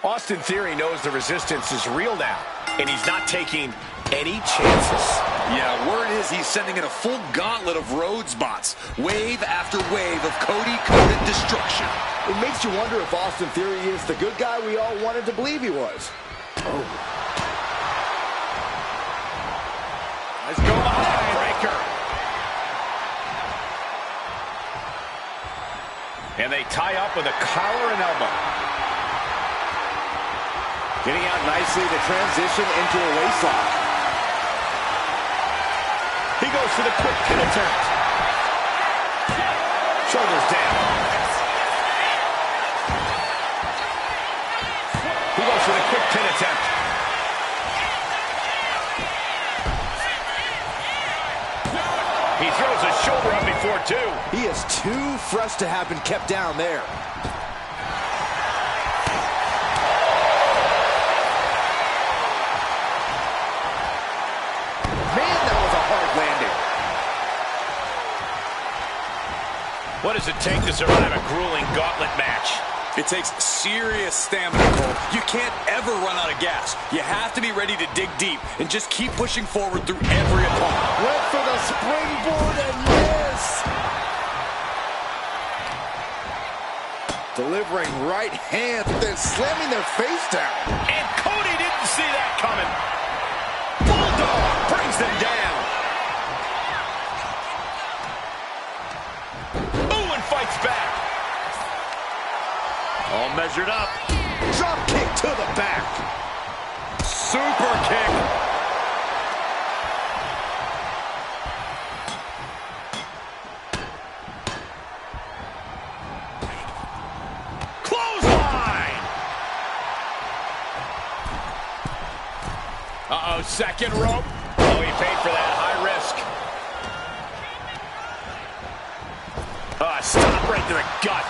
Austin Theory knows the resistance is real now, and he's not taking any chances. Yeah, word is he's sending in a full gauntlet of road spots. Wave after wave of Cody-coded destruction. It makes you wonder if Austin Theory is the good guy we all wanted to believe he was. Oh. Let's go behind breaker. And they tie up with a collar and elbow. Getting out nicely to transition into a waistlock. He goes for the quick pin attempt. Shoulders down. He goes for the quick pin attempt. He throws a shoulder up before two. He is too fresh to have been kept down there. Man, that was a hard landing. What does it take to survive a grueling gauntlet match? It takes serious stamina, Cole. You can't ever run out of gas. You have to be ready to dig deep and just keep pushing forward through every opponent. Went for the springboard and miss. Delivering right hand, then slamming their face down. And Cody didn't see that coming. Bulldog brings them down. Ooh, and fights back. All measured up. Drop kick to the back. Super kick. Clothesline. Uh-oh, second rope. Oh, he paid for that. High risk. Stop right to the gut.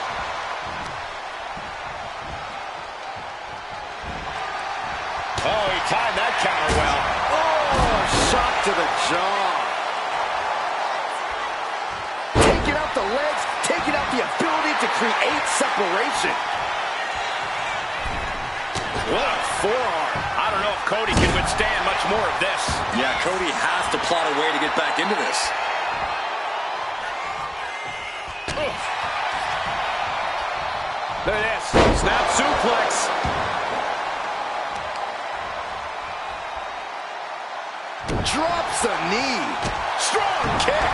Oh, he timed that counter well. Oh, shot to the jaw. Taking out the legs, taking out the ability to create separation. What a forearm. I don't know if Cody can withstand much more of this. Yeah, Cody has to plot a way to get back into this. Look at this. Snap suplex. Drops the knee. Strong kick.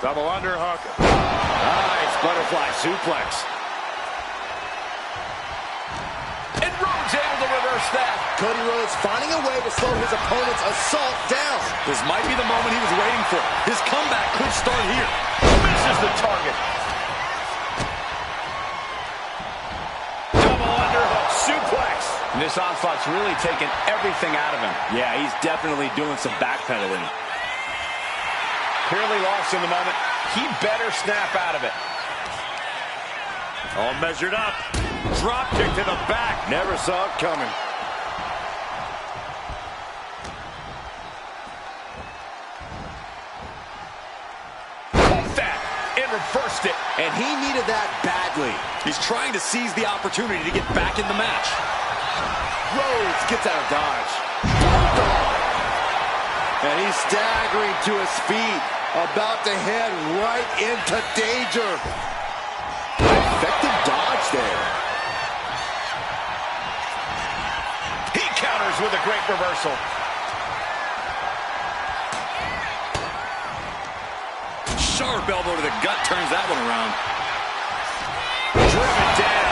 Double underhook. Nice butterfly suplex. And Rhodes able to reverse that. Cody Rhodes finding a way to slow his opponent's assault down. This might be the moment he was waiting for. His comeback could start here. Misses the target. Double underhook suplex. And this onslaught's really taken everything out of him. Yeah, he's definitely doing some backpedaling. Clearly lost in the moment. He better snap out of it. All measured up. Drop kick to the back. Never saw it coming. Caught that and reversed it. And he needed that badly. He's trying to seize the opportunity to get back in the match. Rhodes gets out of dodge. And he's staggering to his feet, about to head right into danger. Effective dodge there. He counters with a great reversal. Sharp elbow to the gut turns that one around. Driven down.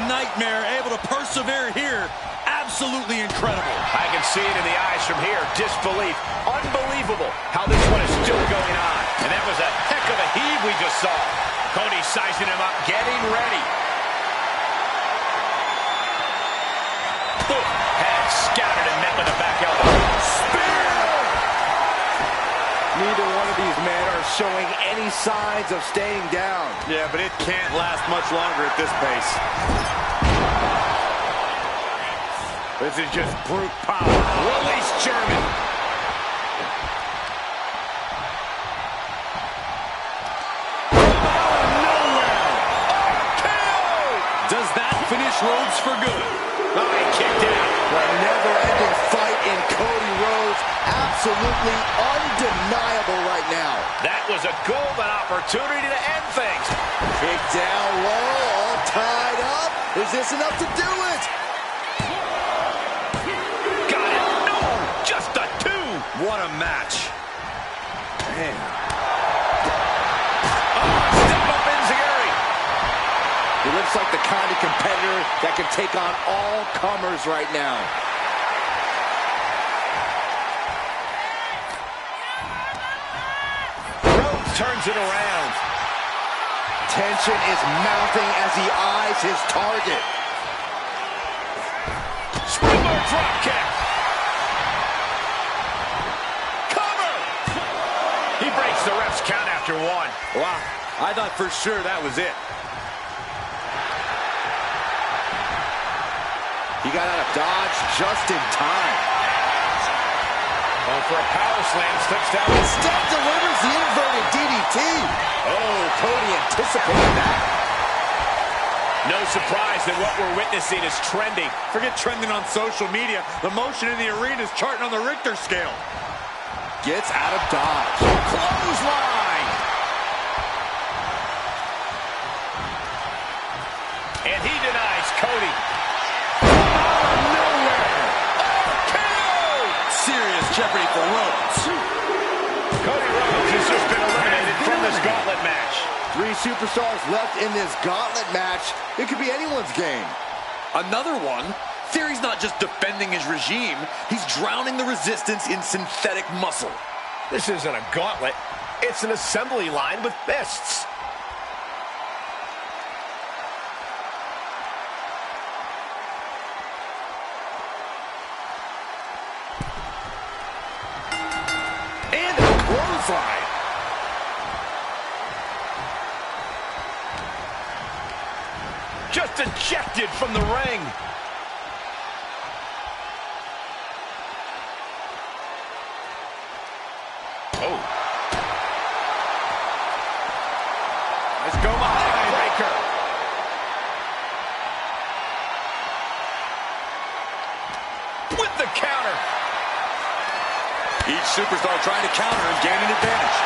Nightmare able to persevere here. Absolutely incredible. I can see it in the eyes from here. Disbelief. Unbelievable how this one is still going on. And that was a heck of a heave we just saw. Cody sizing him up, getting ready. Boom. Head scouted and met with a back elbow. Spear! Neither one of of these men are showing any signs of staying down. Yeah, but it can't last much longer at this pace. This is just brute power. Release German. Does that finish Rhodes for good? Oh, he kicked out. The never-ending fight in Cody Rhodes, absolutely undeniable right now. That was a golden opportunity to end things. Kick down low, all tied up. Is this enough to do it? Got it. No, just a two. What a match. Man. Step up Enziguri. He looks like the kind of competitor that can take on all comers right now. Rhodes turns it around. Tension is mounting as he eyes his target. Springboard drop kick. Cover. He breaks the ref's count after one. Wow, I thought for sure that was it. He got out of dodge just in time. Going for a power slam, slips down. Instead delivers the inverted DDT. Oh, Cody anticipated that. No surprise that what we're witnessing is trending. Forget trending on social media. The motion in the arena is charting on the Richter scale. Gets out of dodge. Clothesline. And he denies Cody. Serious jeopardy for Rhodes. Cody Rhodes has just been eliminated from this gauntlet match. 3 superstars left in this gauntlet match. It could be anyone's game. Another one. Theory's not just defending his regime, he's drowning the resistance in synthetic muscle. This isn't a gauntlet. It's an assembly line with fists. And a clothesline. Just ejected from the ring. Oh. Let's go behind. Breaker. With the counter. Each superstar trying to counter and gain an advantage.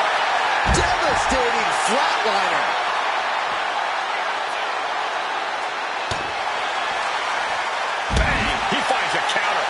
Devastating flatliner. Bang! He finds a counter.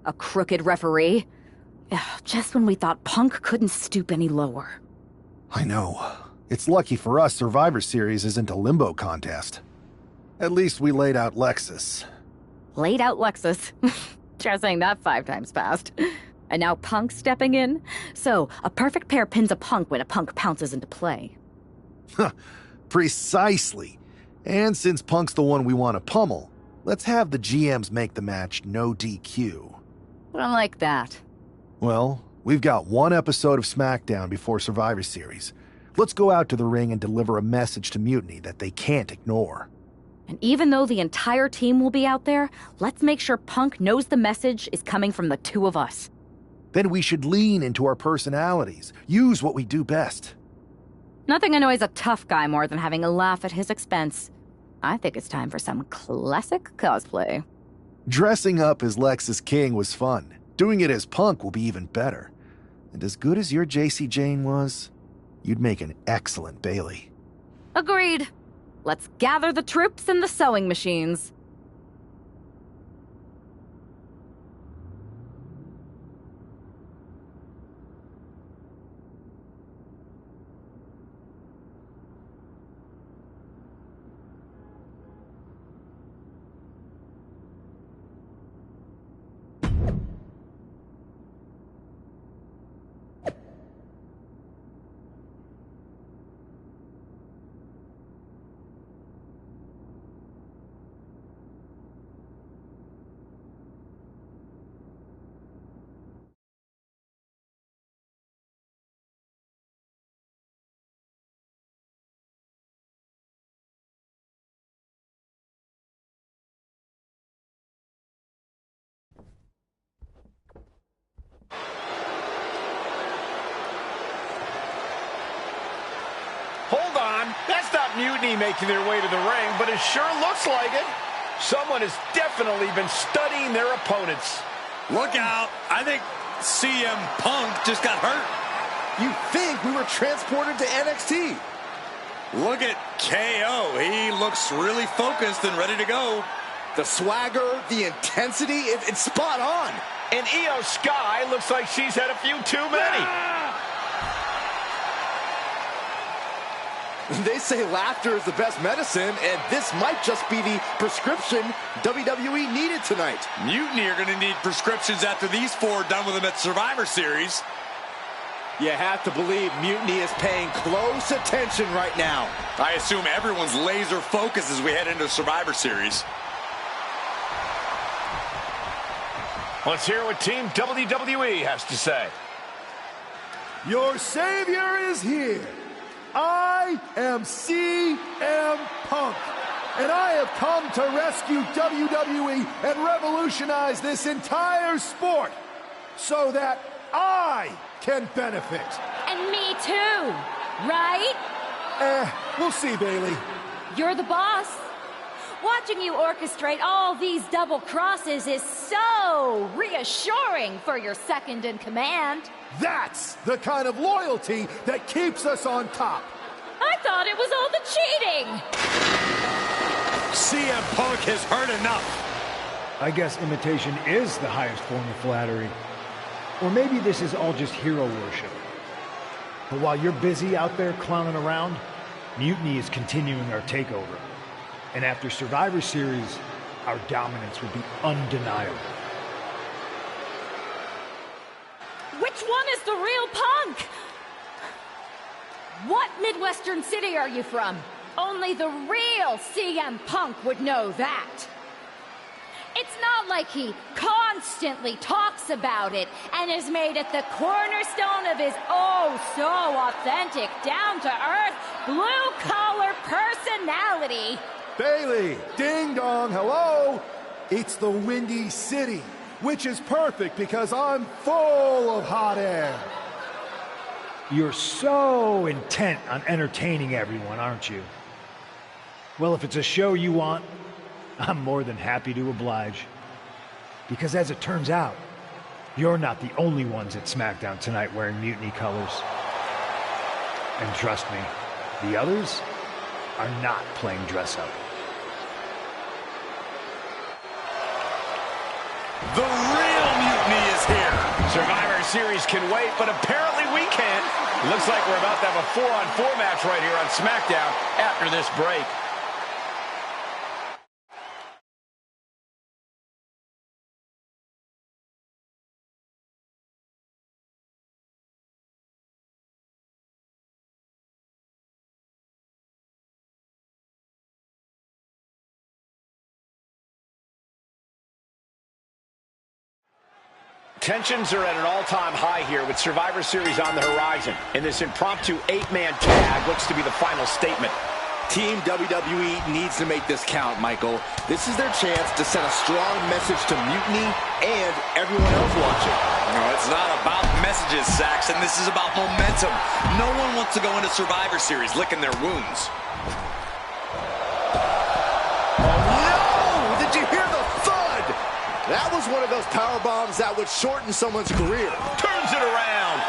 A crooked referee? Ugh, just when we thought Punk couldn't stoop any lower. I know. It's lucky for us Survivor Series isn't a limbo contest. At least we laid out Lexus. Laid out Lexus. Try saying that 5 times fast. And now Punk's stepping in? So, a perfect pair pins a Punk when a Punk pounces into play. Precisely. And since Punk's the one we want to pummel, let's have the GMs make the match no DQ. I like that. Well, we've got one episode of SmackDown before Survivor Series. Let's go out to the ring and deliver a message to Mutiny that they can't ignore. And even though the entire team will be out there, let's make sure Punk knows the message is coming from the 2 of us. Then we should lean into our personalities, use what we do best. Nothing annoys a tough guy more than having a laugh at his expense. I think it's time for some classic cosplay. Dressing up as Lexus King was fun. Doing it as Punk will be even better. And as good as your JC Jane was, you'd make an excellent Bailey. Agreed. Let's gather the troops and the sewing machines. Hold on. That's not Mutiny making their way to the ring, but it sure looks like it. Someone has definitely been studying their opponents. Look out. I think CM Punk just got hurt. You think we were transported to NXT? Look at KO. He looks really focused and ready to go. The swagger, the intensity, it's spot on. And Io Sky looks like she's had a few too many. They say laughter is the best medicine, and this might just be the prescription WWE needed tonight. Mutiny are going to need prescriptions after these 4 done with them at Survivor Series. You have to believe Mutiny is paying close attention right now. I assume everyone's laser focused as we head into Survivor Series. Let's hear what Team WWE has to say. Your savior is here. I am CM Punk, and I have come to rescue WWE and revolutionize this entire sport so that I can benefit. And me too, right? We'll see, Bailey. You're the boss. Watching you orchestrate all these double crosses is so reassuring for your second in command. That's the kind of loyalty that keeps us on top. I thought it was all the cheating. CM Punk has heard enough. I guess imitation is the highest form of flattery. Or maybe this is all just hero worship. But while you're busy out there clowning around, Mutiny is continuing our takeover. And after Survivor Series, our dominance will be undeniable. Which one is the real Punk? What Midwestern city are you from? Only the real CM Punk would know that. It's not like he constantly talks about it and has made it the cornerstone of his oh-so-authentic, down-to-earth, blue-collar personality. Bailey, ding dong, hello. It's the Windy City. which is perfect because I'm full of hot air. You're so intent on entertaining everyone, aren't you? Well, if it's a show you want, I'm more than happy to oblige. Because as it turns out, you're not the only ones at SmackDown tonight wearing mutiny colors. And trust me, the others are not playing dress up. The real mutiny is here. Survivor Series can wait, but apparently we can. Looks like we're about to have a 4-on-4 match right here on SmackDown after this break. Tensions are at an all-time high here with Survivor Series on the horizon. And this impromptu 8-man tag looks to be the final statement. Team WWE needs to make this count, Michael. This is their chance to send a strong message to Mutiny and everyone else watching. No, it's not about messages, Saxon. This is about momentum. No one wants to go into Survivor Series licking their wounds. No! Did you hear the thud? That was one of those power bombs that would shorten someone's career. Turns it around.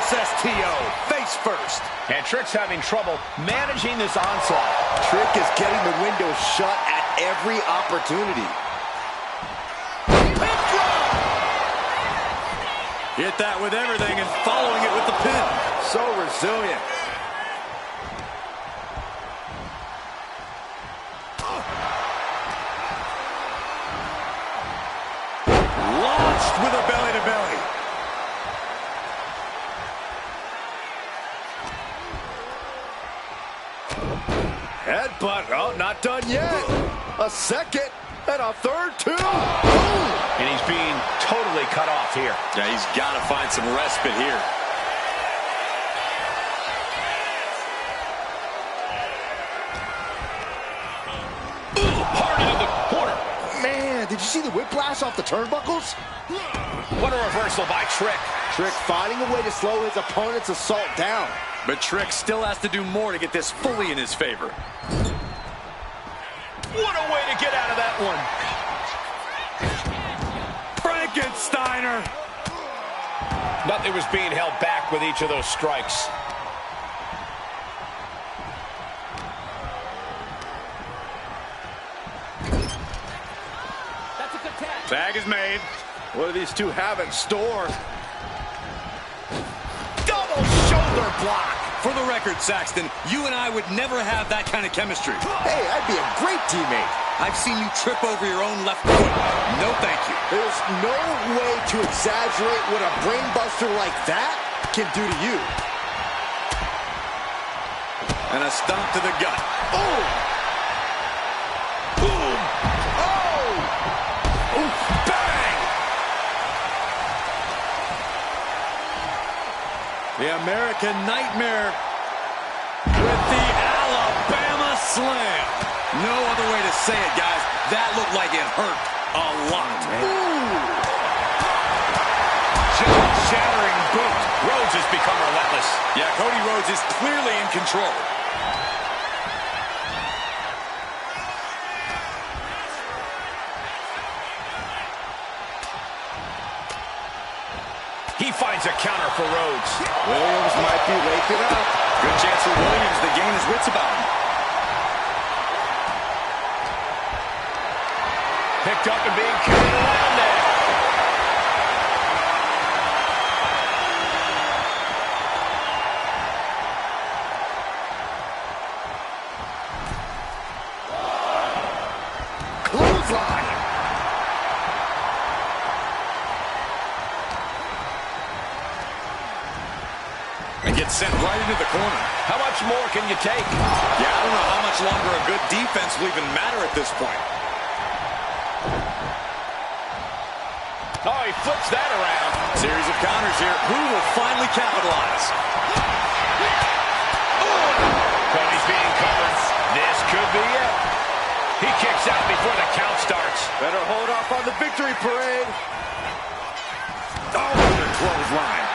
STO, face first. And Trick's having trouble managing this onslaught. Trick is getting the window shut at every opportunity. Pin drop! Hit that with everything and following it with the pin. So resilient. Launched with a belly-to-belly. Headbutt. Oh, not done yet. A second and a third, too. And he's being totally cut off here. Yeah, he's got to find some respite here. Hard into the corner. Man, did you see the whiplash off the turnbuckles? What a reversal by Trick. Trick finding a way to slow his opponent's assault down. But Trick still has to do more to get this fully in his favor. What a way to get out of that one. Frankensteiner. Nothing was being held back with each of those strikes. That's a good tag. Tag is made. What do these two have in store? Double shoulder block. For the record, Saxton, you and I would never have that kind of chemistry. Hey, I'd be a great teammate. I've seen you trip over your own left foot. No thank you. There's no way to exaggerate what a brainbuster like that can do to you. And a stomp to the gut. Oh! Boom! Oh! Oof, bang! The American Nightmare with the Alabama Slam. No other way to say it, guys. That looked like it hurt a lot. Shattering boot. Rhodes has become relentless. Yeah, Cody Rhodes is clearly in control. He finds a counter for Rhodes. Williams might be waking up. Good chance for Williams to gain his wits about him. Picked up and being carried around there. Clothesline. And gets sent right into the corner. How much more can you take? Yeah, I don't know how much longer a good defense will even matter at this point. Oh, he flips that around. Series of counters here. Who will finally capitalize? Cody's being covered. This could be it. He kicks out before the count starts. Better hold off on the victory parade. Oh, the clothesline.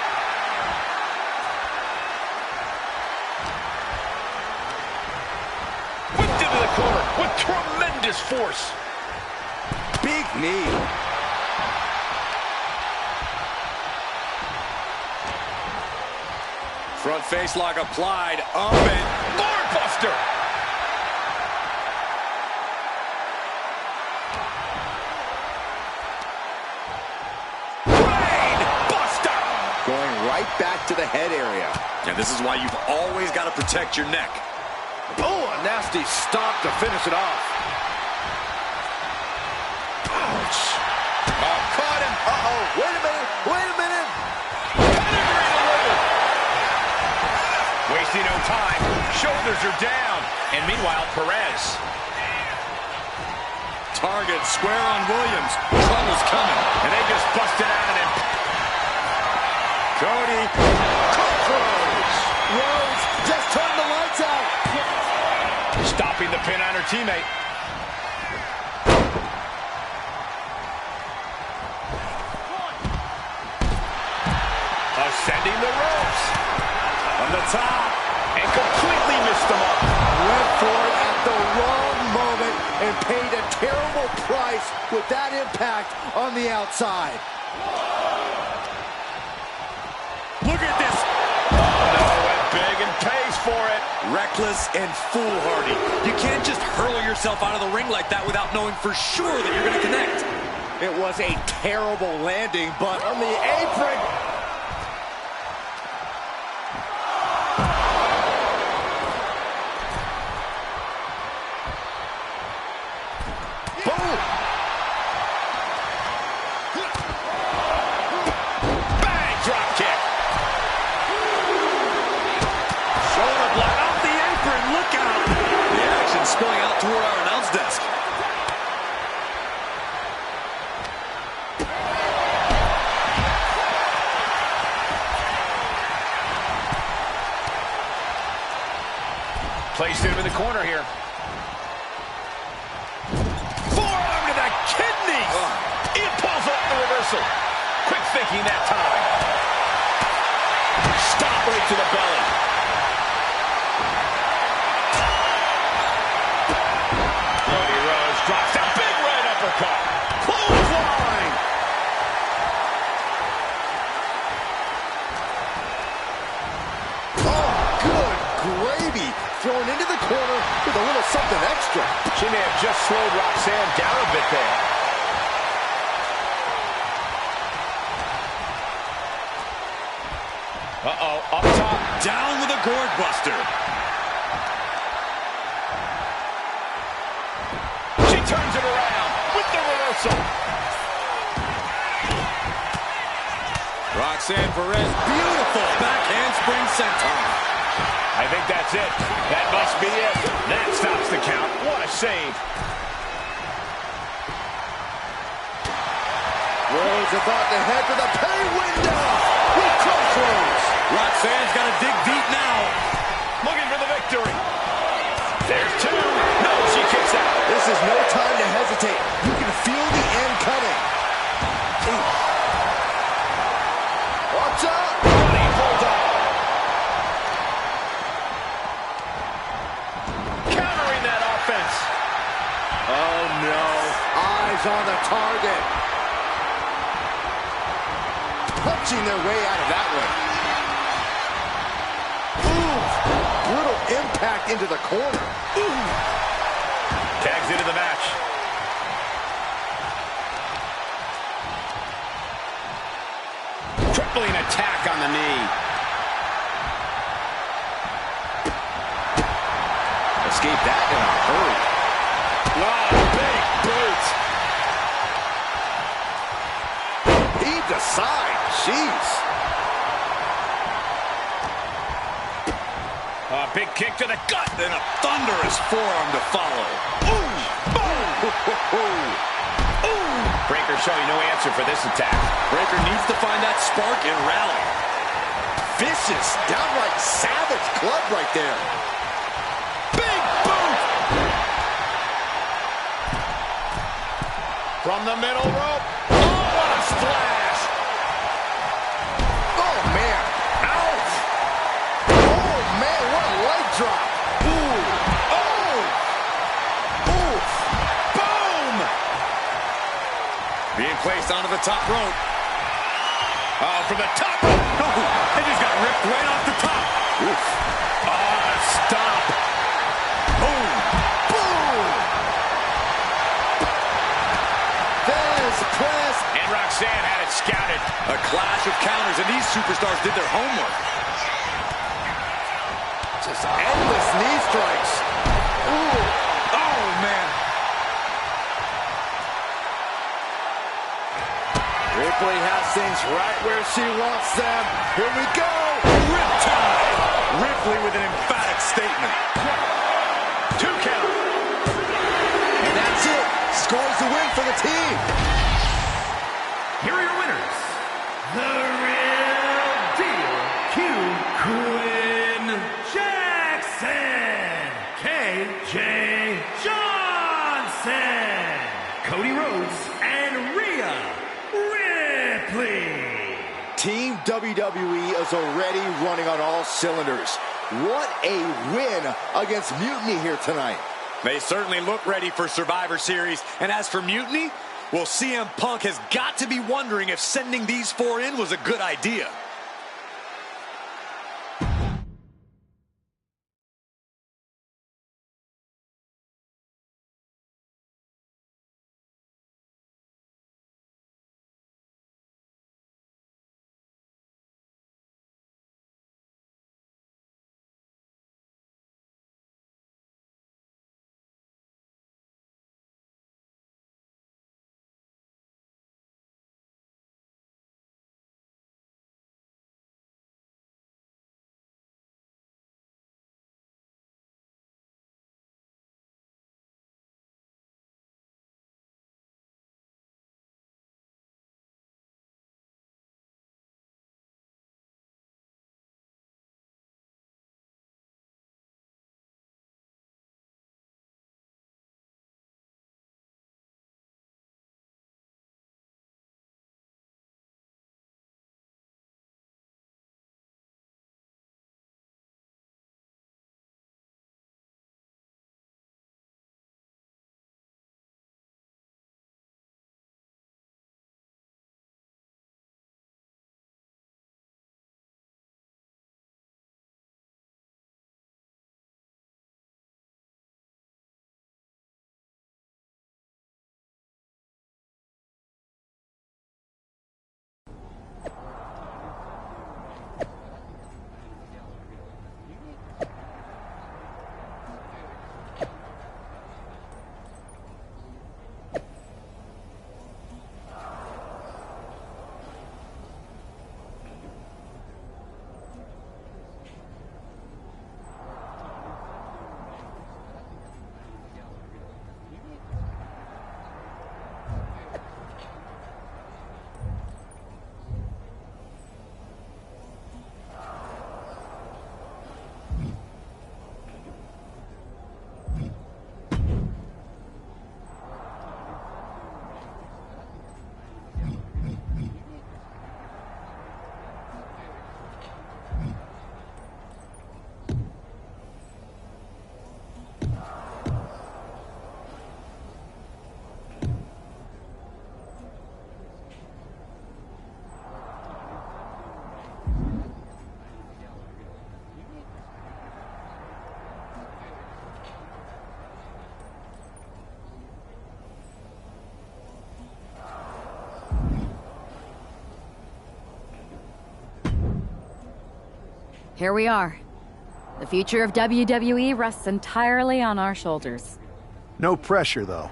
Whipped into the corner with tremendous force. Big knee. Front face lock applied. Up and Lord Buster. Brain Buster. Going right back to the head area. And this is why you've always got to protect your neck. Oh, a nasty stomp to finish it off. Ouch. Oh, caught him. Uh-oh. Wait a minute. Wait a minute. Pedigree delivered. Wasting no time. Shoulders are down. And meanwhile, Perez. Target square on Williams. Trouble's coming. And they just busted out an Cody. Crossroads. Rhodes just turned the lights out. stopping the pin on her teammate. Ascending the ropes. On the top. And completely missed them all. Went for it at the wrong moment and paid a terrible price with that impact on the outside. Look at this. No, went big and pays for it. Reckless and foolhardy. You can't just hurl yourself out of the ring like that without knowing for sure that you're going to connect. It was a terrible landing, but on the apron. Boom! Bang! Drop kick. Shoulder block off the apron. Look out. The action spilling out toward our announce desk. Placed him in the corner here. Forearm to the kidneys. He pulls off the reversal. Quick thinking that time. Stop right to the belly. Cody Rhodes drops that big right uppercut. Clothesline. Oh, good gravy. Thrown into the corner with a little something extra. She may have just slowed Roxanne down a bit there. Uh-oh, up top. Down with a gourd buster. She turns it around with the reversal. Roxanne Perez, beautiful back handspring senton. I think that's it. That must be it. That stops the count. What a save. Rhodes about to head to the pay window with crossroads. Roxanne's got to dig deep now. Looking for the victory. There's two. No, she kicks out. This is no time to hesitate. You can feel the end coming. Ooh. Watch out! Running bulldog. Countering that offense. Oh no. Eyes on the target. Punching their way out of that one. Ooh. Brutal impact into the corner. Ooh. Tags into the match. Crippling attack on the knee. Escape that in a hurry. Oh, big boot. Heaved aside. Jeez. A big kick to the gut. Then a thunderous forearm to follow. Ooh, boom. Ooh. Ooh. Breaker showing no answer for this attack. Breaker needs to find that spark and rally. Vicious, downright savage club right there. Big boot! From the middle rope. Oh, what a splash! Oh, man. Ouch. Oh, man, what a leg drop. Ooh. Oh. Ooh. Boom! Being placed onto the top rope. Oh, from the top rope. Oh, they just got ripped right off the top. Oof. Oh, stop. Boom! Boom. There's press. And Roxanne had it scouted. A clash of counters, and these superstars did their homework. Just endless knee strikes. Ooh. Oh, man. Ripley has things right where she wants them. Here we go. Riptide! Ripley with an emphatic statement. 2 count. And that's it. Scores the win for the team. Here are your winners. The Real Deal Quinn Jackson. KJ Johnson. Cody Rhodes and Rhea Ripley. Team WWE is already running on all cylinders. What a win against Mutiny here tonight. They certainly look ready for Survivor Series. And as for Mutiny, well, CM Punk has got to be wondering if sending these 4 in was a good idea. Here we are. The future of WWE rests entirely on our shoulders. No pressure, though.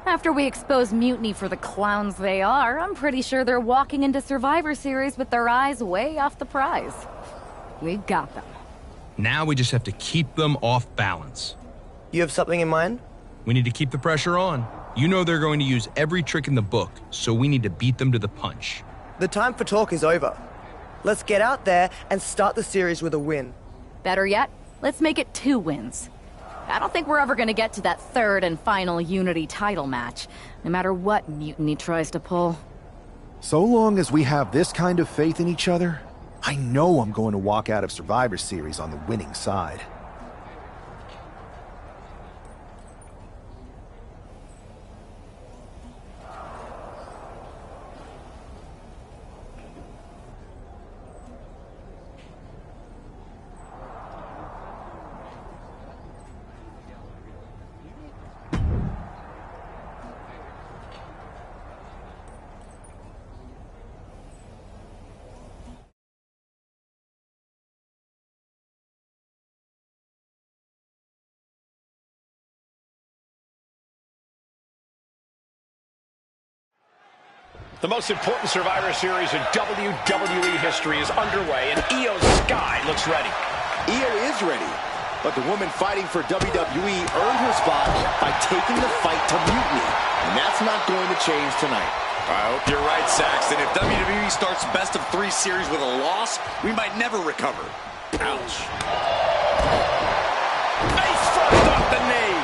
After we expose Mutiny for the clowns they are, I'm pretty sure they're walking into Survivor Series with their eyes way off the prize. We got them. Now we just have to keep them off balance. You have something in mind? We need to keep the pressure on. You know they're going to use every trick in the book, so we need to beat them to the punch. The time for talk is over. Let's get out there and start the series with a win. Better yet, let's make it 2 wins. I don't think we're ever going to get to that third and final Unity title match, no matter what Mutiny tries to pull. So long as we have this kind of faith in each other, I know I'm going to walk out of Survivor Series on the winning side. The most important Survivor Series in WWE history is underway, and Io Sky looks ready. Io is ready, but the woman fighting for WWE earned her spot by taking the fight to Mutiny, and that's not going to change tonight. I hope you're right, Saxton. If WWE starts best of 3 series with a loss, we might never recover. Ouch. Face first off the knee.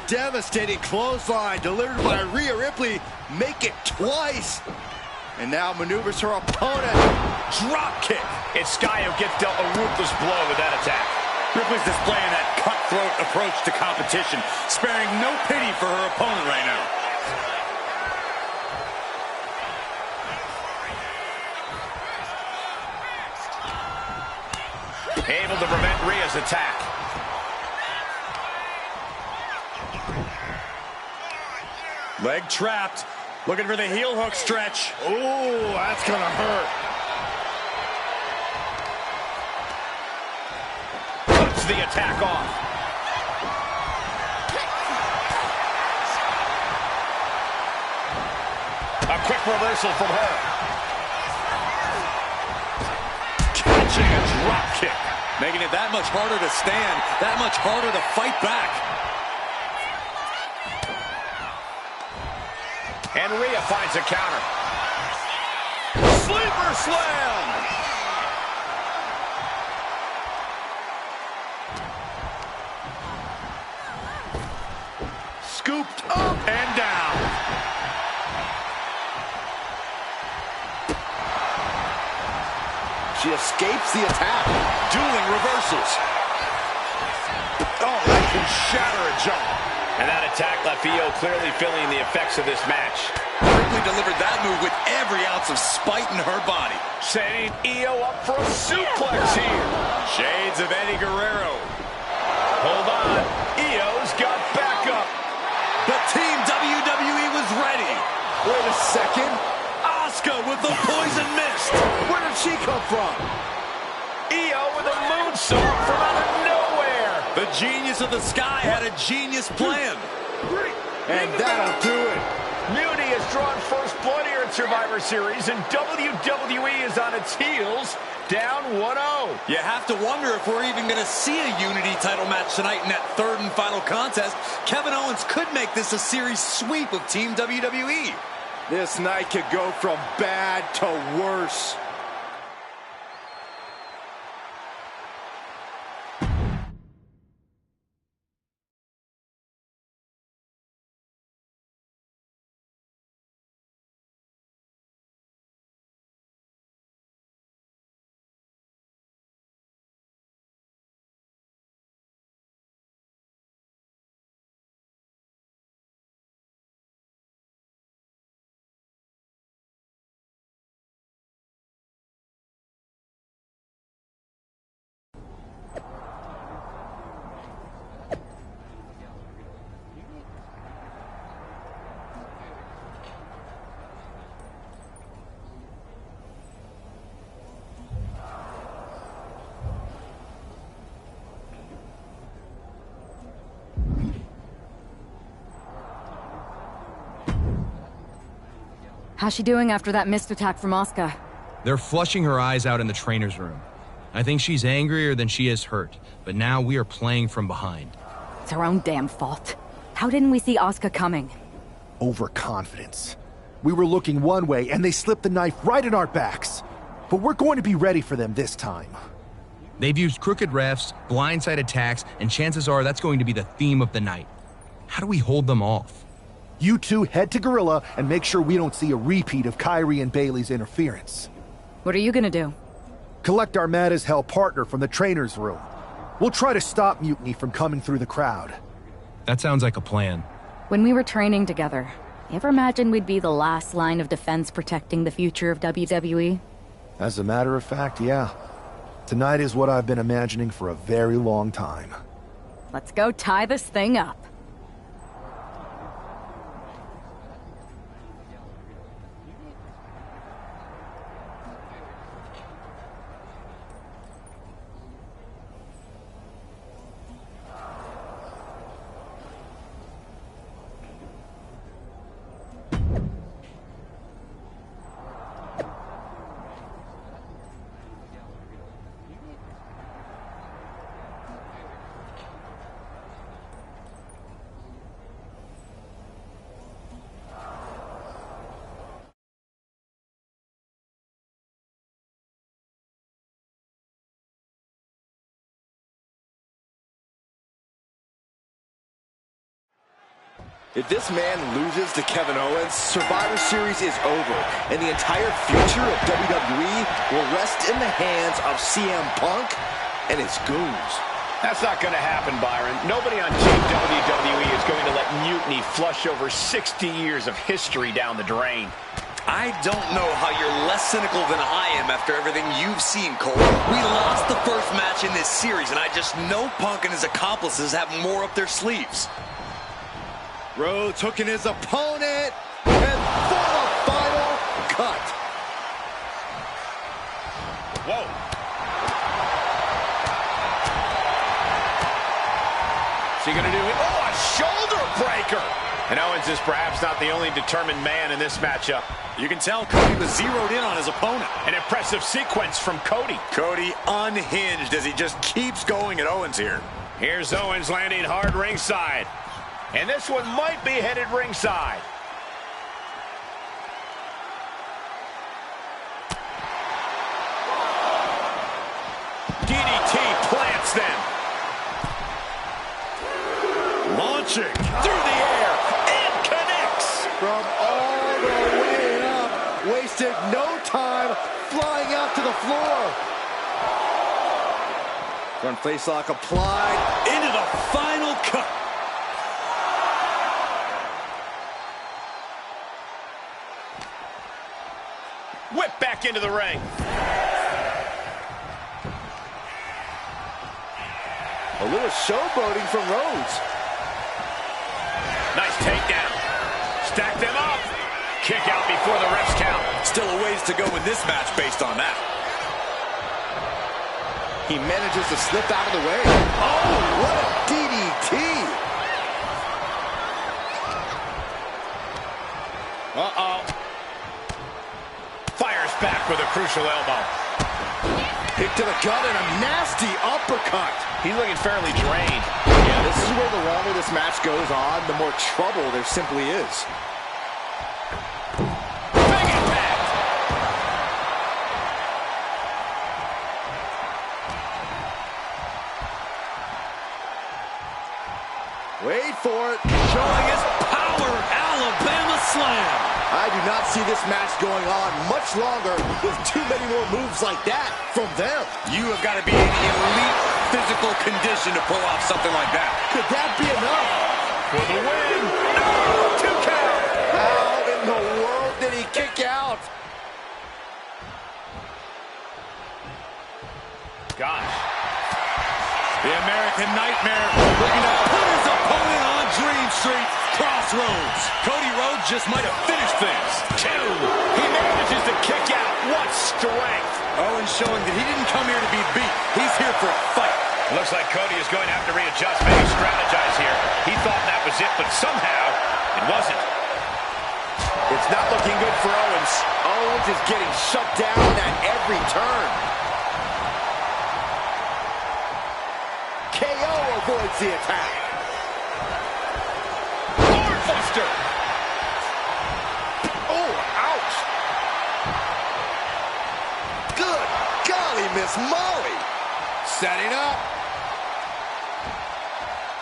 Devastating clothesline delivered by Rhea Ripley. Make it twice. And now maneuvers her opponent. Drop kick. It's Sky who gets dealt a ruthless blow with that attack. Ripley's displaying that cutthroat approach to competition, sparing no pity for her opponent right now. Able to prevent Rhea's attack. Leg trapped. Looking for the heel hook stretch. Oh, that's gonna hurt. Cuts the attack off. A quick reversal from her. Catching a drop kick. Making it that much harder to stand, that much harder to fight back. And Rhea finds a counter. Sleeper slam! Scooped up and down. She escapes the attack. Dueling reversals. Oh, that can shatter a jaw. And that attack left Io clearly feeling the effects of this match. Ripley delivered that move with every ounce of spite in her body. Setting Io up for a suplex here. Shades of Eddie Guerrero. Hold on. Io's got backup. But Team WWE was ready. Wait a second. Asuka with the poison mist. Where did she come from? Io with a moonsault from out of nowhere. The genius of the Sky had a genius plan. And that'll do it. Mutiny has drawn first blood here in Survivor Series, and WWE is on its heels, down 1-0. You have to wonder if we're even going to see a Unity title match tonight in that third and final contest. Kevin Owens could make this a series sweep of Team WWE. This night could go from bad to worse. How's she doing after that missed attack from Asuka? They're flushing her eyes out in the trainer's room. I think she's angrier than she is hurt, but now we are playing from behind. It's our own damn fault. How didn't we see Asuka coming? Overconfidence. We were looking one way, and they slipped the knife right in our backs. But we're going to be ready for them this time. They've used crooked refs, blindside attacks, and chances are that's going to be the theme of the night. How do we hold them off? You two head to Gorilla and make sure we don't see a repeat of Kyrie and Bailey's interference. What are you gonna do? Collect our mad-as-hell partner from the trainer's room. We'll try to stop Mutiny from coming through the crowd. That sounds like a plan. When we were training together, you ever imagine we'd be the last line of defense protecting the future of WWE? As a matter of fact, yeah. Tonight is what I've been imagining for a very long time. Let's go tie this thing up. If this man loses to Kevin Owens, Survivor Series is over, and the entire future of WWE will rest in the hands of CM Punk and his goons. That's not going to happen, Byron. Nobody on Team WWE is going to let Mutiny flush over 60 years of history down the drain. I don't know how you're less cynical than I am after everything you've seen, Cole. We lost the first match in this series, and I just know Punk and his accomplices have more up their sleeves. Rhodes hooking his opponent, and for the final cut. Whoa. What's he going to do? Oh, a shoulder breaker. And Owens is perhaps not the only determined man in this matchup. You can tell Cody was zeroed in on his opponent. An impressive sequence from Cody. Cody unhinged as he just keeps going at Owens here. Here's Owens landing hard ringside. And this one might be headed ringside. DDT plants them. Launching through the air and connects. From all the way up, wasted no time flying out to the floor. Front facelock applied into the final cut. Whip back into the ring. A little showboating from Rhodes. Nice takedown. Stack them up. Kick out before the refs count. Still a ways to go in this match based on that. He manages to slip out of the way. Oh, what a DDT. Uh-oh. Fires back with a crucial elbow. Kick to the gut and a nasty uppercut. He's looking fairly drained. Yeah, this is where the longer this match goes on, the more trouble there simply is. Big impact. Wait for it. Showing his power, Alabama Slam. I do not see this match going on much longer with too many more moves like that from them. You have got to be in elite physical condition to pull off something like that. Could that be enough? For the win. No! 2 count. How in the world did he kick out? Gosh. The American Nightmare looking to put his opponent on Dream Street. Crossroads. Cody Rhodes just might have finished things. 2. He manages to kick out. What strength. Owens showing that he didn't come here to be beat. He's here for a fight. Looks like Cody is going to have to readjust, maybe strategize here. He thought that was it, but somehow it wasn't. It's not looking good for Owens. Owens is getting shut down at every turn. avoids the attack. Buster. Oh, ouch. Good golly, Miss Molly. Setting up.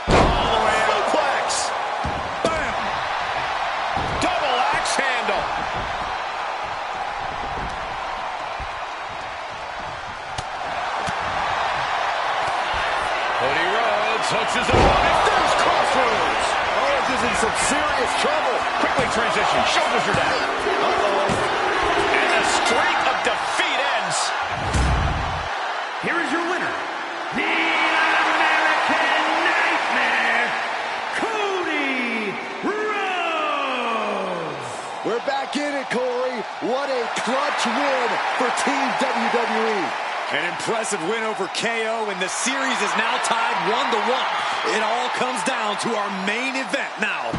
All the way out. Suplex. Bam. Double axe handle. Cody Rhodes hooks his opponent. There's Crossroads. Owens is in some serious trouble. Quickly transition. Shoulders are down. And the streak of defeat ends. Here is your winner, the American Nightmare, Cody Rhodes. We're back in it, Corey. What a clutch win for Team WWE. An impressive win over KO, and the series is now tied 1-1. It all comes down to our main event now.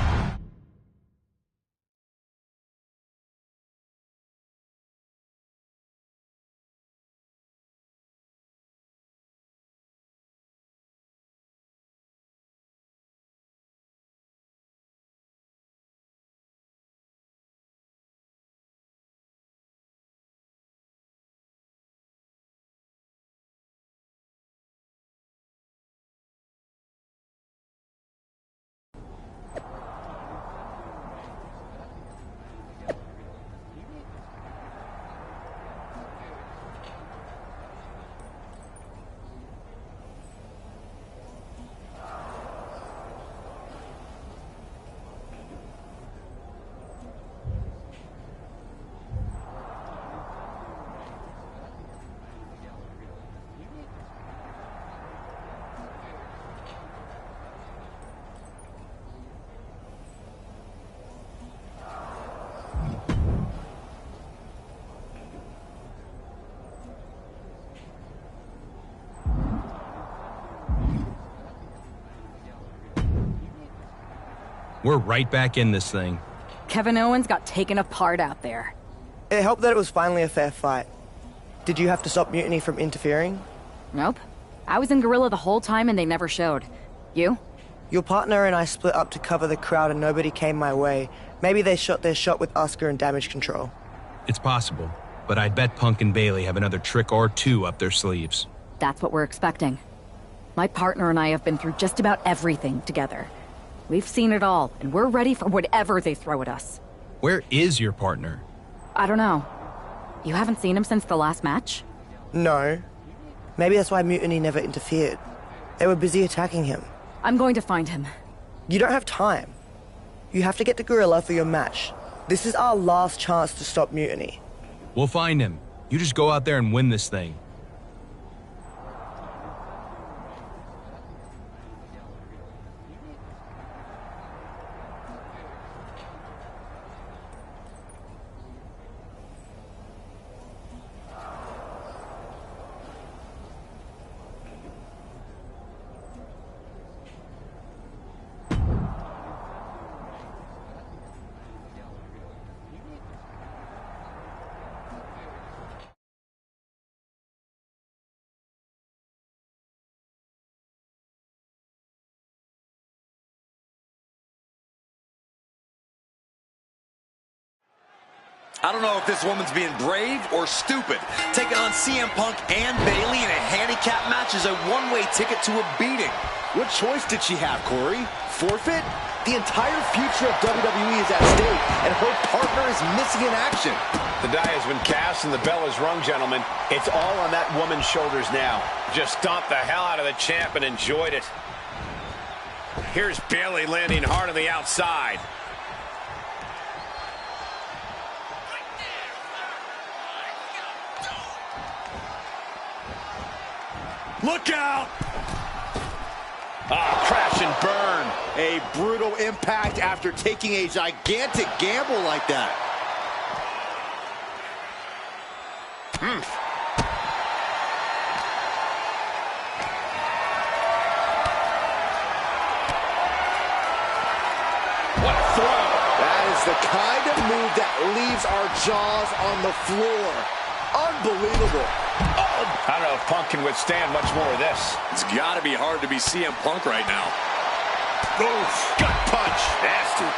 We're right back in this thing. Kevin Owens got taken apart out there. It helped that it was finally a fair fight. Did you have to stop Mutiny from interfering? Nope. I was in Gorilla the whole time and they never showed. You? Your partner and I split up to cover the crowd and nobody came my way. Maybe they shot their shot with Asuka and Damage Control. It's possible, but I'd bet Punk and Bayley have another trick or two up their sleeves. That's what we're expecting. My partner and I have been through just about everything together. We've seen it all, and we're ready for whatever they throw at us. Where is your partner? I don't know. You haven't seen him since the last match? No. Maybe that's why Mutiny never interfered. They were busy attacking him. I'm going to find him. You don't have time. You have to get to Gorilla for your match. This is our last chance to stop Mutiny. We'll find him. You just go out there and win this thing. I don't know if this woman's being brave or stupid. Taking on CM Punk and Bayley in a handicap match is a one-way ticket to a beating. What choice did she have, Corey? Forfeit? The entire future of WWE is at stake, and her partner is missing in action. The die has been cast and the bell is rung, gentlemen. It's all on that woman's shoulders now. Just stomped the hell out of the champ and enjoyed it. Here's Bayley landing hard on the outside. Look out! Ah, crash and burn. A brutal impact after taking a gigantic gamble like that. What a throw. That is the kind of move that leaves our jaws on the floor. Unbelievable. Oh, I don't know if Punk can withstand much more of this. It's got to be hard to be CM Punk right now. Oof, gut punch. Nasty.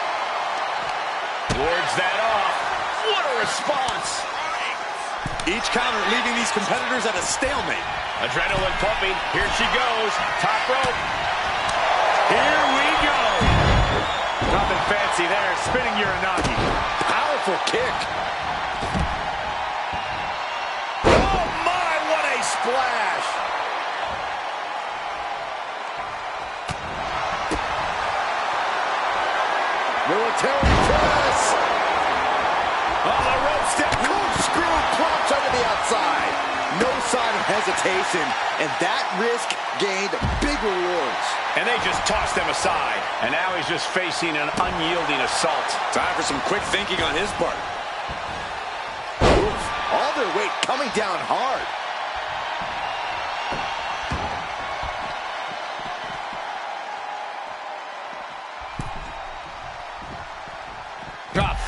Wards that off. What a response. Each counter leaving these competitors at a stalemate. Adrenaline pumping. Here she goes. Top rope. Here we go. Nothing fancy there. Spinning Uranagi. Powerful kick. Oh my, what a splash. Military press. On the rope step. Corkscrew plunge under the outside. No sign of hesitation, and that risk gained big rewards. And they just tossed them aside. And now he's just facing an unyielding assault. Time for some quick thinking on his part. Oof, all their weight coming down hard.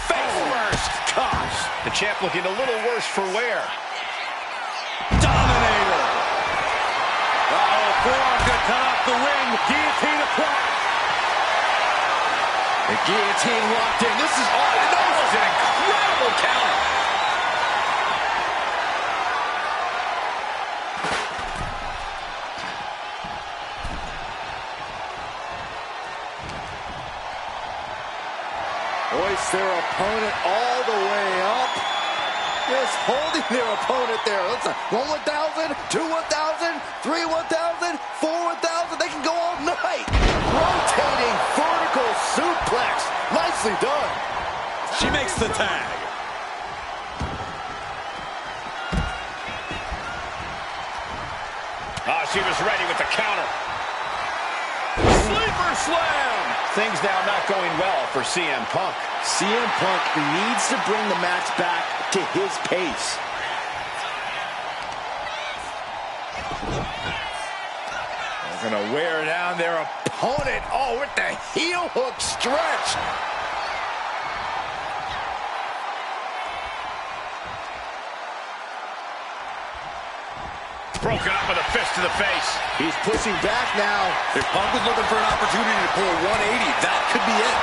Face first. Gosh. The champ looking a little worse for wear. Dominator. Uh-oh, forearm got cut off the ring. Guillotine applied. The guillotine locked in. This is all. That was an incredible counter. Hoist their opponent all the way up. Just holding their opponent there. Looks like 1 1,000, 2 1,000, 3 1,000, 4 1,000. They can go all night. Rotating vertical suplex. Nicely done. She makes the tag. Oh, she was ready with the counter. Sleeper slam. Things now not going well for CM Punk. CM Punk needs to bring the match back to his pace. They're going to wear down their opponent. Oh, with the heel hook stretch. Broken up with a fist to the face. He's pushing back now. If Punk was looking for an opportunity to pull a 180, that could be it.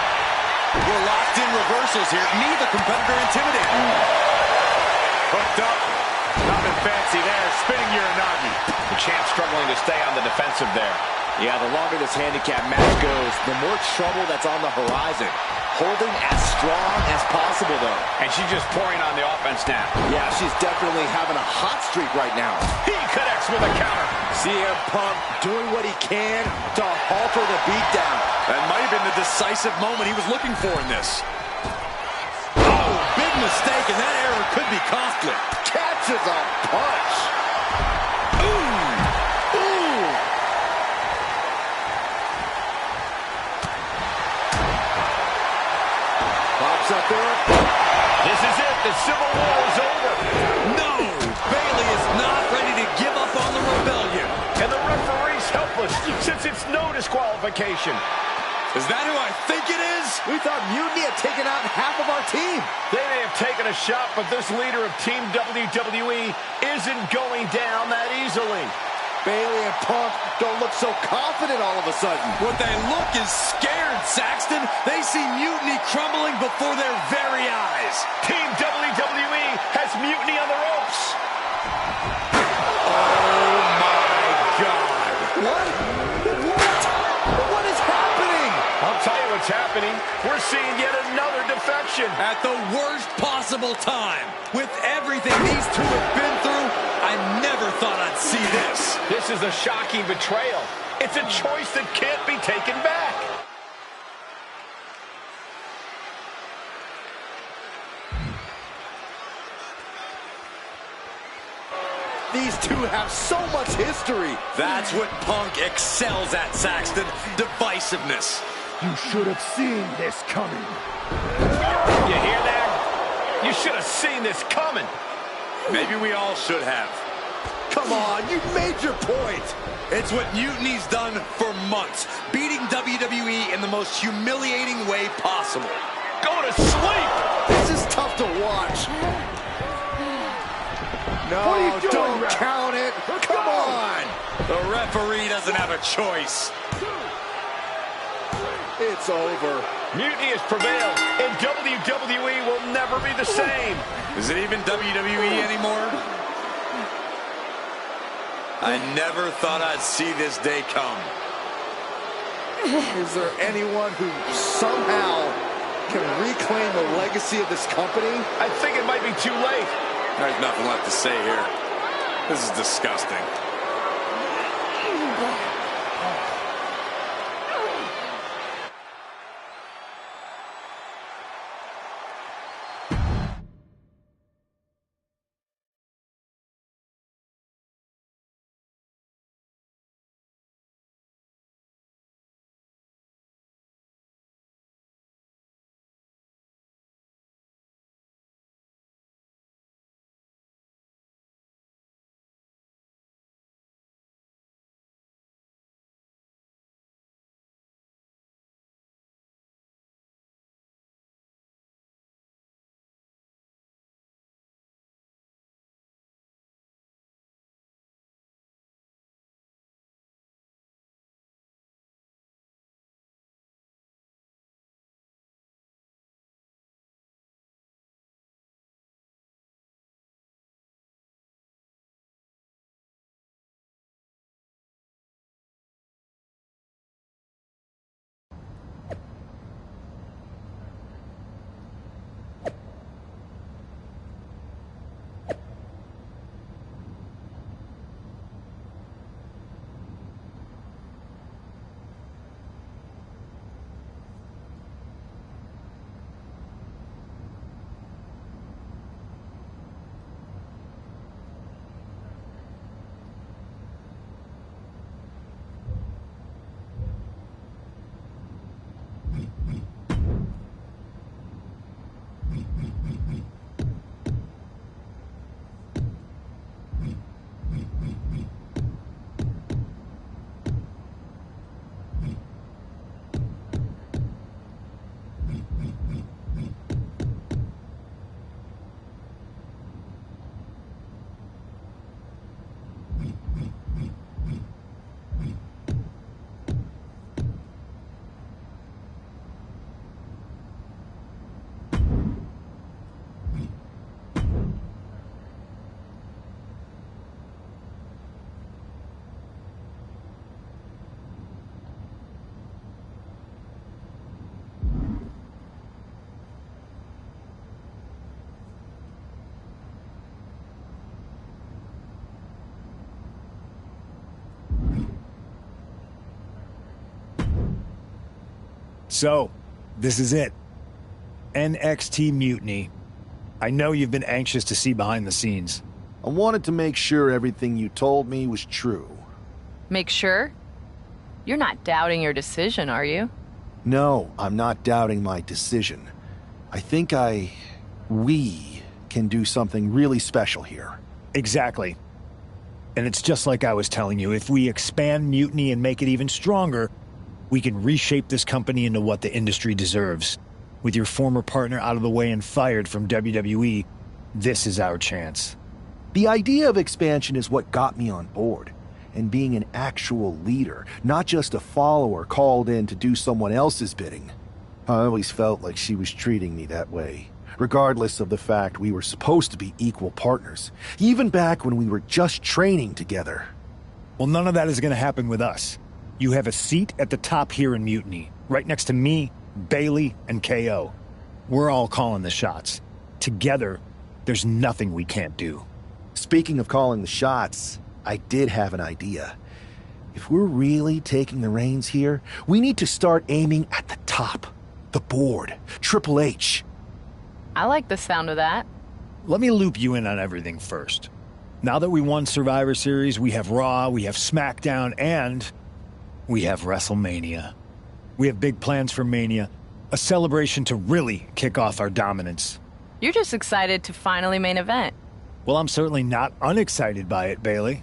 We're locked in reversals here. Neither competitor intimidated. Hooked up. Nothing fancy there. Spinning Uranagi. The champ struggling to stay on the defensive there. Yeah, the longer this handicap match goes, the more trouble that's on the horizon. Holding as strong as possible, though. And she's just pouring on the offense now. Yeah, she's definitely having a hot streak right now. He connects with a counter. CM Punk doing what he can to halter the beatdown. That might have been the decisive moment he was looking for in this. Oh, big mistake, and that error could be costly. Catches a punch. Ooh. Ooh. Pops up there. This is it. The Civil War is over. No! Bayley is not ready to give up on the rebellion. And the referee's helpless since it's no disqualification. Is that who I think it is? We thought Mutiny had taken out half of our team. They may have taken a shot, but this leader of Team WWE isn't going down that easily. Bayley and Punk don't look so confident all of a sudden. What they look is scared, Saxton. They see Mutiny crumbling before their very eyes. Team WWE has Mutiny on the ropes. Oh, my God. What? What is happening? I'll tell you what's happening. We're seeing yet another defection. At the worst possible time. With everything these two have been through, I never thought I'd see this. This is a shocking betrayal. It's a choice that can't be taken back. These two have so much history. That's what Punk excels at, Saxton. Divisiveness. You should have seen this coming. You hear that? You should have seen this coming. Maybe we all should have. Come on, you made your point. It's what Mutiny's done for months, beating WWE in the most humiliating way possible. Go to sleep. This is tough to watch. No, don't count it. Come on. The referee doesn't have a choice. It's over. Mutiny has prevailed, and WWE will never be the same. Is it even WWE anymore? I never thought I'd see this day come. Is there anyone who somehow can reclaim the legacy of this company? I think it might be too late. There's nothing left to say here. This is disgusting. So, this is it. NXT Mutiny. I know you've been anxious to see behind the scenes. I wanted to make sure everything you told me was true. Make sure? You're not doubting your decision, are you? No, I'm not doubting my decision. I think we can do something really special here. Exactly. And it's just like I was telling you, if we expand Mutiny and make it even stronger, we can reshape this company into what the industry deserves. With your former partner out of the way and fired from WWE, this is our chance. The idea of expansion is what got me on board. And being an actual leader, not just a follower called in to do someone else's bidding. I always felt like she was treating me that way, regardless of the fact we were supposed to be equal partners, even back when we were just training together. Well, none of that is going to happen with us. You have a seat at the top here in Mutiny, right next to me, Bayley, and KO. We're all calling the shots. Together, there's nothing we can't do. Speaking of calling the shots, I did have an idea. If we're really taking the reins here, we need to start aiming at the top. The board. Triple H. I like the sound of that. Let me loop you in on everything first. Now that we won Survivor Series, we have Raw, we have SmackDown, and we have WrestleMania. We have big plans for Mania, a celebration to really kick off our dominance. You're just excited to finally main event. Well, I'm certainly not unexcited by it, Bayley.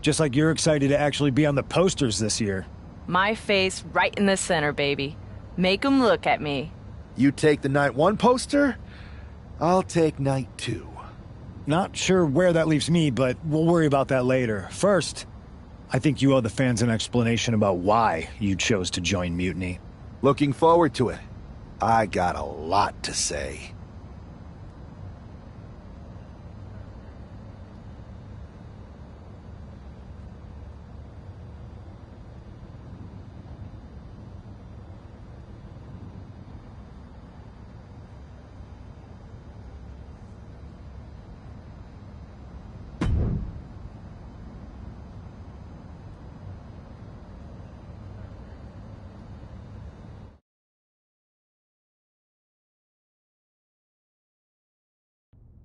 Just like you're excited to actually be on the posters this year. My face right in the center, baby. Make 'em look at me. You take the Night 1 poster, I'll take Night 2. Not sure where that leaves me, but we'll worry about that later. First, I think you owe the fans an explanation about why you chose to join Mutiny. Looking forward to it. I got a lot to say.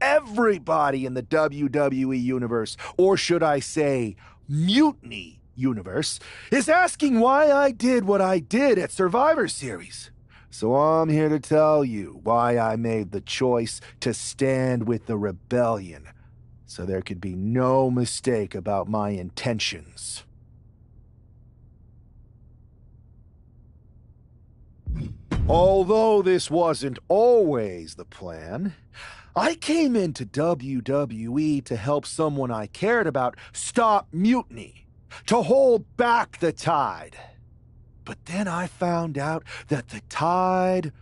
Everybody in the WWE universe, or should I say, Mutiny universe, is asking why I did what I did at Survivor Series. So I'm here to tell you why I made the choice to stand with the rebellion, so there could be no mistake about my intentions. Although this wasn't always the plan, I came into WWE to help someone I cared about stop mutiny, to hold back the tide. But then I found out that the tide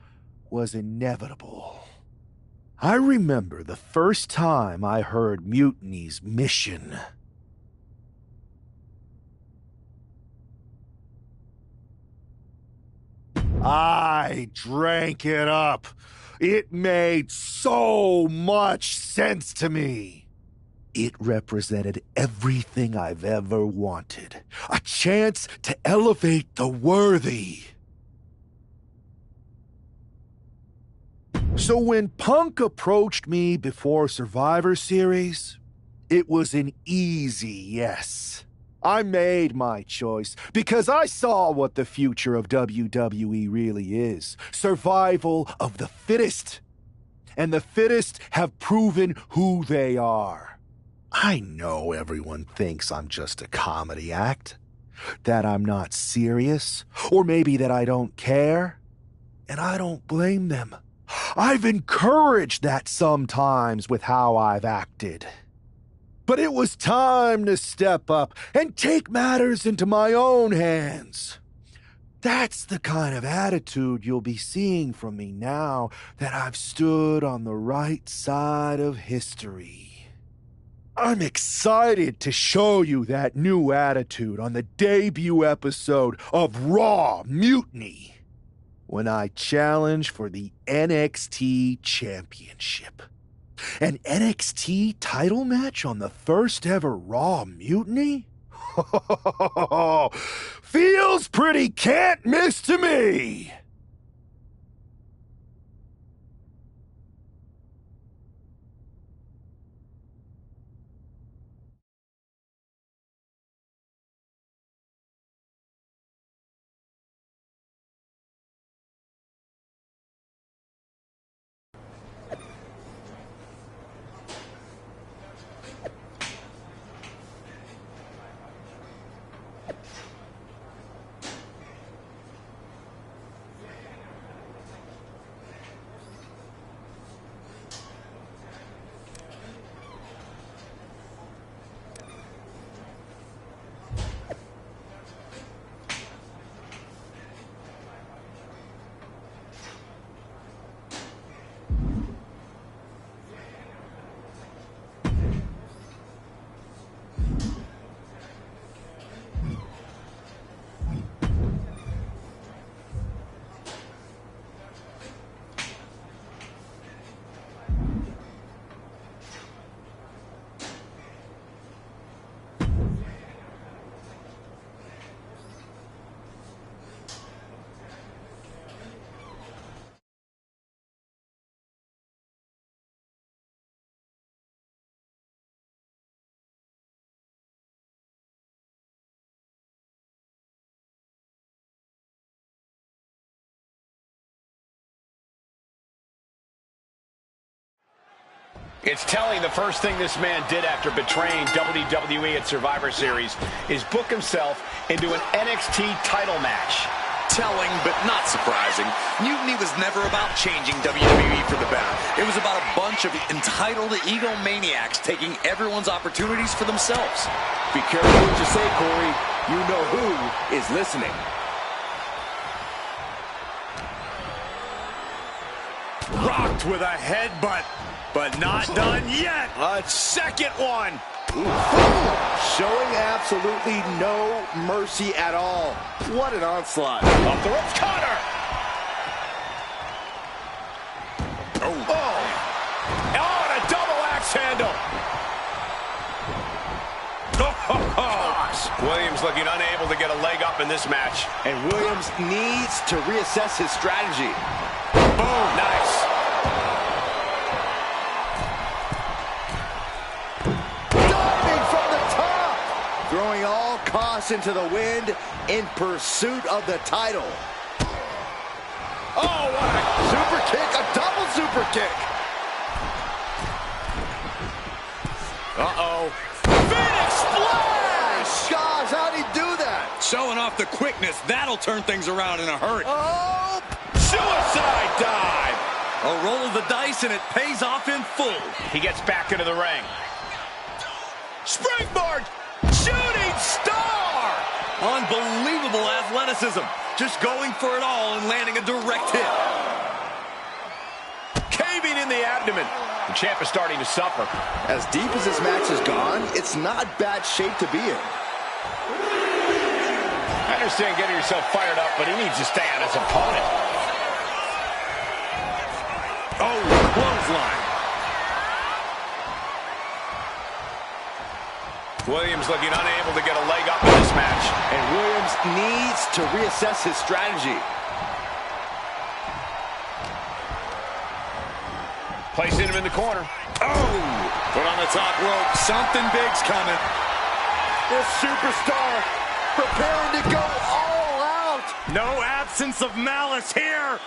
was inevitable. I remember the first time I heard Mutiny's mission. I drank it up. It made so much sense to me. It represented everything I've ever wanted. A chance to elevate the worthy. So when Punk approached me before Survivor Series, it was an easy yes. I made my choice because I saw what the future of WWE really is. Survival of the fittest. And the fittest have proven who they are. I know everyone thinks I'm just a comedy act, that I'm not serious, or maybe that I don't care. And I don't blame them. I've encouraged that sometimes with how I've acted. But it was time to step up and take matters into my own hands. That's the kind of attitude you'll be seeing from me now that I've stood on the right side of history. I'm excited to show you that new attitude on the debut episode of Raw Mutiny, when I challenge for the NXT Championship. An NXT title match on the first ever Raw Mutiny? Feels pretty can't miss to me! It's telling the first thing this man did after betraying WWE at Survivor Series is book himself into an NXT title match. Telling, but not surprising. Mutiny was never about changing WWE for the better. It was about a bunch bunch of entitled egomaniacs taking everyone's opportunities for themselves. Be careful what you say, Corey. You know who is listening. Rocked with a headbutt, but not done yet. A second one. Showing absolutely no mercy at all. What an onslaught. Off the ropes, Connor. Oh, and a double axe handle. Gosh. Williams looking unable to get a leg up in this match. And Williams needs to reassess his strategy. Boom, nice. Diving from the top. Throwing all costs into the wind in pursuit of the title. Oh, what a super kick, a double super kick. Uh-oh. Phoenix Splash! Gosh, how'd he do that? Showing off the quickness, that'll turn things around in a hurry. Oh! Suicide dive! A roll of the dice and it pays off in full. He gets back into the ring. Springboard! Shooting star! Unbelievable athleticism. Just going for it all and landing a direct hit. Caving in the abdomen. The champ is starting to suffer. As deep as this match has gone, it's not bad shape to be in. I understand getting yourself fired up, but he needs to stay on his opponent. Oh, clothesline. Williams looking unable to get a leg up in this match. And Williams needs to reassess his strategy. Placing him in the corner. Oh! Put on the top rope. Something big's coming. This superstar preparing to go all out. No absence of malice here.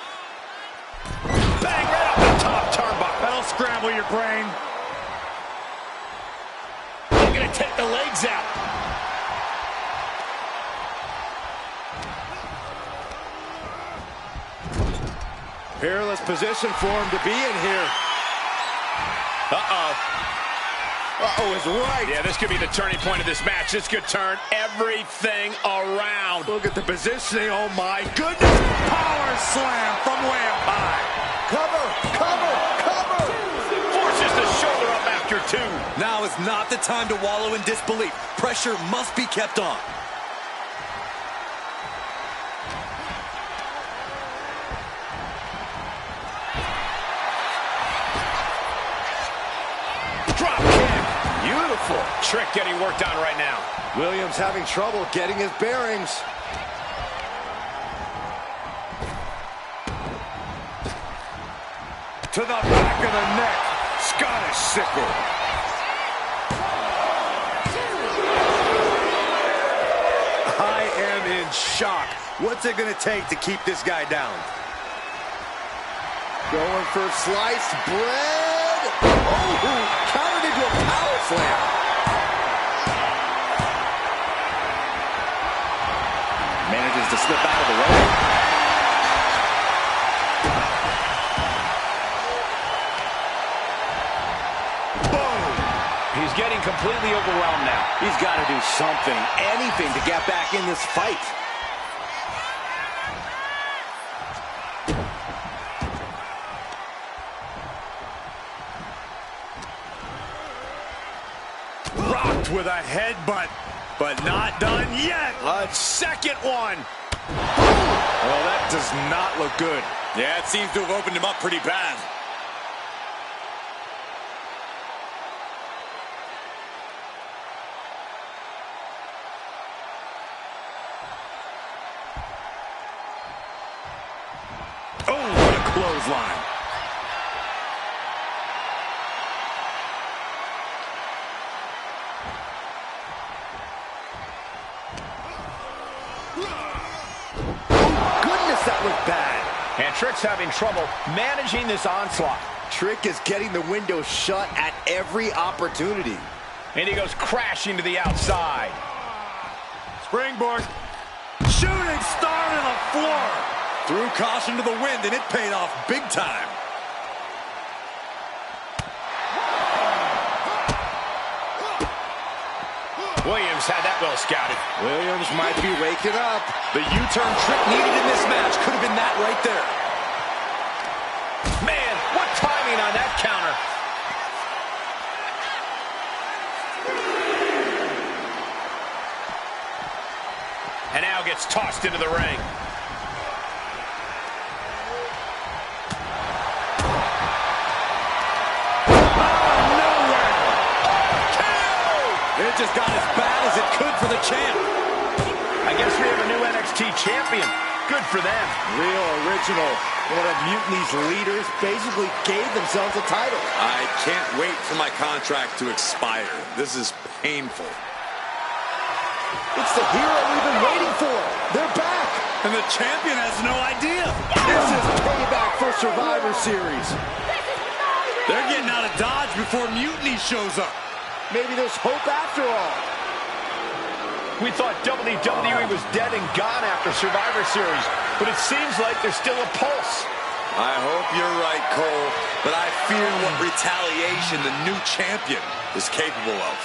Bang right off the top turnbuckle. That'll scramble your brain. They're going to take the legs out. Peerless position for him to be in here. Uh-oh. Uh-oh is right. Yeah, this could be the turning point of this match. This could turn everything around. Look at the positioning. Oh, my goodness. Power slam from way up high. Cover, cover, cover. Forces the shoulder up after two. Now is not the time to wallow in disbelief. Pressure must be kept on. Drop kick. Beautiful. Trick getting worked on right now. Williams having trouble getting his bearings. To the back of the neck. Scottish sickle. I am in shock. What's it going to take to keep this guy down? Going for sliced bread. Oh, countered into a power slam. Manages to slip out of the way. He's getting completely overwhelmed now. He's got to do something, anything to get back in this fight. Rocked with a headbutt, but not done yet. A second one. Well, that does not look good. Yeah, it seems to have opened him up pretty bad. Oh, what a clothesline. Goodness, that was bad. And Trick's having trouble managing this onslaught. Trick is getting the window shut at every opportunity. And he goes crashing to the outside. Springboard. Shooting star to the floor. Threw caution to the wind, and it paid off big time. Williams had that well scouted. Williams might be waking up. The U-turn trick needed in this match could have been that right there. Man, what timing on that counter. And now gets tossed into the ring. It just got as bad as it could for the champ. I guess we have a new NXT champion. Good for them. Real original. One of Mutiny's leaders basically gave themselves a title. I can't wait for my contract to expire. This is painful. It's the hero we've been waiting for. They're back. And the champion has no idea. This is payback for Survivor Series. They're getting out of Dodge before Mutiny shows up. Maybe there's hope after all. We thought WWE was dead and gone after Survivor Series, but it seems like there's still a pulse. I hope you're right, Cole, but I fear what retaliation the new champion is capable of.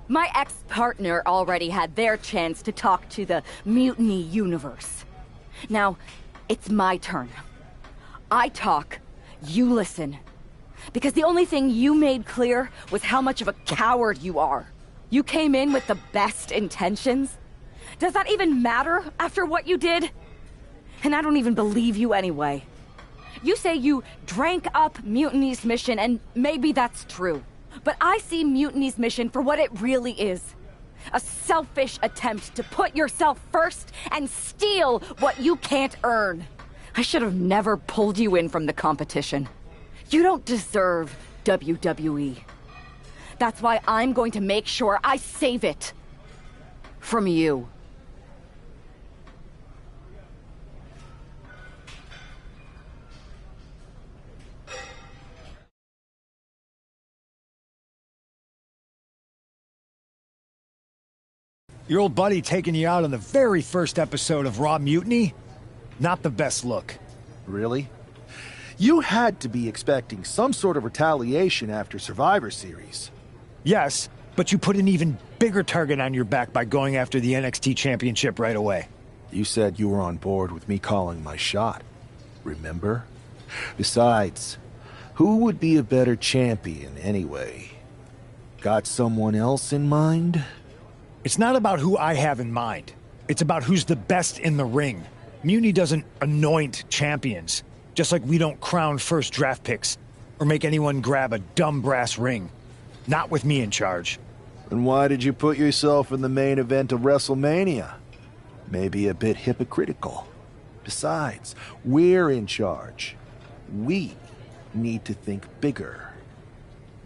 My ex-partner already had their chance to talk to the Mutiny Universe. Now, it's my turn. I talk, you listen. Because the only thing you made clear was how much of a coward you are. You came in with the best intentions. Does that even matter after what you did? And I don't even believe you anyway. You say you drank up Mutiny's mission, and maybe that's true. But I see Mutiny's mission for what it really is. A selfish attempt to put yourself first and steal what you can't earn. I should have never pulled you in from the competition. You don't deserve WWE. That's why I'm going to make sure I save it. From you. Your old buddy taking you out on the very first episode of Raw Mutiny? Not the best look. Really? You had to be expecting some sort of retaliation after Survivor Series. Yes, but you put an even bigger target on your back by going after the NXT Championship right away. You said you were on board with me calling my shot. Remember? Besides, who would be a better champion anyway? Got someone else in mind? It's not about who I have in mind. It's about who's the best in the ring. Mutiny doesn't anoint champions, just like we don't crown first draft picks or make anyone grab a dumb brass ring. Not with me in charge. And why did you put yourself in the main event of WrestleMania? Maybe a bit hypocritical. Besides, we're in charge. We need to think bigger.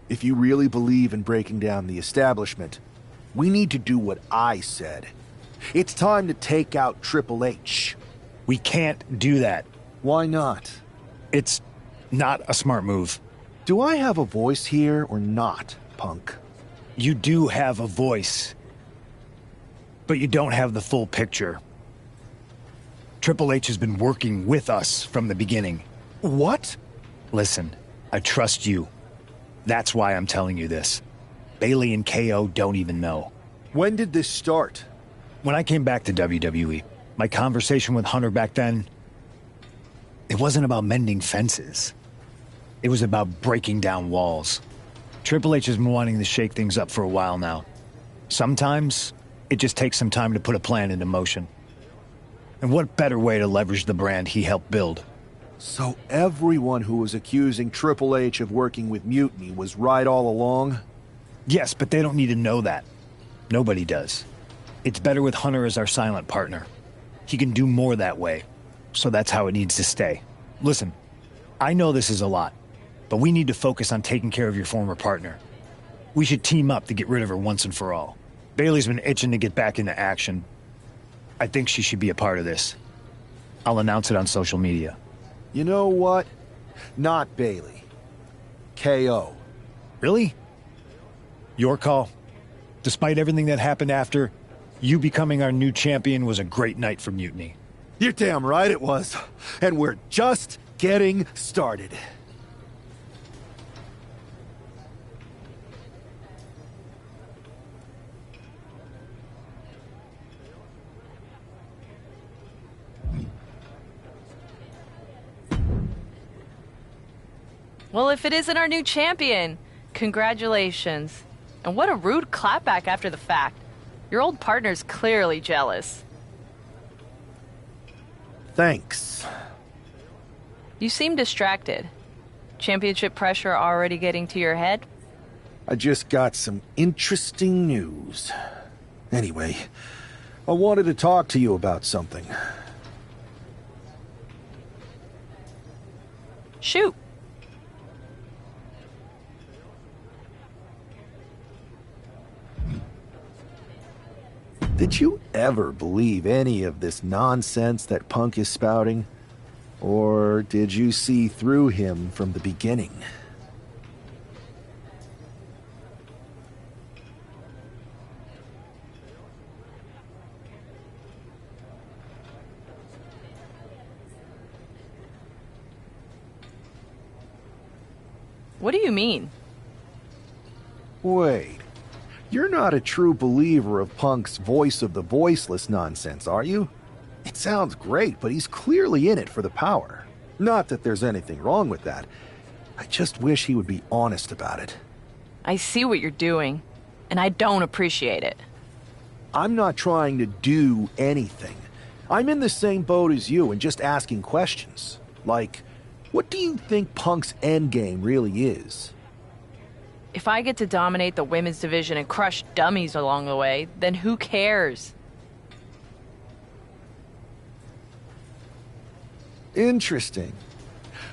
If you really believe in breaking down the establishment, we need to do what I said. It's time to take out Triple H. We can't do that. Why not? It's not a smart move. Do I have a voice here or not, Punk? You do have a voice. But you don't have the full picture. Triple H has been working with us from the beginning. What? Listen, I trust you. That's why I'm telling you this. Bayley and KO don't even know. When did this start? When I came back to WWE, my conversation with Hunter back then, it wasn't about mending fences. It was about breaking down walls. Triple H has been wanting to shake things up for a while now. Sometimes, it just takes some time to put a plan into motion. And what better way to leverage the brand he helped build? So everyone who was accusing Triple H of working with Mutiny was right all along? Yes, but they don't need to know that. Nobody does. It's better with Hunter as our silent partner. He can do more that way, so that's how it needs to stay. Listen, I know this is a lot, but we need to focus on taking care of your former partner. We should team up to get rid of her once and for all. Bayley's been itching to get back into action. I think she should be a part of this. I'll announce it on social media. You know what? Not Bayley. KO. Really? Your call? Despite everything that happened after, you becoming our new champion was a great night for Mutiny. You're damn right it was. And we're just getting started. Well, if it isn't our new champion, congratulations. And what a rude clapback after the fact. Your old partner's clearly jealous. Thanks. You seem distracted. Championship pressure already getting to your head? I just got some interesting news. Anyway, I wanted to talk to you about something. Shoot. Did you ever believe any of this nonsense that Punk is spouting? Or did you see through him from the beginning? What do you mean? Wait. You're not a true believer of Punk's voice of the voiceless nonsense, are you? It sounds great, but he's clearly in it for the power. Not that there's anything wrong with that. I just wish he would be honest about it. I see what you're doing, and I don't appreciate it. I'm not trying to do anything. I'm in the same boat as you and just asking questions. Like, what do you think Punk's endgame really is? If I get to dominate the women's division and crush dummies along the way, then who cares? Interesting.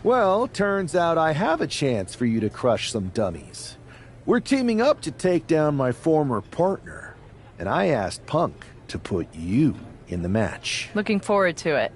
Well, turns out I have a chance for you to crush some dummies. We're teaming up to take down my former partner, and I asked Punk to put you in the match. Looking forward to it.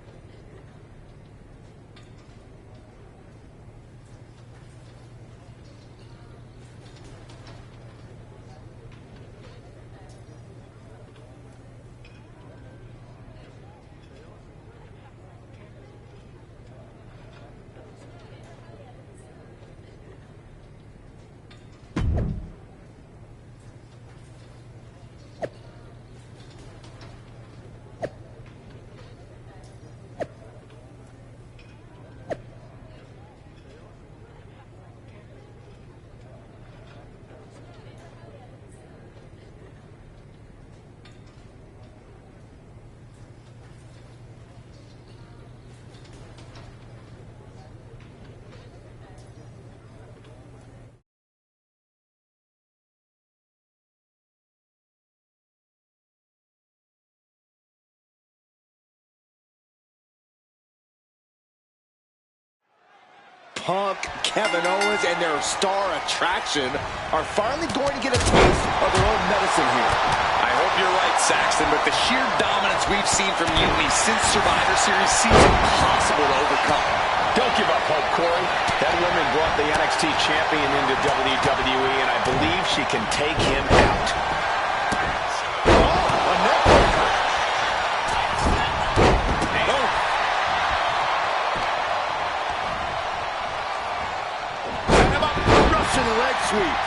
Punk, Kevin Owens, and their star attraction are finally going to get a taste of their own medicine here. I hope you're right, Saxton, but the sheer dominance we've seen from Mutiny since Survivor Series seems impossible to overcome. Don't give up hope, Corey. That woman brought the NXT champion into WWE, and I believe she can take him out. Oh, a neck breaker. To the leg sweep.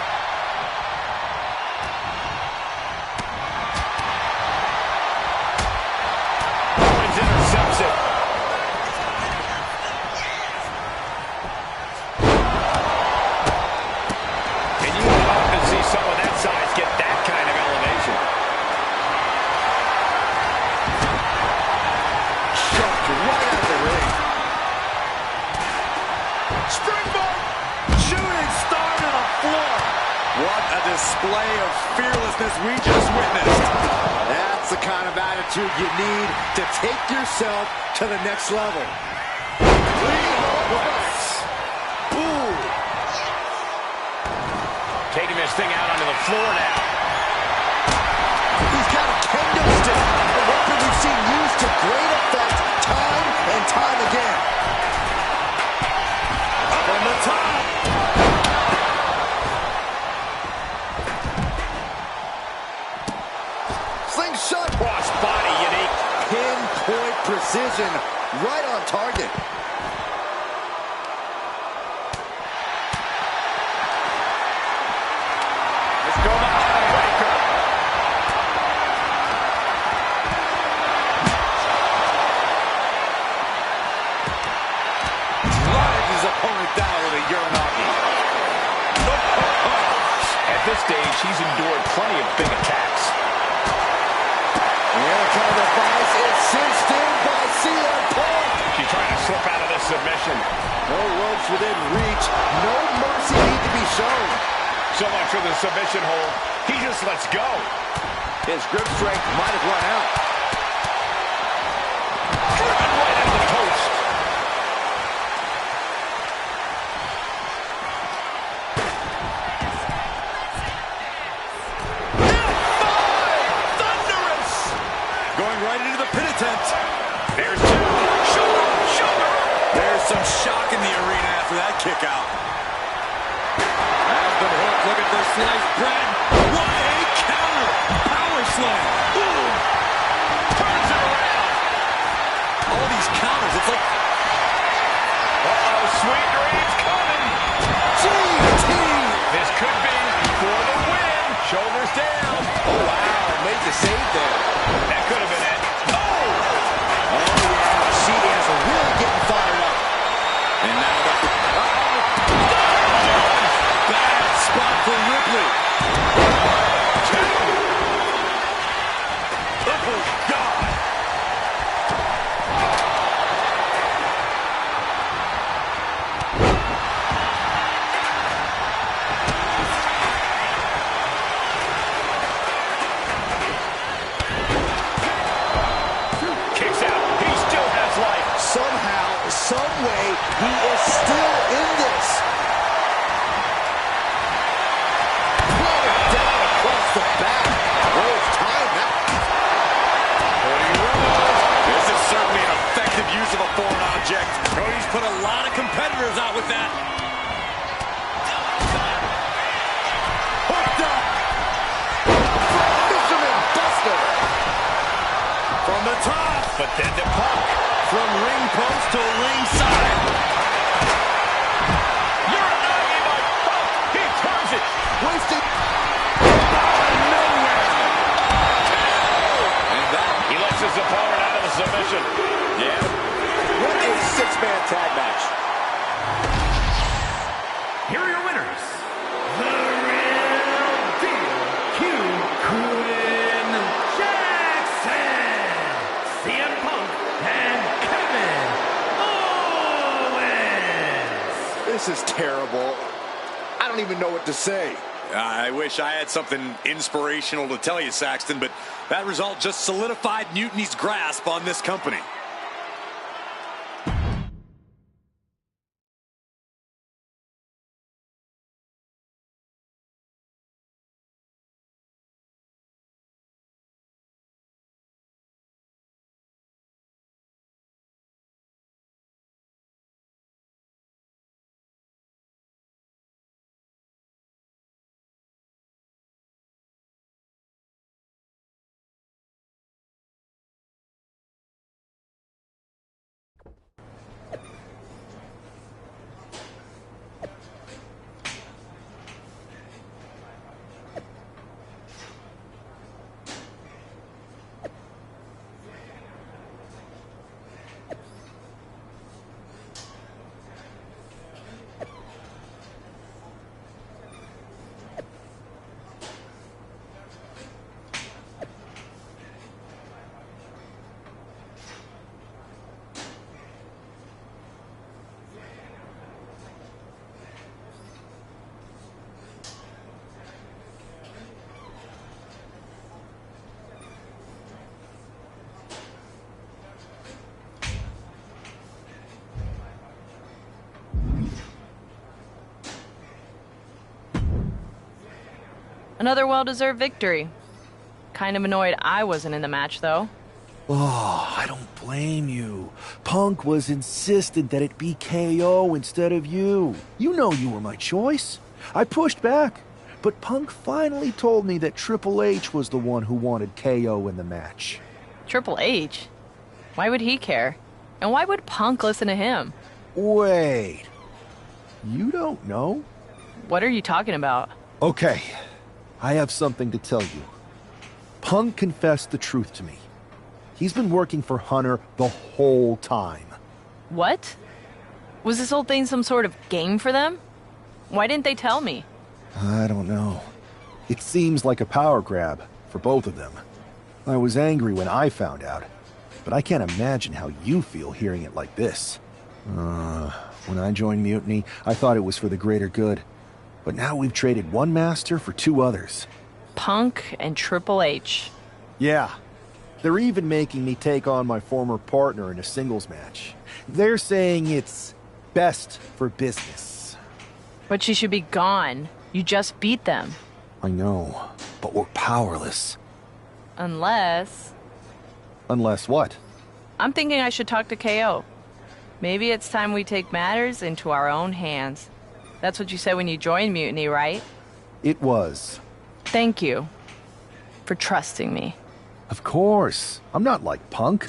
Owens intercepts it. And you would love to see someone that size get that kind of elevation. Shoved right out of the ring. Springboard! Shooting star to the floor. What a display of fearlessness we just witnessed. That's the kind of attitude you need to take yourself to the next level. Taking this thing out onto the floor now. He's got a kendo stick, a weapon we've seen used to great effect time and time again. From the top. Slingshot. Cross body, unique. Pinpoint precision, right on target. Let's go behind breaker. Drives his opponent down with a Uranagi. At this stage, he's endured plenty of big attacks. The Anaconda device is cinched in by CM Punk. She's trying to slip out of this submission. No ropes within reach. No mercy need to be shown. So much for the submission hold. He just lets go. His grip strength might have run out. Driven right into the post. Thunderous. Going right into the pin attempt. There's two. Shoulder, shoulder. There's some shock in the arena after that kick out. Has been hooked. Look at this sliced bread. What a counter. Power slam. Ooh. Turns it around. All these counters. It's like Uh-oh, sweet dreams coming. GT. This could be for the win. Shoulders down. Oh, wow. Made the save there. That could have been it. Oh! Oh, yeah. She is really getting fired up. And now the bad spot for Ripley. Oh, God. Kicks out. He still has life. Somehow, some way, he is still in this. Rolling down across the back. Rose time that. This is certainly an effective use of a foreign object. Cody's put a lot of competitors out with that. Hooked up. Fisherman Buster. From the top. But then to Punk. From ring post to ringside. Uranagi by Punk. He turns it. Wasted. And that, He lets his opponent out of the submission. yeah. What a six-man tag match. Here are your winners. The Real Deal, Quinn Jackson, CM Punk, and Kevin Owens. This is terrible. I don't even know what to say. I wish I had something inspirational to tell you, Saxton, but that result just solidified Mutiny's grasp on this company. Another well-deserved victory. Kind of annoyed I wasn't in the match, though. Oh, I don't blame you. Punk was insistent that it be KO instead of you. You know you were my choice. I pushed back, but Punk finally told me that Triple H was the one who wanted KO in the match. Triple H? Why would he care? And why would Punk listen to him? Wait. You don't know? What are you talking about? Okay, I have something to tell you. Punk confessed the truth to me. He's been working for Hunter the whole time. What? Was this whole thing some sort of game for them? Why didn't they tell me? I don't know. It seems like a power grab for both of them. I was angry when I found out, but I can't imagine how you feel hearing it like this. When I joined Mutiny, I thought it was for the greater good. But now we've traded one master for two others. Punk and Triple H. Yeah. They're even making me take on my former partner in a singles match. They're saying it's best for business. But she should be gone. You just beat them. I know, but we're powerless. Unless... Unless what? I'm thinking I should talk to KO. Maybe it's time we take matters into our own hands. That's what you said when you joined Mutiny, right? It was. Thank you for trusting me. Of course. I'm not like Punk.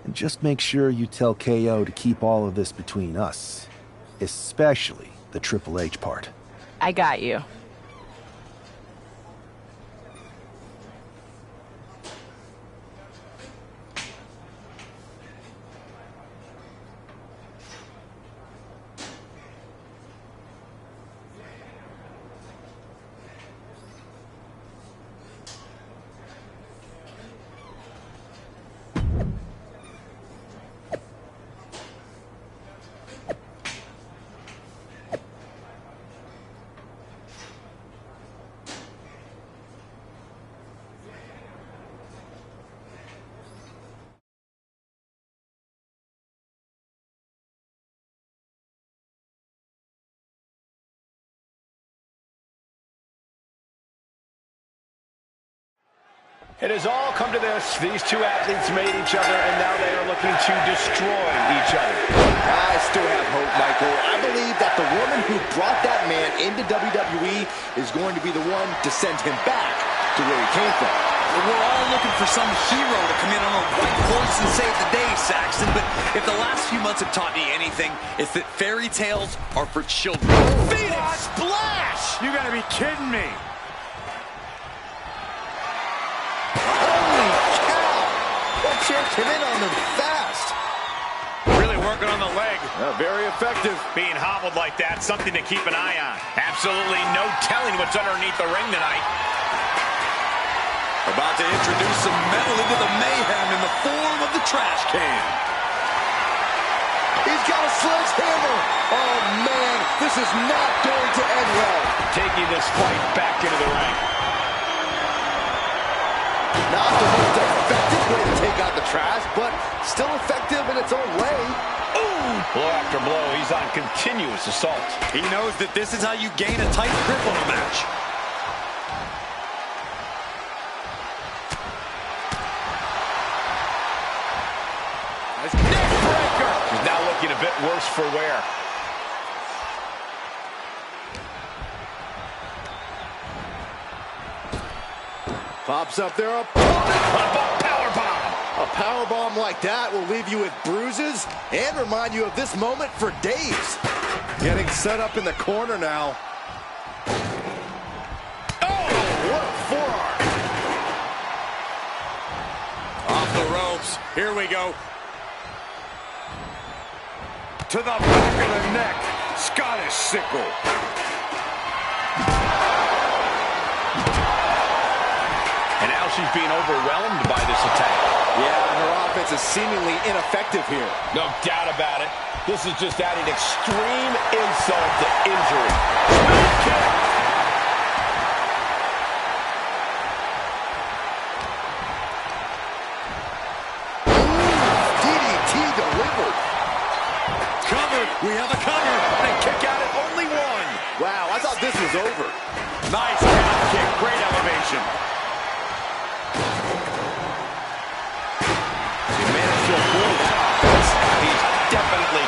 And just make sure you tell KO to keep all of this between us. Especially the Triple H part. I got you. It has all come to this. These two athletes made each other, and now they are looking to destroy each other. I still have hope, Michael. I believe that the woman who brought that man into WWE is going to be the one to send him back to where he came from. We're all looking for some hero to come in on a white horse and save the day, Saxton. But if the last few months have taught me anything, it's that fairy tales are for children. Phoenix Splash! You gotta be kidding me. That chair came in on them fast. Really working on the leg. Very effective. Being hobbled like that, something to keep an eye on. Absolutely no telling what's underneath the ring tonight. About to introduce some metal into the mayhem in the form of the trash can. He's got a sledgehammer. Oh, man, this is not going to end well. Taking this fight back into the ring. Not the most effective way to take out the trash, but still effective in its own way. Ooh! Blow after blow, he's on continuous assault. He knows that this is how you gain a tight grip on a match. Neck breaker! He's now looking a bit worse for wear. Pops up their opponent. A powerbomb like that will leave you with bruises and remind you of this moment for days. Getting set up in the corner now. Oh, what a forearm. Off the ropes. Here we go. To the back of the neck. Scottish sickle. And now she's being overwhelmed by this attack. Yeah, her offense is seemingly ineffective here. No doubt about it. This is just adding extreme insult to injury. DDT delivered. Cover. We have a cover. And kick out at only one. Wow, I thought this was over. Nice calf kick. Great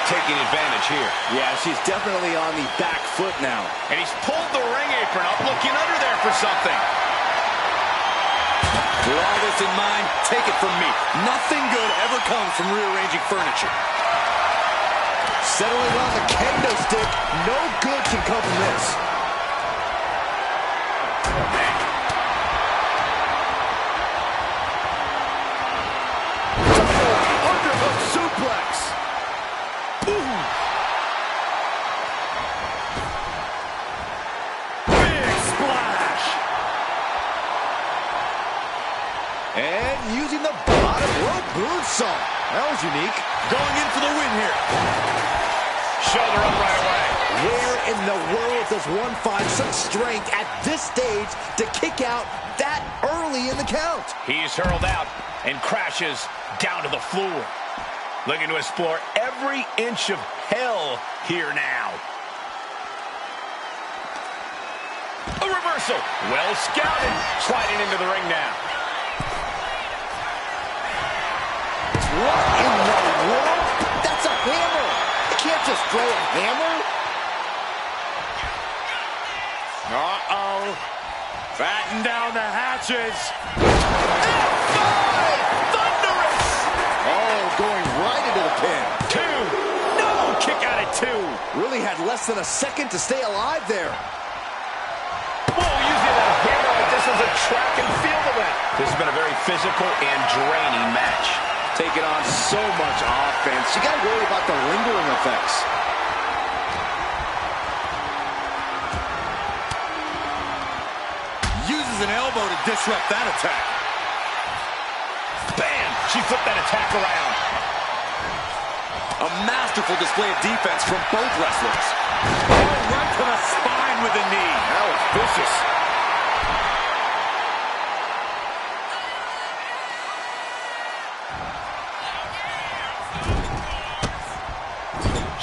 taking advantage here. Yeah, she's definitely on the back foot now. And he's pulled the ring apron up, looking under there for something. With all this in mind, take it from me. Nothing good ever comes from rearranging furniture. Settling on the kendo stick. No good can come from this. Underhook suplex. Ooh. Big splash. And using the bottom rope moonsault. That was unique. Going in for the win here. Shoulder up right away. Where in the world does one find such strength at this stage to kick out that early in the count? He's hurled out and crashes down to the floor. Looking to explore every inch of hell here now. A reversal. Well scouted. Sliding into the ring now. What in the world? That's a hammer. You can't just throw a hammer. Uh-oh. Batten down the hatches. Thunderous. Oh, going right into the pin. 2. No, kick out at 2. Really had less than a second to stay alive there. Whoa, using that hammer like this was a track and field event. This has been a very physical and draining match. Taking on so much offense. You got to worry about the lingering effects. Uses an elbow to disrupt that attack. Bam! She flipped that attack around. A masterful display of defense from both wrestlers. Oh, right to the spine with the knee. That was vicious.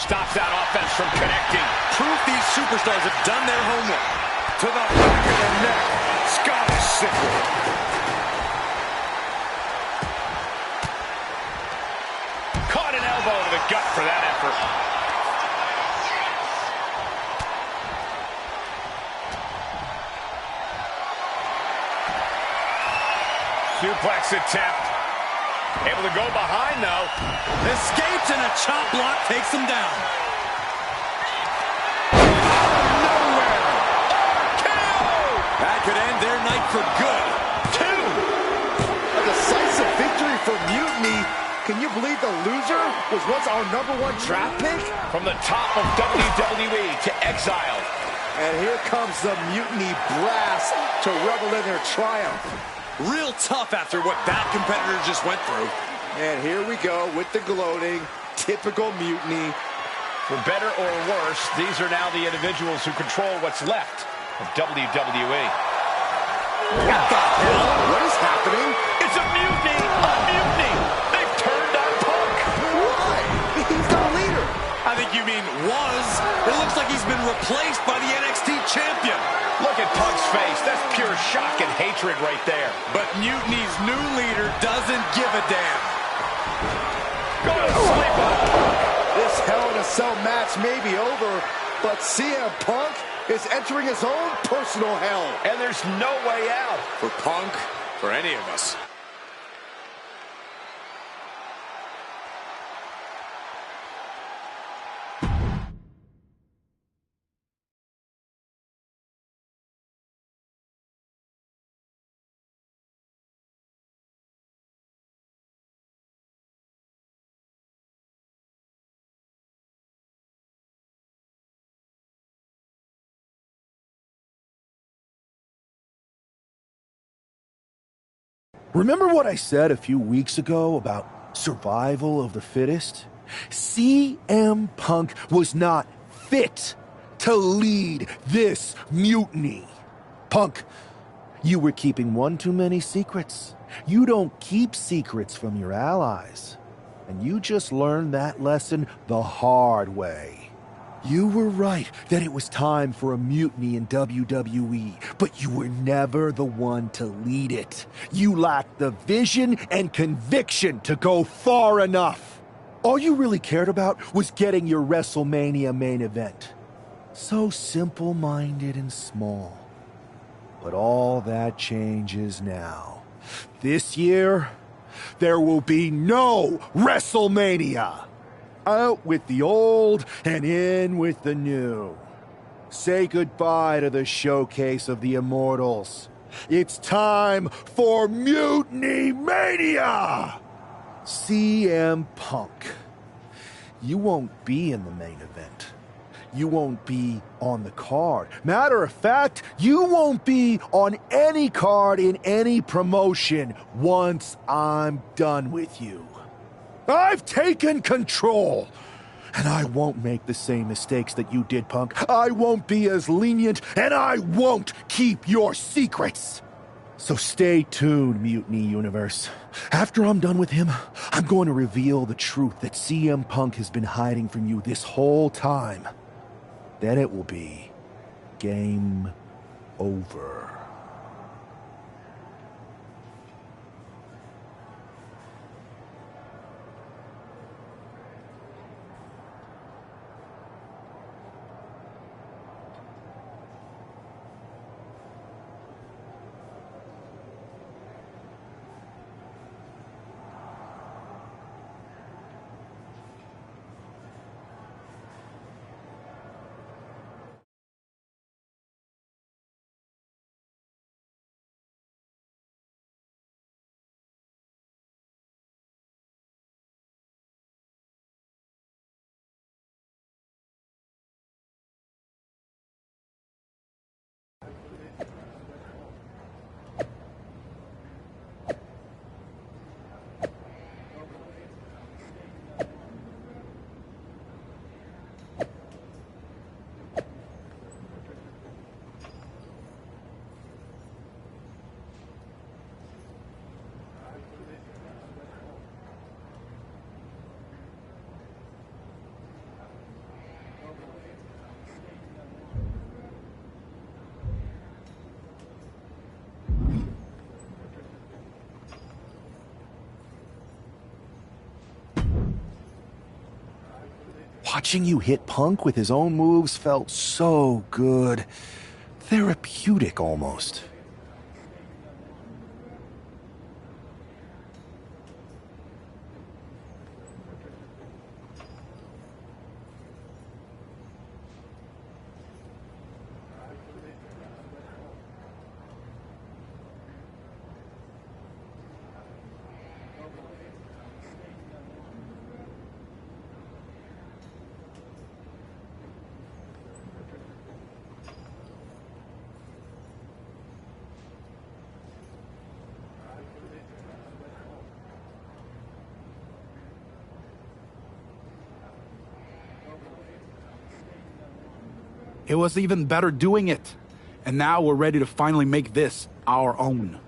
Stops that offense from connecting. Proof these superstars have done their homework. To the back of the neck. Scottish Sickle. Caught an elbow to the gut for that effort. Suplex attempt. Able to go behind, though. Escapes and a chop block takes him down. That could end their night for good. 2. A decisive victory for Mutiny. Can you believe the loser was once our #1 draft pick? From the top of WWE to exile. And here comes the Mutiny brass to revel in their triumph. Real tough after what that competitor just went through. And here we go with the gloating. Typical Mutiny. For better or worse, these are now the individuals who control what's left of WWE. What the hell? What is happening? It's a mutiny! A mutiny! They've turned on Punk! Why? He's the leader. I think you mean was. It looks like he's been replaced by the NXT champion. Look at Punk's face. That's pure shock and hatred right there. But Mutiny's new leader doesn't give a damn. Go to sleep on. This Hell in a Cell match may be over, but CM Punk is entering his own personal hell. And there's no way out. For Punk, for any of us. Remember what I said a few weeks ago about survival of the fittest? CM Punk was not fit to lead this mutiny. Punk, you were keeping one too many secrets. You don't keep secrets from your allies. And you just learned that lesson the hard way. You were right that it was time for a mutiny in WWE, but you were never the one to lead it. You lacked the vision and conviction to go far enough. All you really cared about was getting your WrestleMania main event. So simple-minded and small. But all that changes now. This year, there will be no WrestleMania! Out with the old and in with the new. Say goodbye to the showcase of the Immortals. It's time for Mutiny Mania! CM Punk. You won't be in the main event. You won't be on the card. Matter of fact, you won't be on any card in any promotion once I'm done with you. I've taken control. And I won't make the same mistakes that you did, Punk. I won't be as lenient, and I won't keep your secrets. So stay tuned, Mutiny Universe. After I'm done with him, I'm going to reveal the truth that CM Punk has been hiding from you this whole time. Then it will be game over. Watching you hit Punk with his own moves felt so good. Therapeutic, almost. It was even better doing it. And now we're ready to finally make this our own.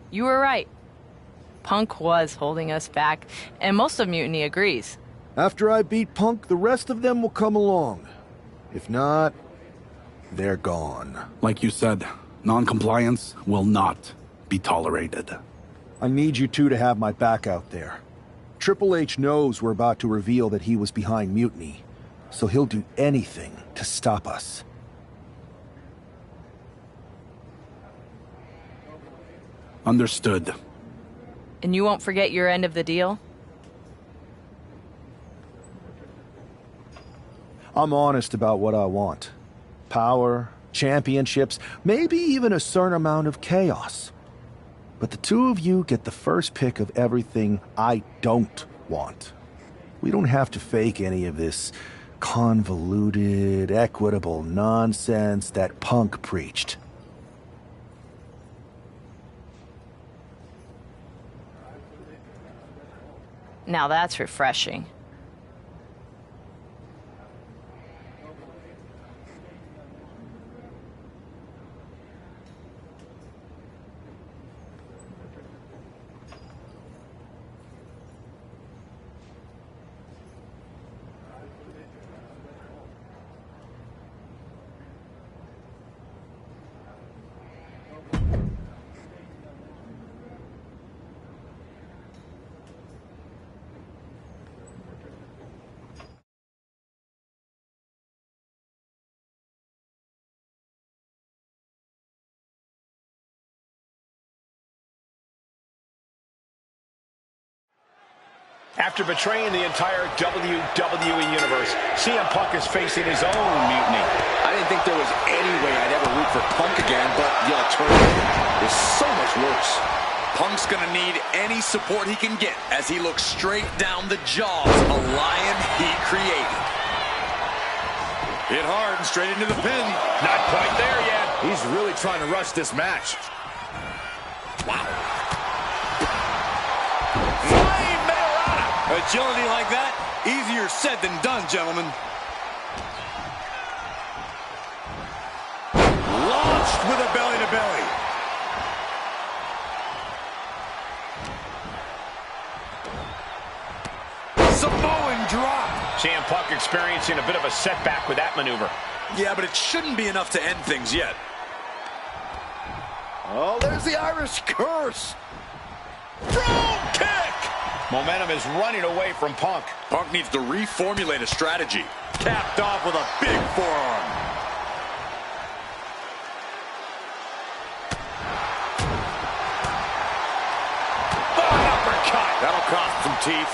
You were right. Punk was holding us back, and most of Mutiny agrees. After I beat Punk, the rest of them will come along. If not, they're gone. Like you said, non-compliance will not be tolerated. I need you two to have my back out there. Triple H knows we're about to reveal that he was behind Mutiny, so he'll do anything to stop us. Understood. And you won't forget your end of the deal? I'm honest about what I want. Power, championships, maybe even a certain amount of chaos. But the two of you get the first pick of everything I don't want. We don't have to fake any of this convoluted, equitable nonsense that Punk preached. Now that's refreshing. After betraying the entire WWE Universe, CM Punk is facing his own mutiny. I didn't think there was any way I'd ever root for Punk again, but the alternative is so much worse. Punk's gonna need any support he can get as he looks straight down the jaws of a lion he created. Hit hard and straight into the pin. Not quite there yet. He's really trying to rush this match. Wow. Agility like that, easier said than done, gentlemen. Launched with a belly-to-belly. Samoan drop. CM Punk experiencing a bit of a setback with that maneuver. Yeah, but it shouldn't be enough to end things yet. Oh, there's the Irish curse. Drone kick! Momentum is running away from Punk. Punk needs to reformulate a strategy. Capped off with a big forearm. Oh, uppercut! That'll cost some teeth.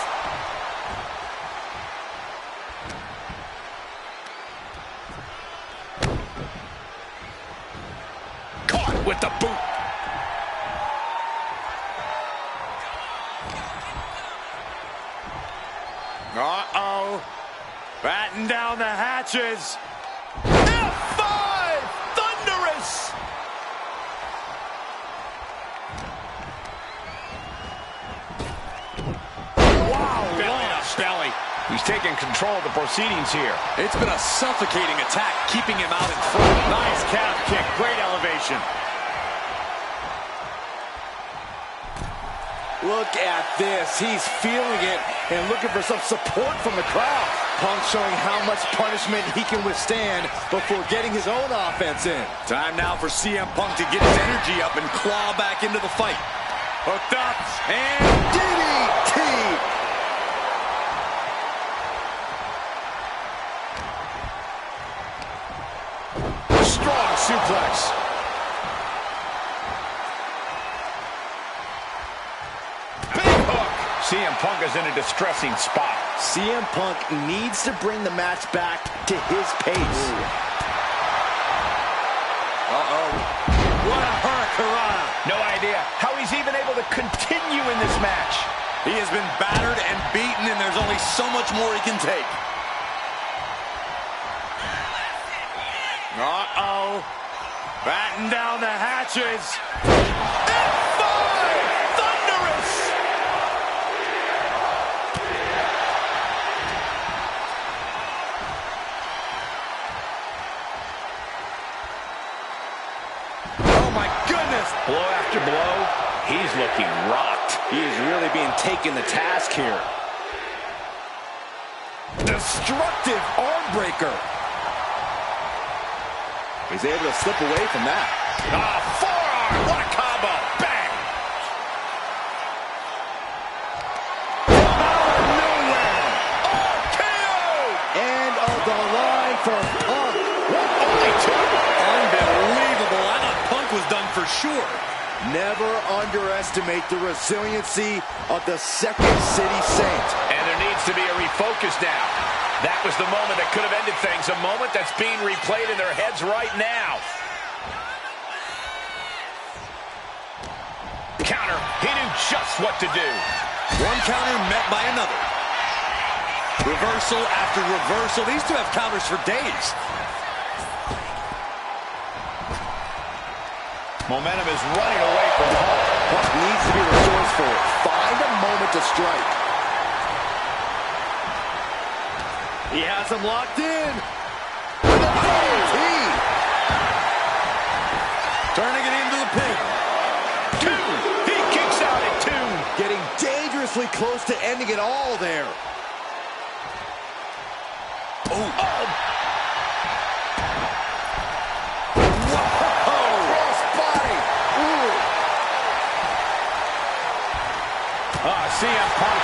Caught with the boot. Uh-oh. Batten down the hatches. F5! Thunderous! Wow, Belly to belly. He's taking control of the proceedings here. it's been a suffocating attack, keeping him out in front. Nice calf kick, great elevation. Look at this. He's feeling it and looking for some support from the crowd. Punk showing how much punishment he can withstand before getting his own offense in. Time now for CM Punk to get his energy up and claw back into the fight. Hooked up and DDT! Strong suplex. CM Punk is in a distressing spot. CM Punk needs to bring the match back to his pace. uh-oh. What a hurricanrana. No idea how he's even able to continue in this match. He has been battered and beaten, and there's only so much more he can take. Uh-oh. Batten down the hatches. F5! Thunderous! Oh, my goodness! Blow after blow, he's looking rocked. He is really being taken to task here. Destructive arm breaker. He's able to slip away from that. Ah, forearm! What a combo! Bang! Out of nowhere! KO! End of the line for Punk. Only two? Unbelievable. I thought Punk was done for sure. Never underestimate the resiliency of the Second City Saint. And there needs to be a refocus now. That was the moment that could have ended things. A moment that's being replayed in their heads right now. Counter. He knew just what to do. One counter met by another. Reversal after reversal. These two have counters for days. Momentum is running away from Punk. Punk needs to be resourceful. Find a moment to strike. He has him locked in. Turning it into the pin. Two. He kicks out at two. Getting dangerously close to ending it all there. Oh. CM Punk.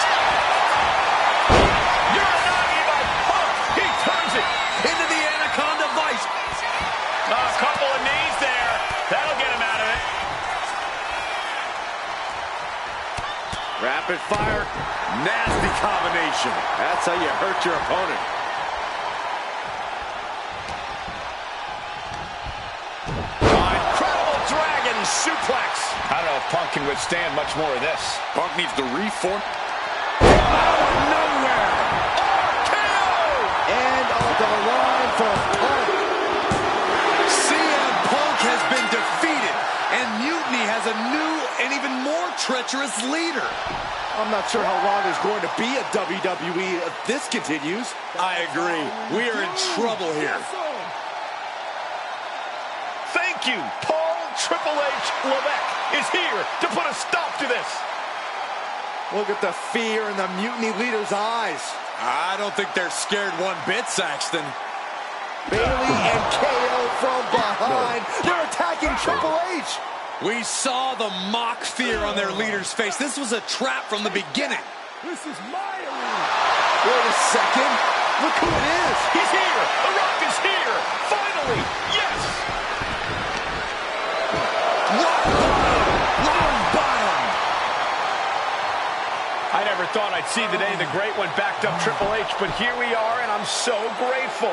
Uranagi by Punk. He turns it Into the Anaconda Vice. a couple of knees there. That'll get him out of it. Rapid fire. Nasty combination. That's how you hurt your opponent. Incredible dragon suplex. I don't know if Punk can withstand much more of this. Punk needs to reform. Out of nowhere. RKO. And on the line for Punk. CM Punk has been defeated, and Mutiny has a new and even more treacherous leader. I'm not sure how long there's going to be a WWE if this continues. I agree. We are in trouble here. Thank you. Paul Triple H Levesque is here to put a stop to this. Look at the fear in the Mutiny leader's eyes. I don't think they're scared one bit, Saxton. Bailey and KO from behind. They're attacking Triple H. We saw the mock fear on their leader's face. This was a trap from the beginning. This is my arena. Wait a second. Look who it is. He's here. The Rock is here. Finally. Yes. Rock bottom. I never thought I'd see the day the Great One backed up Triple H, but here we are, and I'm so grateful.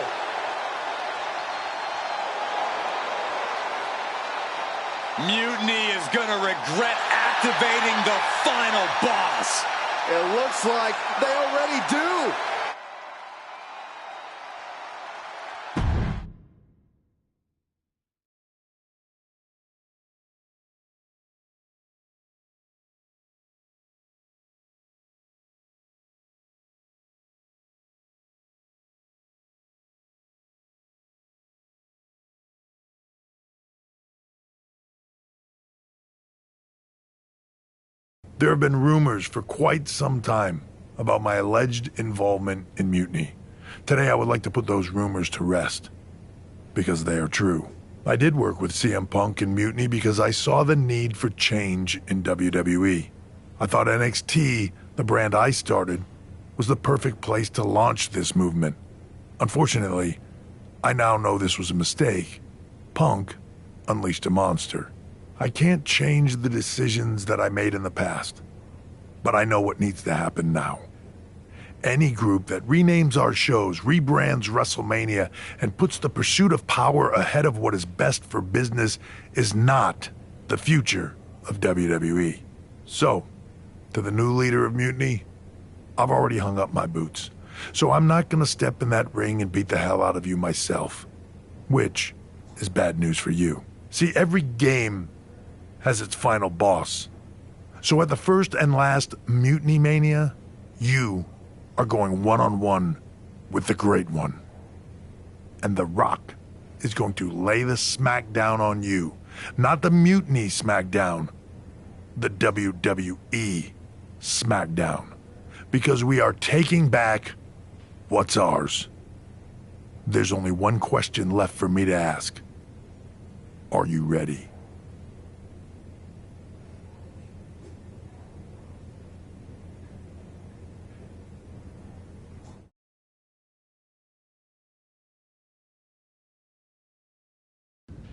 Mutiny is going to regret activating the final boss. It looks like they already do. There have been rumors for quite some time about my alleged involvement in Mutiny. Today I would like to put those rumors to rest, because they are true. I did work with CM Punk in Mutiny because I saw the need for change in WWE. I thought NXT, the brand I started, was the perfect place to launch this movement. Unfortunately, I now know this was a mistake. Punk unleashed a monster. I can't change the decisions that I made in the past, but I know what needs to happen now. Any group that renames our shows, rebrands WrestleMania, and puts the pursuit of power ahead of what is best for business is not the future of WWE. So, to the new leader of Mutiny, I've already hung up my boots. So I'm not gonna step in that ring and beat the hell out of you myself, which is bad news for you. See, every game has its final boss. So at the first and last Mutiny Mania, you are going one-on-one with the Great One. And The Rock is going to lay the smackdown on you. Not the Mutiny smackdown, the WWE smackdown. Because we are taking back what's ours. There's only one question left for me to ask. Are you ready?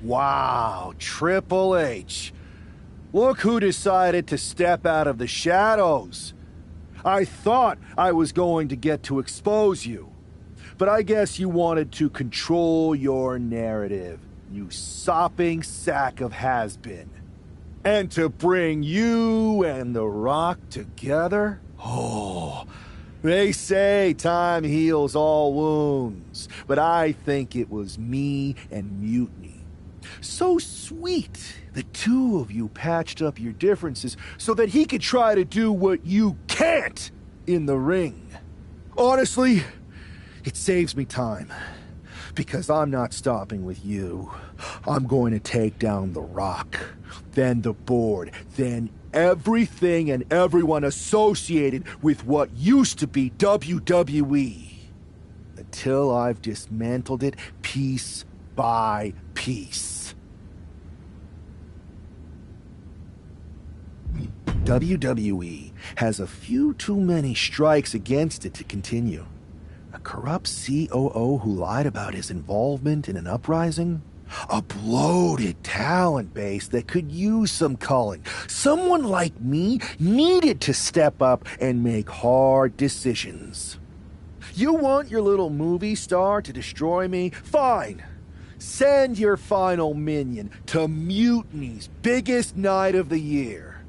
Wow, Triple H. Look who decided to step out of the shadows. I thought I was going to get to expose you, but I guess you wanted to control your narrative, you sopping sack of has-been. And to bring you and The Rock together? Oh, they say time heals all wounds, but I think it was me and Mutiny. So sweet, the two of you patched up your differences so that he could try to do what you can't in the ring. Honestly, it saves me time, because I'm not stopping with you. I'm going to take down The Rock, then the board, then everything and everyone associated with what used to be WWE, until I've dismantled it piece by piece. WWE has a few too many strikes against it to continue. A corrupt COO who lied about his involvement in an uprising? A bloated talent base that could use some culling. Someone like me needed to step up and make hard decisions. You want your little movie star to destroy me? Fine. Send your final minion to Mutiny's biggest night of the year.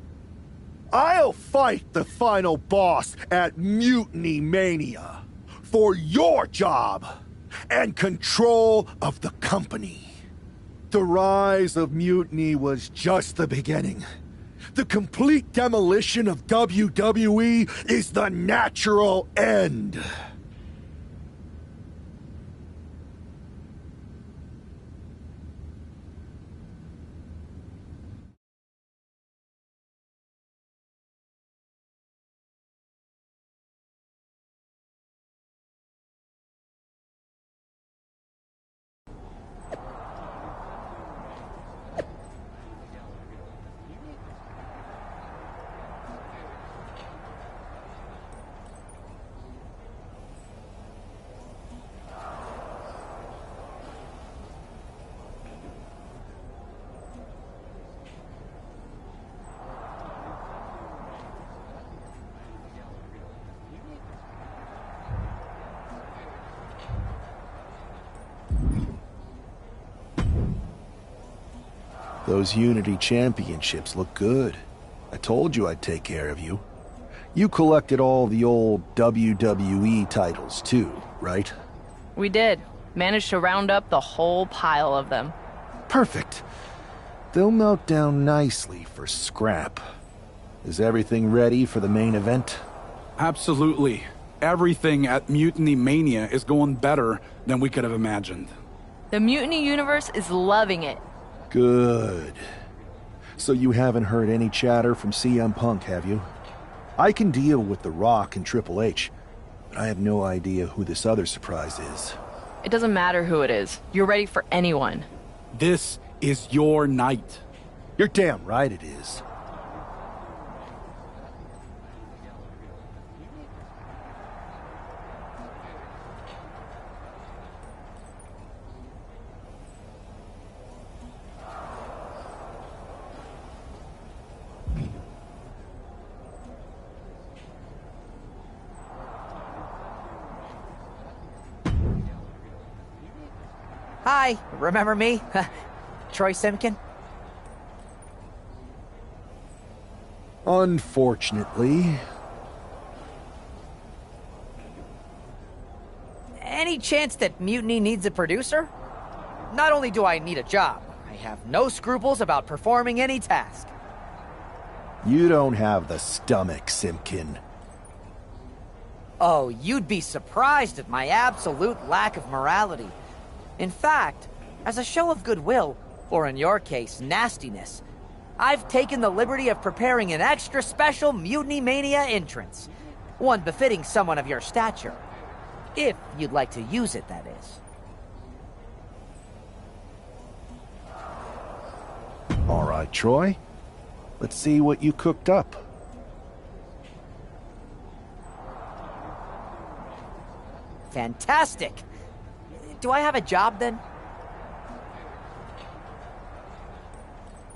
I'll fight the final boss at Mutiny Mania for your job and control of the company. The rise of Mutiny was just the beginning. The complete demolition of WWE is the natural end. Those Unity Championships look good. I told you I'd take care of you. You collected all the old WWE titles too, right? We did. Managed to round up the whole pile of them. Perfect. They'll melt down nicely for scrap. Is everything ready for the main event? Absolutely. Everything at Mutiny Mania is going better than we could have imagined. The Mutiny Universe is loving it. Good. So you haven't heard any chatter from CM Punk, have you? I can deal with The Rock and Triple H, but I have no idea who this other surprise is. It doesn't matter who it is. You're ready for anyone. This is your night. You're damn right it is. Hi, remember me? Troy Simkin? Unfortunately. Any chance that Mutiny needs a producer? Not only do I need a job, I have no scruples about performing any task. You don't have the stomach, Simkin. Oh, you'd be surprised at my absolute lack of morality. In fact, as a show of goodwill, or in your case, nastiness, I've taken the liberty of preparing an extra special Mutiny Mania entrance. One befitting someone of your stature. If you'd like to use it, that is. All right, Troy. Let's see what you cooked up. Fantastic! Do I have a job then?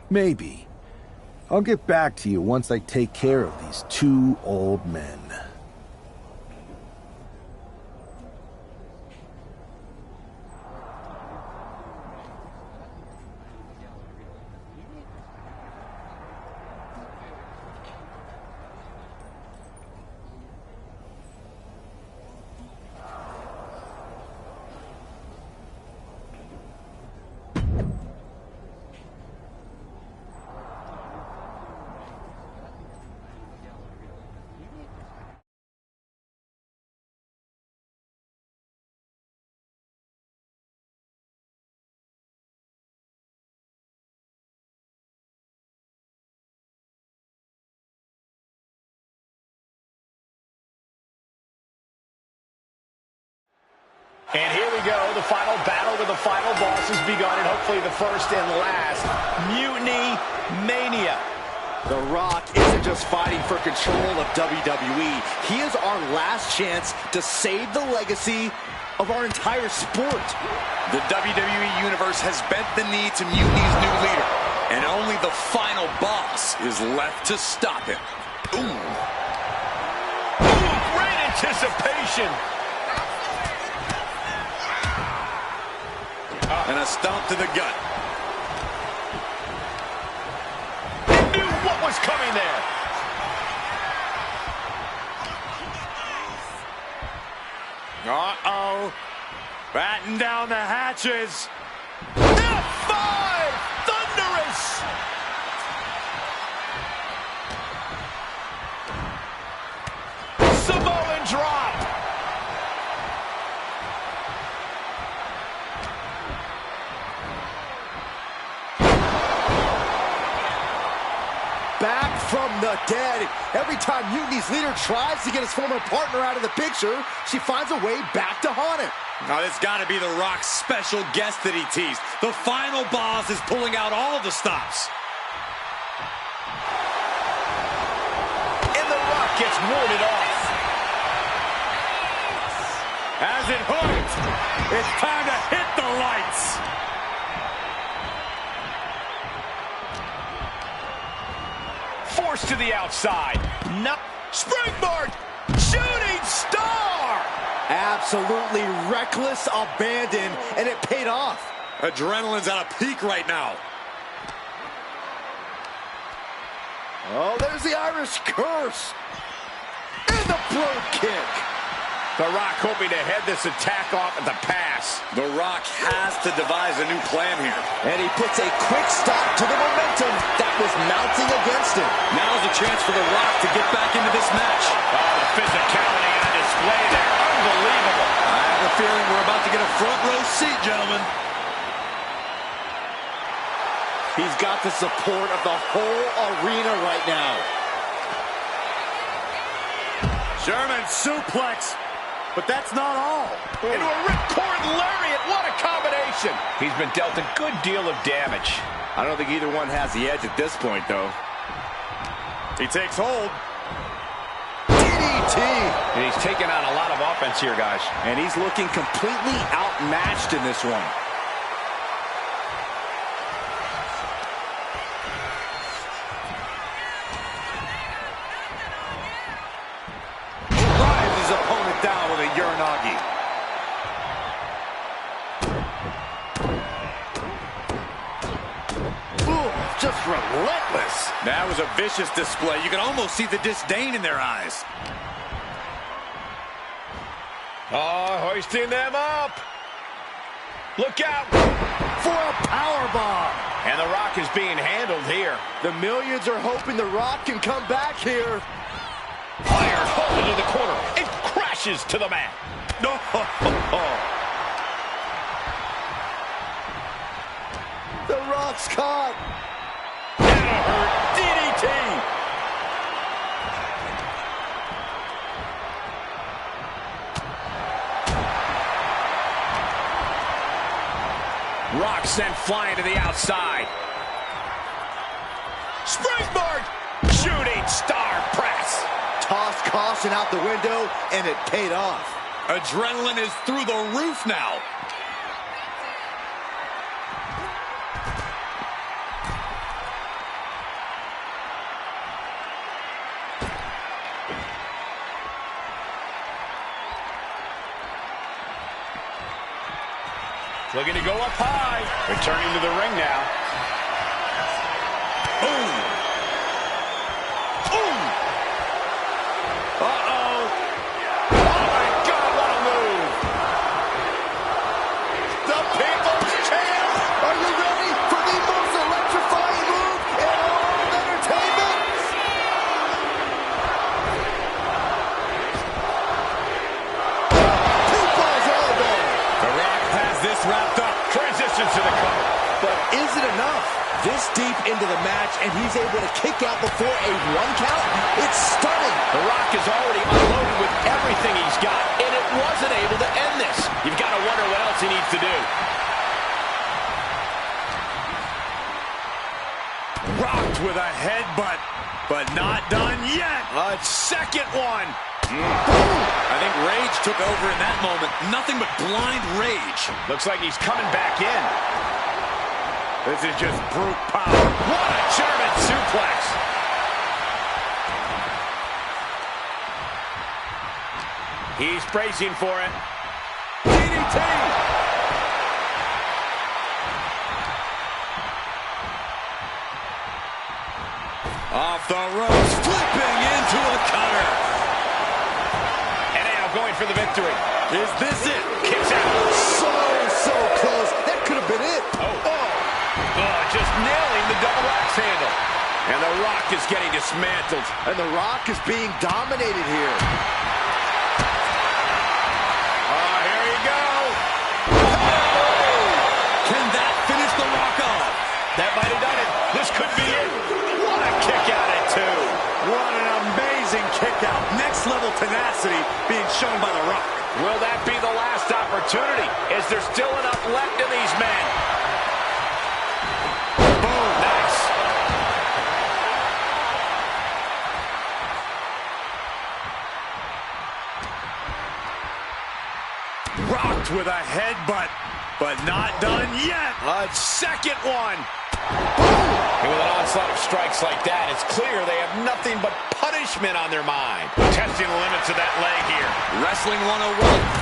Maybe. I'll get back to you once I take care of these two old men. And here we go, the final battle with the final boss has begun, and hopefully the first and last, Mutiny Mania. The Rock isn't just fighting for control of WWE. He is our last chance to save the legacy of our entire sport. The WWE Universe has bent the knee to Mutini's new leader, and only the final boss is left to stop him. Ooh. Ooh, great anticipation. And a stomp to the gut. He knew what was coming there. Uh-oh. Batten down the hatches. F5! Thunderous! Samoan drop. Back from the dead. Every time Mutiny's leader tries to get his former partner out of the picture, she finds a way back to haunt him. Now, this got to be The Rock's special guest that he teased. The final boss is pulling out all the stops. And The Rock gets warded off. As it hooked, it's time to hit the lights. Forced to the outside. No. Springboard! Shooting star! Absolutely reckless abandon, and it paid off. Adrenaline's at a peak right now. Oh, there's the Irish curse. And the brogue kick. The Rock hoping to head this attack off at the pass. The Rock has to devise a new plan here. And he puts a quick stop to the momentum that was mounting against him. Now's a chance for The Rock to get back into this match. Oh, the physicality on display there. Unbelievable. I have a feeling we're about to get a front row seat, gentlemen. He's got the support of the whole arena right now. German suplex. But that's not all. Into a ripcord lariat. What a combination. He's been dealt a good deal of damage. I don't think either one has the edge at this point, though. He takes hold. DDT. And he's taking on a lot of offense here, guys. And he's looking completely outmatched in this one. His opponent down with a Uranagi. Ooh, just relentless. That was a vicious display. You can almost see the disdain in their eyes. Oh, hoisting them up. Look out For a powerbomb. And The Rock is being handled here. The millions are hoping The Rock can come back here. Fired hole into the corner. It crashes to the mat. No. The Rock's caught. That'll hurt. DDT. Rock sent flying to the outside. Springboard. Shooting star press. Tossed caution out the window, and it paid off. Adrenaline is through the roof now. Looking to go up high. Returning to the ring now. Boom. Boom. Uh-oh. Oh, my God, what a move. The People's Champ. Are you ready for the most electrifying move in all of entertainment? People's elbow. The Rock has this wrapped up. Transitions to the cover. But is it enough? This deep into the match, and he's able to kick out before a 1 count? It's stunning. The Rock is already unloaded with everything he's got, and it wasn't able to end this. You've got to wonder what else he needs to do. Rocked with a headbutt, but not done yet. A second one. I think rage took over in that moment. Nothing but blind rage. Looks like he's coming back in. This is just brute power. What a German suplex. He's bracing for it. DDT. Off the ropes, flipping into a cutter. And now going for the victory. Is this it? Kicks out. So close. That could have been it. Just nailing the double axe handle. And The Rock is getting dismantled. And The Rock is being dominated here. Here you go. Can that finish The Rock off? That might have done it. This could be it. What a kick out at 2. What an amazing kick out. Next level tenacity being shown by The Rock. Will that be the last opportunity? Is there still enough left in these men? Boom. Nice. Rocked with a headbutt, but not done yet. A second one. And with an onslaught of strikes like that, it's clear they have nothing but punishment on their mind. Testing the limits of that leg here. Wrestling 101.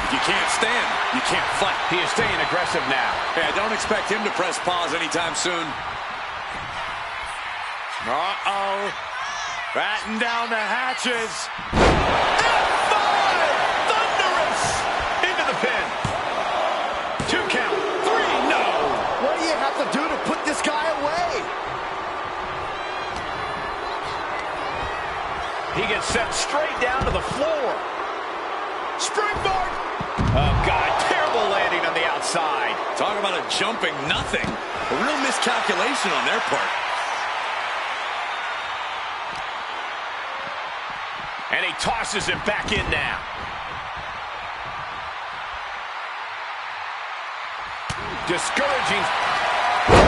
If you can't stand, you can't fight. He is staying aggressive now. Hey, I don't expect him to press pause anytime soon. Uh-oh. Batten down the hatches. F5! Thunderous! Into the pin. 2 count. 3, no. What do you have to do to put this guy away? He gets sent straight down to the floor. Springboard! Oh, God, terrible landing on the outside. Talk about a jumping nothing. A real miscalculation on their part. And he tosses him back in now. Discouraging. Oh,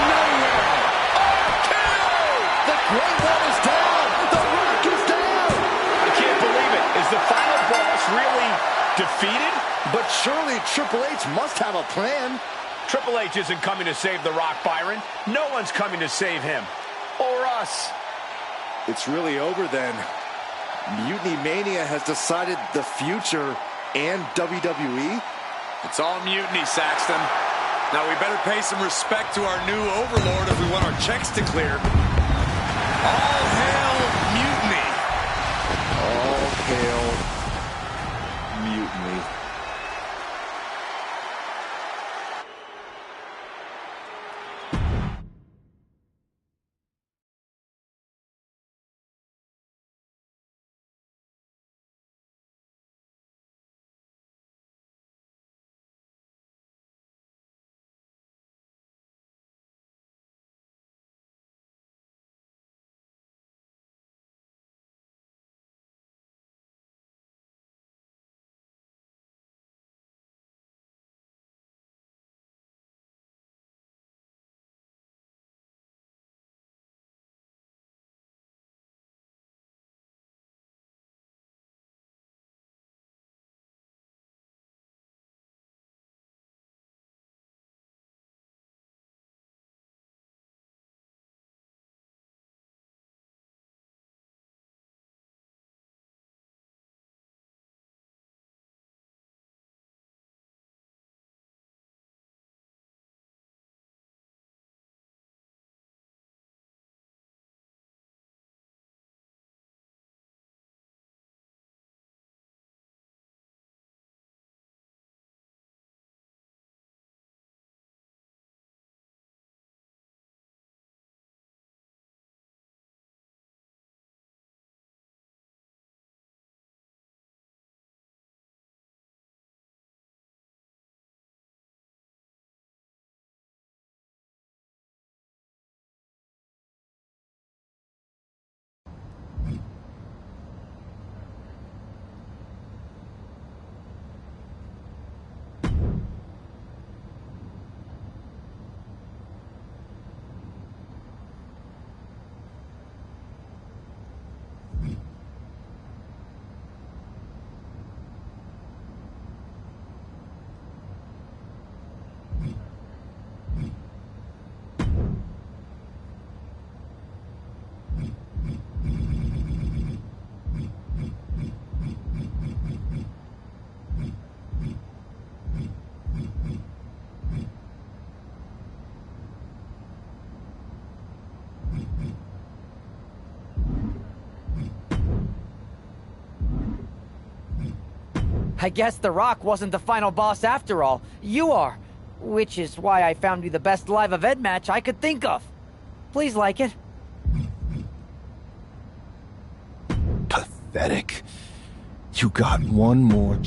nowhere. RKO! The Great One is down. The Rock is down. I can't believe it. Is the final boss really defeated? But surely Triple H must have a plan. Triple H isn't coming to save The Rock, Byron. No one's coming to save him. Or us. It's really over then. Mutiny Mania has decided the future and WWE. It's all mutiny, Saxton. Now we better pay some respect to our new overlord if we want our checks to clear. All hail mutiny. All hail mutiny. I guess The Rock wasn't the final boss after all. You are. Which is why I found you the best live event match I could think of. Please like it. Pathetic. You got one more...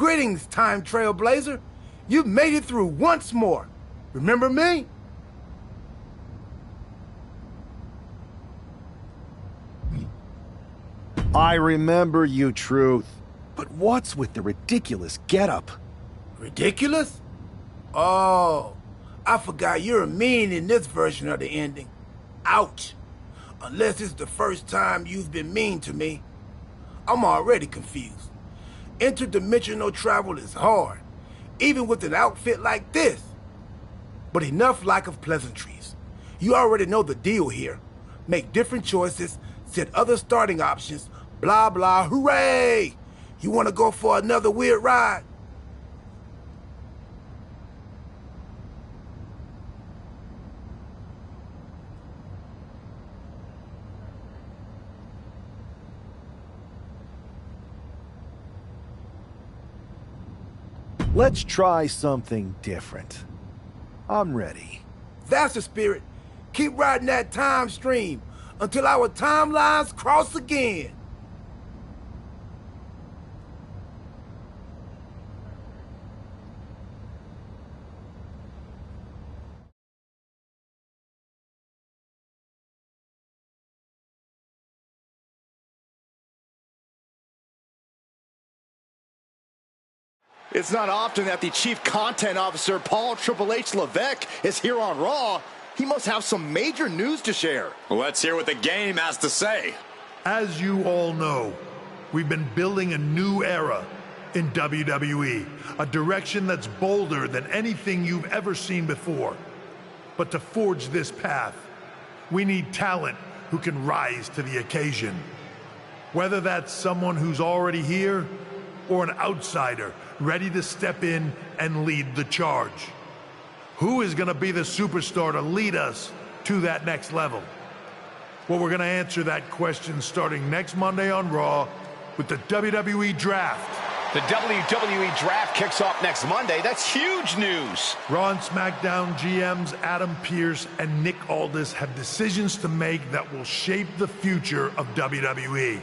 Greetings, Time Trailblazer. You've made it through once more. Remember me? I remember you, Truth. But what's with the ridiculous getup? Ridiculous? Oh, I forgot you're mean in this version of the ending. Ouch. Unless it's the first time you've been mean to me. I'm already confused. Interdimensional travel is hard, even with an outfit like this. But enough lack of pleasantries. You already know the deal here. Make different choices, set other starting options, blah blah, hooray! You want to go for another weird ride? Let's try something different. I'm ready. That's the spirit. Keep riding that time stream until our timelines cross again. It's not often that the Chief Content Officer, Paul Triple H Levesque, is here on Raw. He must have some major news to share. Let's hear what the game has to say. As you all know, we've been building a new era in WWE, a direction that's bolder than anything you've ever seen before. But to forge this path, we need talent who can rise to the occasion. Whether that's someone who's already here or an outsider ready to step in and lead the charge. Who is going to be the superstar to lead us to that next level? Well, we're going to answer that question starting next Monday on Raw with the WWE Draft. The WWE Draft kicks off next Monday. That's huge news. Raw and SmackDown GMs Adam Pearce and Nick Aldis have decisions to make that will shape the future of WWE.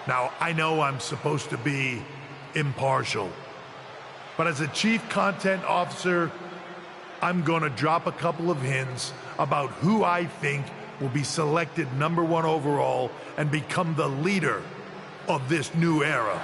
Now, I know I'm supposed to be impartial, but as a Chief Content Officer, I'm going to drop a couple of hints about who I think will be selected #1 overall and become the leader of this new era.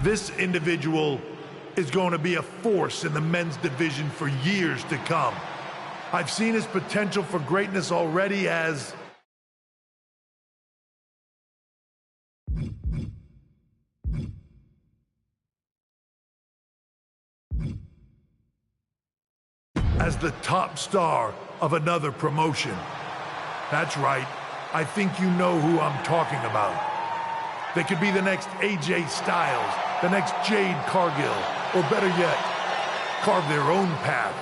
This individual is going to be a force in the men's division for years to come. I've seen his potential for greatness already as the top star of another promotion. That's right. I think you know who I'm talking about. They could be the next AJ Styles, the next Jade Cargill, or better yet, carve their own path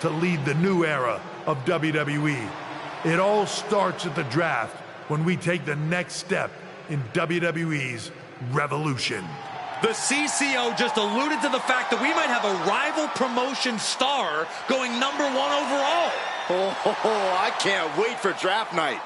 to lead the new era of WWE. It all starts at the draft when we take the next step in WWE's revolution. The CCO just alluded to the fact that we might have a rival promotion star going #1 overall. I can't wait for draft night.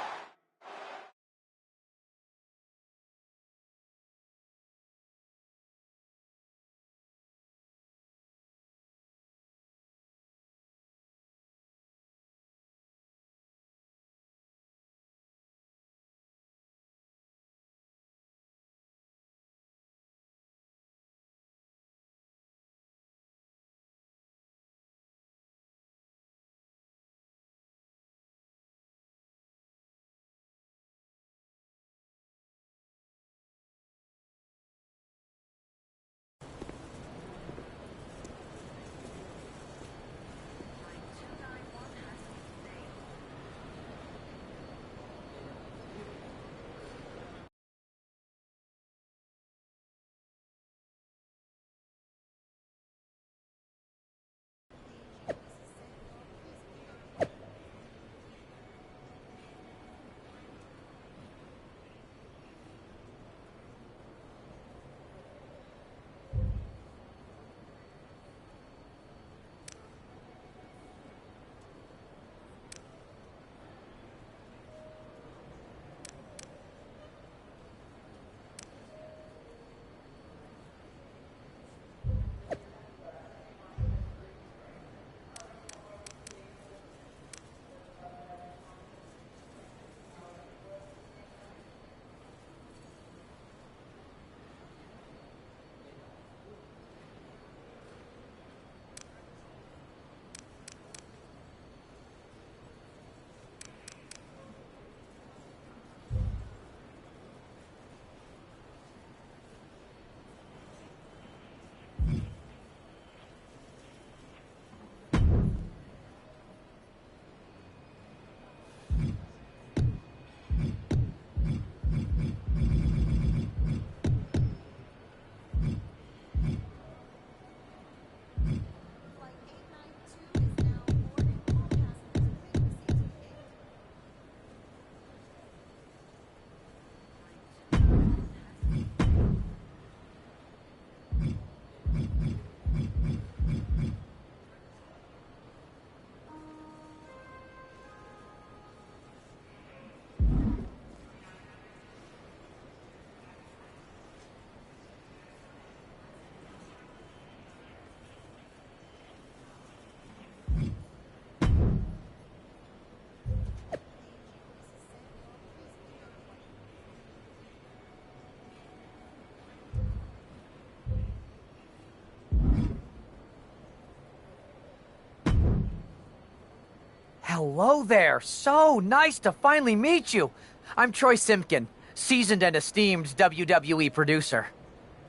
Hello there. So nice to finally meet you. I'm Troy Simpkin, seasoned and esteemed WWE producer.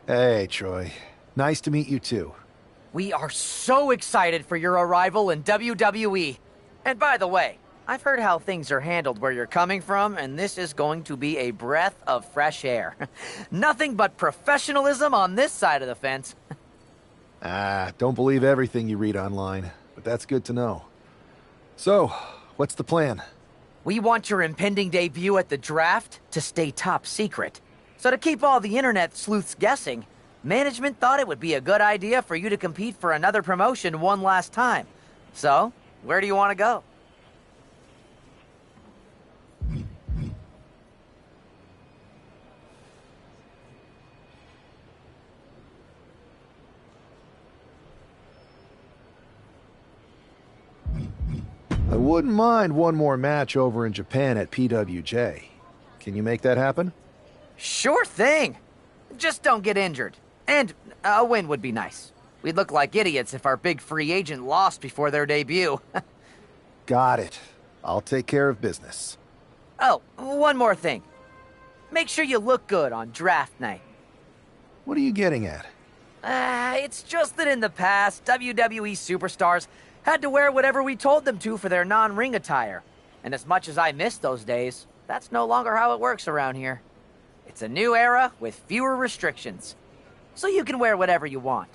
Hey, Troy. Nice to meet you too. We are so excited for your arrival in WWE. And by the way, I've heard how things are handled where you're coming from, and this is going to be a breath of fresh air. Nothing but professionalism on this side of the fence. Don't believe everything you read online, but that's good to know. So, what's the plan? We want your impending debut at the draft to stay top secret. So to keep all the internet sleuths guessing, management thought it would be a good idea for you to compete for another promotion one last time. So, where do you want to go? I wouldn't mind one more match over in Japan at PWJ. Can you make that happen? Sure thing. Just don't get injured. And a win would be nice. We'd look like idiots if our big free agent lost before their debut. Got it. I'll take care of business. Oh, one more thing. Make sure you look good on draft night. What are you getting at? It's just that in the past, WWE superstars had to wear whatever we told them to for their non-ring attire. And as much as I miss those days, that's no longer how it works around here. It's a new era with fewer restrictions. So you can wear whatever you want.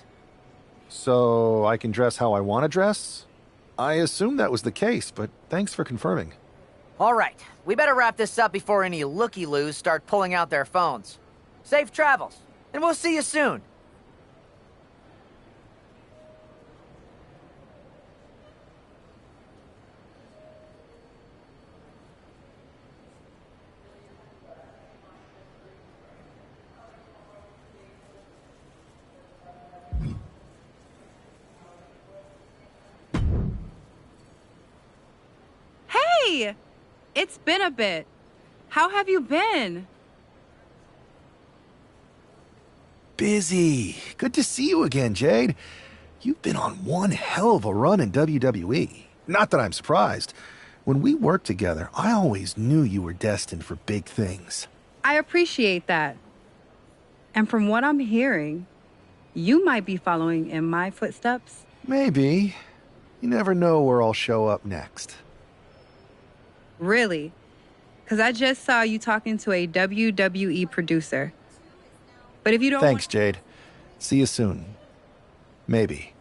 So I can dress how I want to dress? I assumed that was the case, but thanks for confirming. All right, we better wrap this up before any looky-loos start pulling out their phones. Safe travels, and we'll see you soon. Hey! It's been a bit. How have you been? Busy. Good to see you again, Jade. You've been on one hell of a run in WWE. Not that I'm surprised. When we worked together, I always knew you were destined for big things. I appreciate that. And from what I'm hearing, you might be following in my footsteps. Maybe. You never know where I'll show up next. Really? Because I just saw you talking to a WWE producer. But if you don't Thanks, Jade. See you soon. Maybe.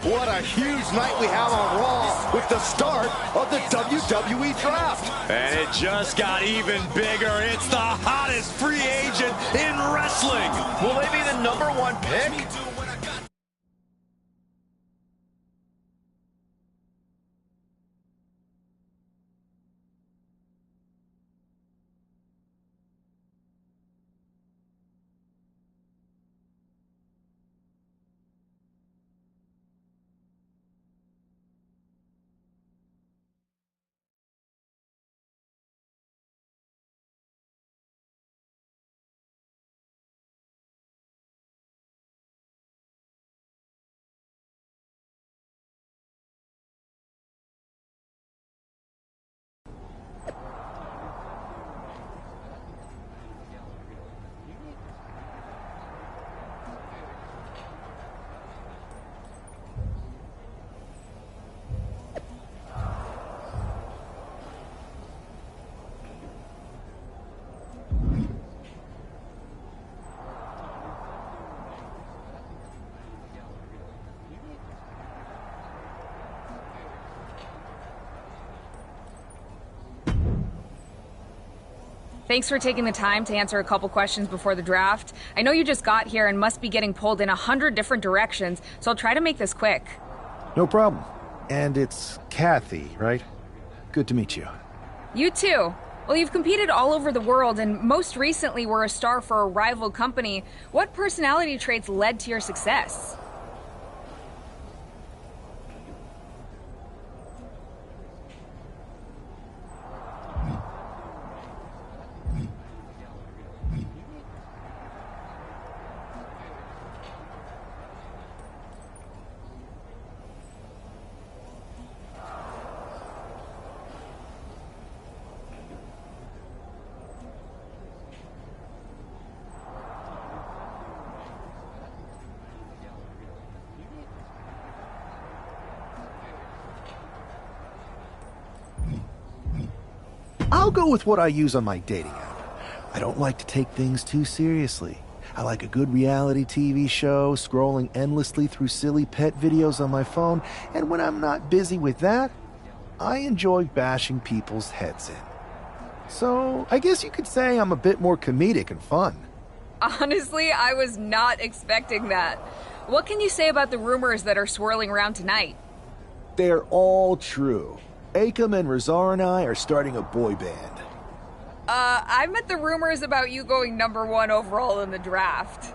What a huge night we have on Raw with the start of the WWE Draft. And it just got even bigger. It's the hottest free agent in wrestling. Will they be the #1 pick? Thanks for taking the time to answer a couple questions before the draft. I know you just got here and must be getting pulled in 100 different directions, so I'll try to make this quick. No problem. And it's Kathy, right? Good to meet you. You too. Well, you've competed all over the world and most recently were a star for a rival company. What personality traits led to your success? I'll go with what I use on my dating app. I don't like to take things too seriously. I like a good reality TV show, scrolling endlessly through silly pet videos on my phone, and when I'm not busy with that, I enjoy bashing people's heads in. So, I guess you could say I'm a bit more comedic and fun. Honestly, I was not expecting that. What can you say about the rumors that are swirling around tonight? They're all true. Akam and Razar and I are starting a boy band. I meant the rumors about you going #1 overall in the draft.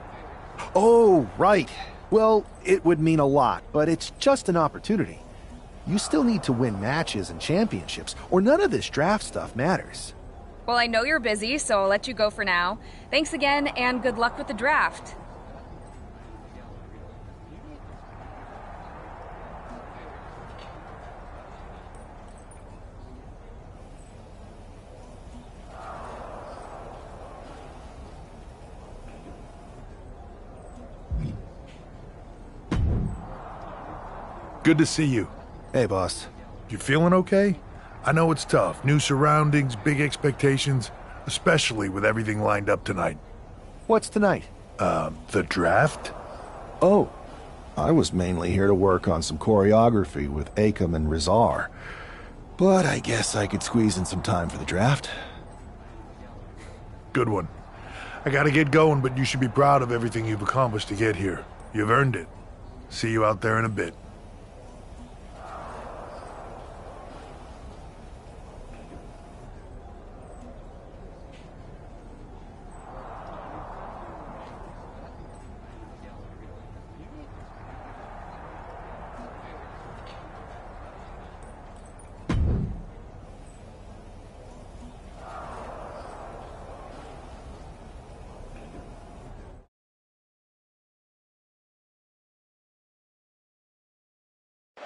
Oh, right. Well, it would mean a lot, but it's just an opportunity. You still need to win matches and championships, or none of this draft stuff matters. Well, I know you're busy, so I'll let you go for now. Thanks again, and good luck with the draft. Good to see you. Hey, boss. You feeling okay? I know it's tough. New surroundings, big expectations, especially with everything lined up tonight. What's tonight? The draft? Oh, I was mainly here to work on some choreography with Akam and Razar. But I guess I could squeeze in some time for the draft. Good one. I gotta get going, but you should be proud of everything you've accomplished to get here. You've earned it. See you out there in a bit.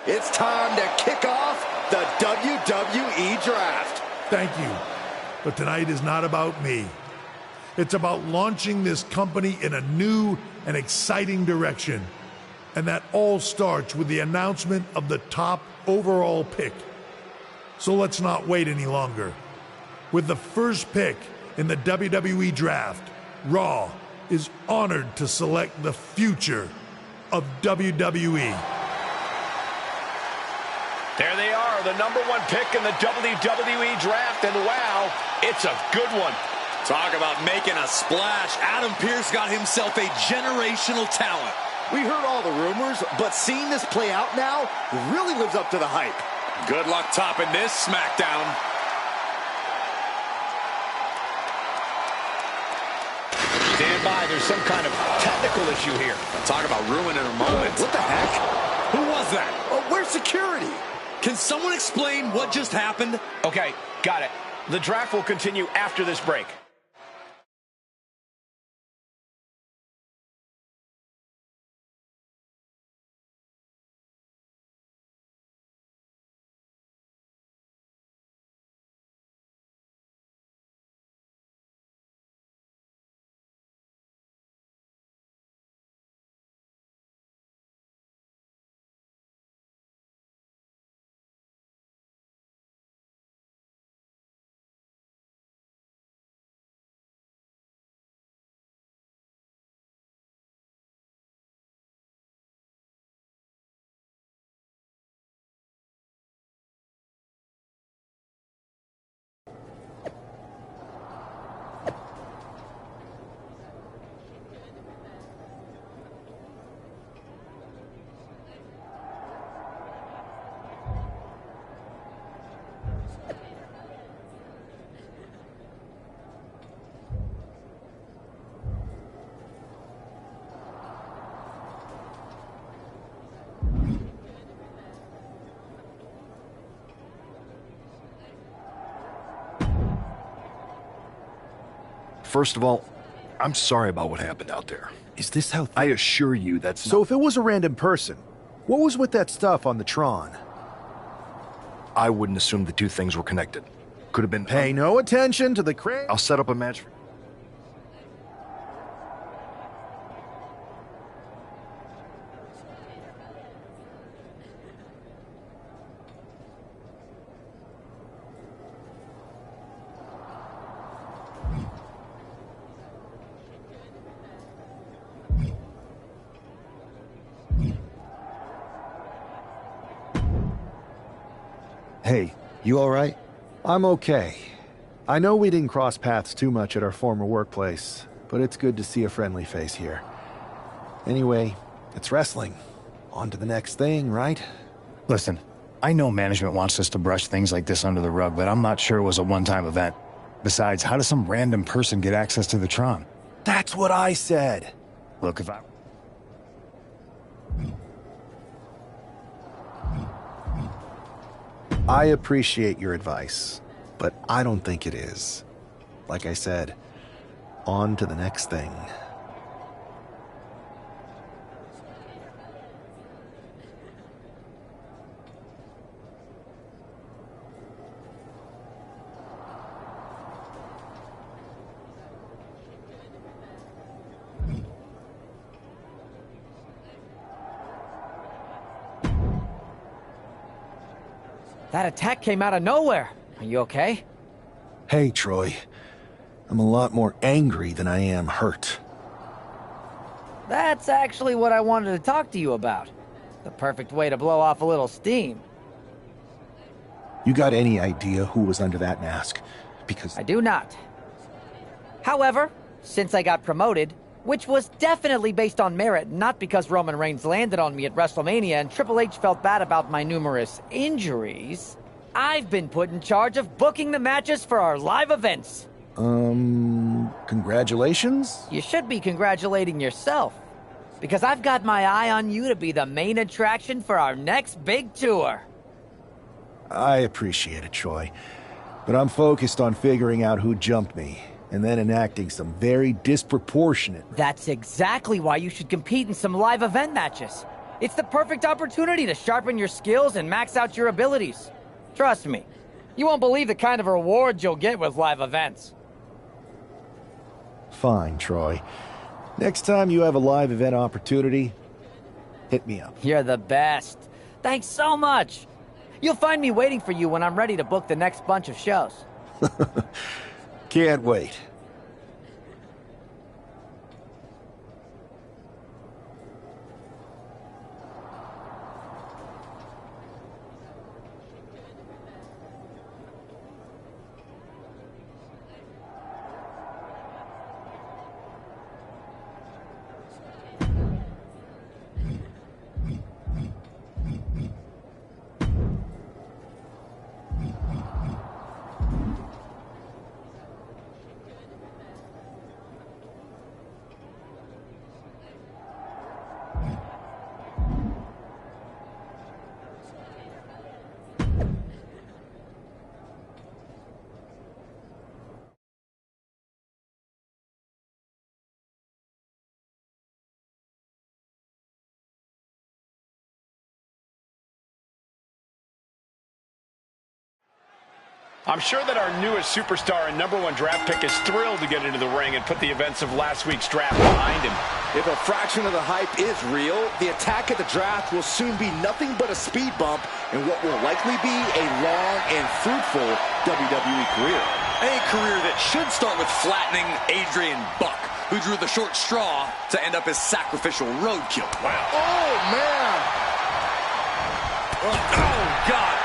It's time to kick off the WWE Draft. Thank you. But tonight is not about me. It's about launching this company in a new and exciting direction. And that all starts with the announcement of the top overall pick. So let's not wait any longer. With the first pick in the WWE Draft, Raw is honored to select the future of WWE. There they are, the #1 pick in the WWE Draft, and wow, it's a good one. Talk about making a splash. Adam Pearce got himself a generational talent. We heard all the rumors, but seeing this play out now really lives up to the hype. Good luck topping this SmackDown. Stand by, there's some kind of technical issue here. Talk about ruining a moment. What the heck? Who was that? Oh, where's security? Can someone explain what just happened? Okay, got it. The draft will continue after this break. First of all, I'm sorry about what happened out there. Is this how... I assure you that's So if it was a random person, what was with that stuff on the Tron? I wouldn't assume the two things were connected. Could have been... Pay no attention to the crane. I'll set up a match for... Hey, you all right? I'm okay. I know we didn't cross paths too much at our former workplace, but it's good to see a friendly face here. Anyway, it's wrestling. On to the next thing, right? Listen, I know management wants us to brush things like this under the rug, but I'm not sure it was a one-time event. Besides, how does some random person get access to the Tron? That's what I said. Look, if I... I appreciate your advice, but I don't think it is. Like I said, on to the next thing. That attack came out of nowhere. Are you okay? Hey, Troy. I'm a lot more angry than I am hurt. That's actually what I wanted to talk to you about. The perfect way to blow off a little steam. You got any idea who was under that mask? Because... I do not. However, since I got promoted, which was definitely based on merit, not because Roman Reigns landed on me at WrestleMania and Triple H felt bad about my numerous injuries, I've been put in charge of booking the matches for our live events. Congratulations? You should be congratulating yourself, because I've got my eye on you to be the main attraction for our next big tour. I appreciate it, Troy, but I'm focused on figuring out who jumped me, and then enacting some very disproportionate... That's exactly why you should compete in some live event matches. It's the perfect opportunity to sharpen your skills and max out your abilities. Trust me, you won't believe the kind of rewards you'll get with live events. Fine, Troy. Next time you have a live event opportunity, hit me up. You're the best. Thanks so much. You'll find me waiting for you when I'm ready to book the next bunch of shows. Can't wait. I'm sure that our newest superstar and #1 draft pick is thrilled to get into the ring and put the events of last week's draft behind him. If a fraction of the hype is real, the attack at the draft will soon be nothing but a speed bump in what will likely be a long and fruitful WWE career. A career that should start with flattening Adrian Buck, who drew the short straw to end up as sacrificial roadkill. Wow. Oh, man. Oh, God.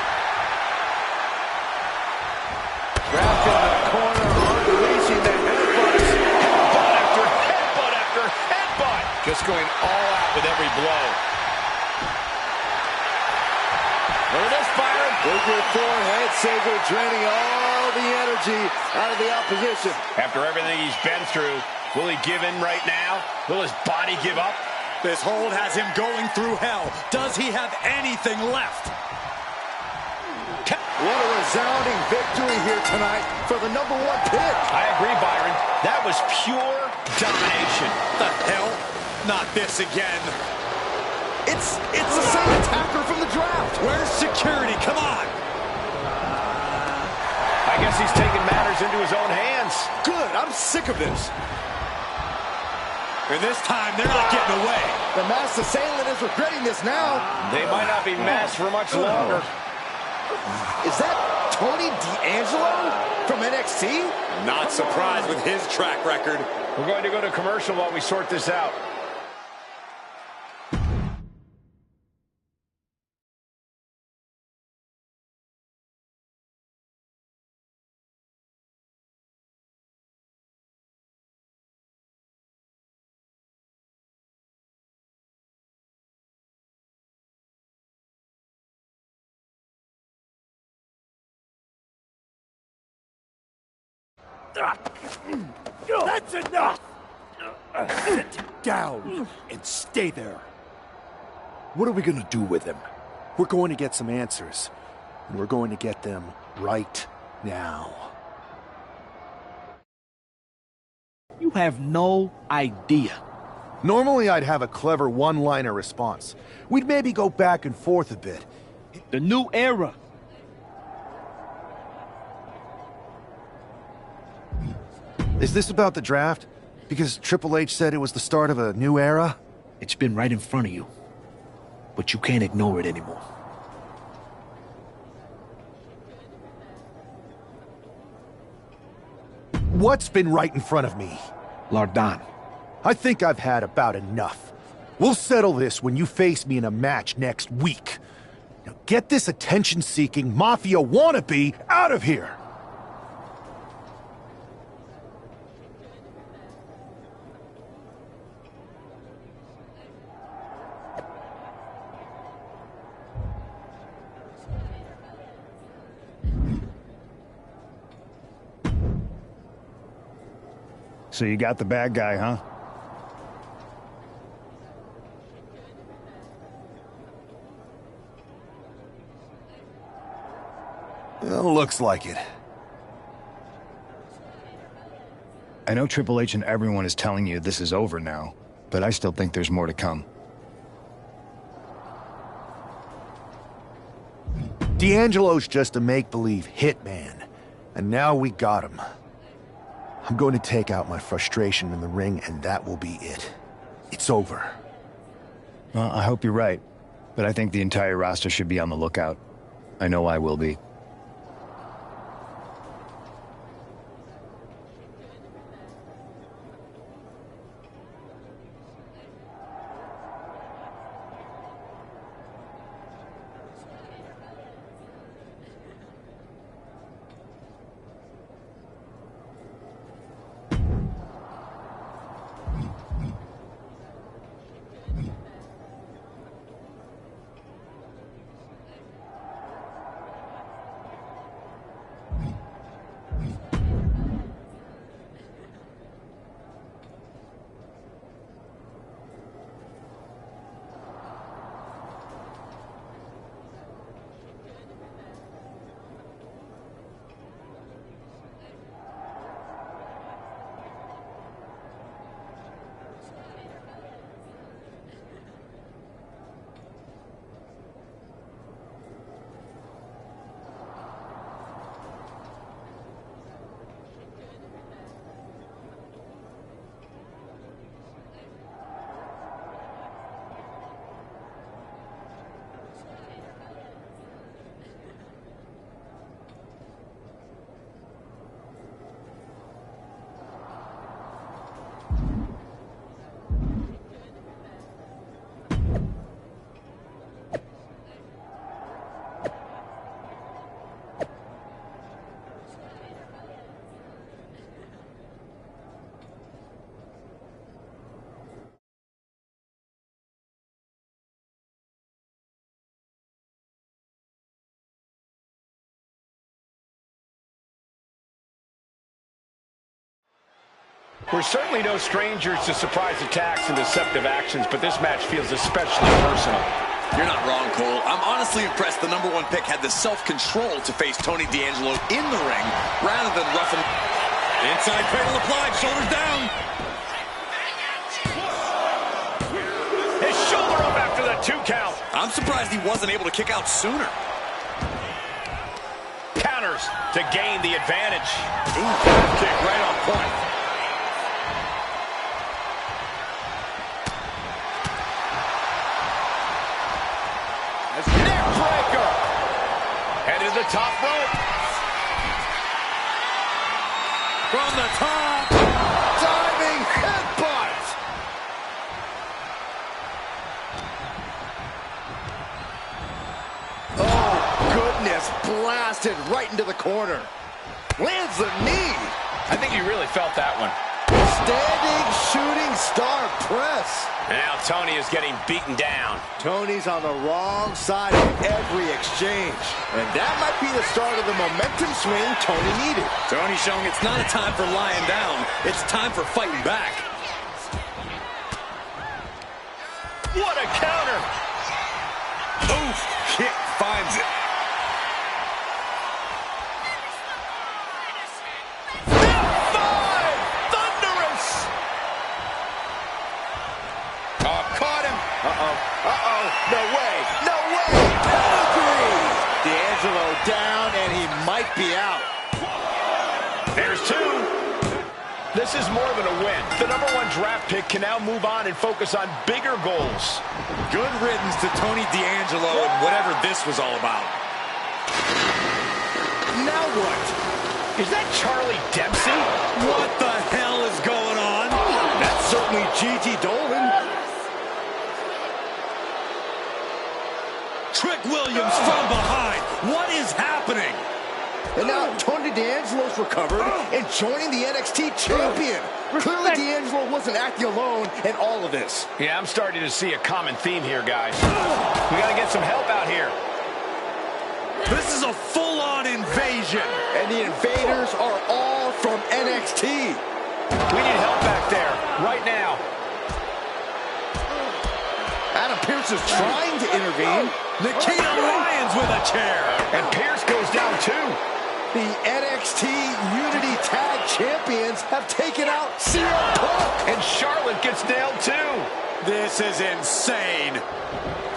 Wrapped in the corner, unleashing the headbutts. Headbutt after headbutt after headbutt. Just going all out with every blow. Look at this, Byron. With your forehead, Sager draining all the energy out of the opposition. After everything he's been through, will he give in right now? Will his body give up? This hold has him going through hell. Does he have anything left? What a resounding victory here tonight for the #1 pick. I agree, Byron. That was pure domination. The hell? Not this again. It's the same attacker from the draft. Where's security? Come on. I guess he's taking matters into his own hands. Good. I'm sick of this. And this time, they're not getting away. The masked assailant is regretting this now. They might not be masked for much longer. Is that Tony D'Angelo from NXT? Not surprised with his track record. We're going to go to commercial while we sort this out. That's enough! Sit down and stay there. What are we going to do with him? We're going to get some answers. And we're going to get them right now. You have no idea. Normally I'd have a clever one-liner response. We'd maybe go back and forth a bit. The new era. Is this about the draft? Because Triple H said it was the start of a new era? It's been right in front of you. But you can't ignore it anymore. What's been right in front of me? Lardan. I think I've had about enough. We'll settle this when you face me in a match next week. Now get this attention-seeking Mafia wannabe out of here! So you got the bad guy, huh? Well, looks like it. I know Triple H and everyone is telling you this is over now, but I still think there's more to come. D'Angelo's just a make-believe hitman, and now we got him. I'm going to take out my frustration in the ring, and that will be it. It's over. Well, I hope you're right, but I think the entire roster should be on the lookout. I know I will be. We're certainly no strangers to surprise attacks and deceptive actions, but this match feels especially personal. You're not wrong, Cole. I'm honestly impressed the #1 pick had the self-control to face Tony D'Angelo in the ring rather than roughing. Inside cradle applied, shoulders down. His shoulder up after the 2 count. I'm surprised he wasn't able to kick out sooner. Counters to gain the advantage. Ooh, kick right on point. Neck breaker. Headed to the top rope. From the top. Diving headbutt. Oh, goodness. Blasted right into the corner. Lands the knee. I think you really felt that one. Standing shooting star press. And now Tony is getting beaten down. Tony's on the wrong side of every exchange. And that might be the start of the momentum swing Tony needed. Tony showing it's not a time for lying down. It's time for fighting back. What a counter. Oof, kick finds it. No way! No way! Pedigree! D'Angelo down, and he might be out. There's 2. This is more than a win. The #1 draft pick can now move on and focus on bigger goals. Good riddance to Tony D'Angelo and whatever this was all about. Now what? Is that Charlie Dempsey? What the hell is going on? That's certainly Gigi Dolan. Trick Williams from behind. What is happening? And now Tony D'Angelo's recovered and joining the NXT champion. Clearly D'Angelo wasn't acting alone in all of this. Yeah, I'm starting to see a common theme here, guys. We got to get some help out here. This is a full-on invasion. And the invaders are all from NXT. We need help back there, right now. Adam Pearce is trying to intervene. Nikita Lyons with a chair. And Pearce goes down too. The NXT Unity Tag Champions have taken out CM Punk. And Charlotte gets nailed too. This is insane.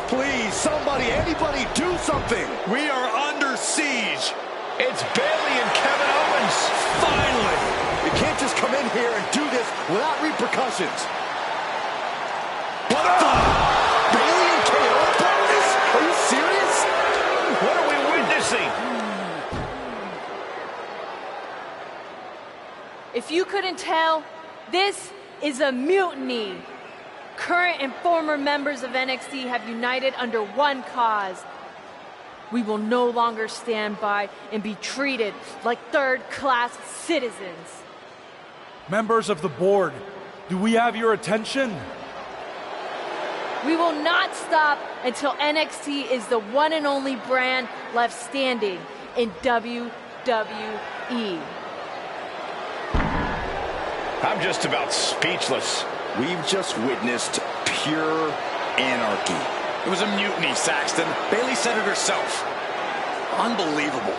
Please, somebody, anybody, do something. We are under siege. It's Bayley and Kevin Owens. Finally. You can't just come in here and do this without repercussions. What the? Bayley and KO bonus? Are you serious? What are we witnessing? If you couldn't tell, this is a mutiny. Current and former members of NXT have united under one cause. We will no longer stand by and be treated like third-class citizens. Members of the board, do we have your attention? We will not stop until NXT is the one and only brand left standing in WWE. I'm just about speechless. We've just witnessed pure anarchy. It was a mutiny, Saxton. Bayley said it herself. Unbelievable.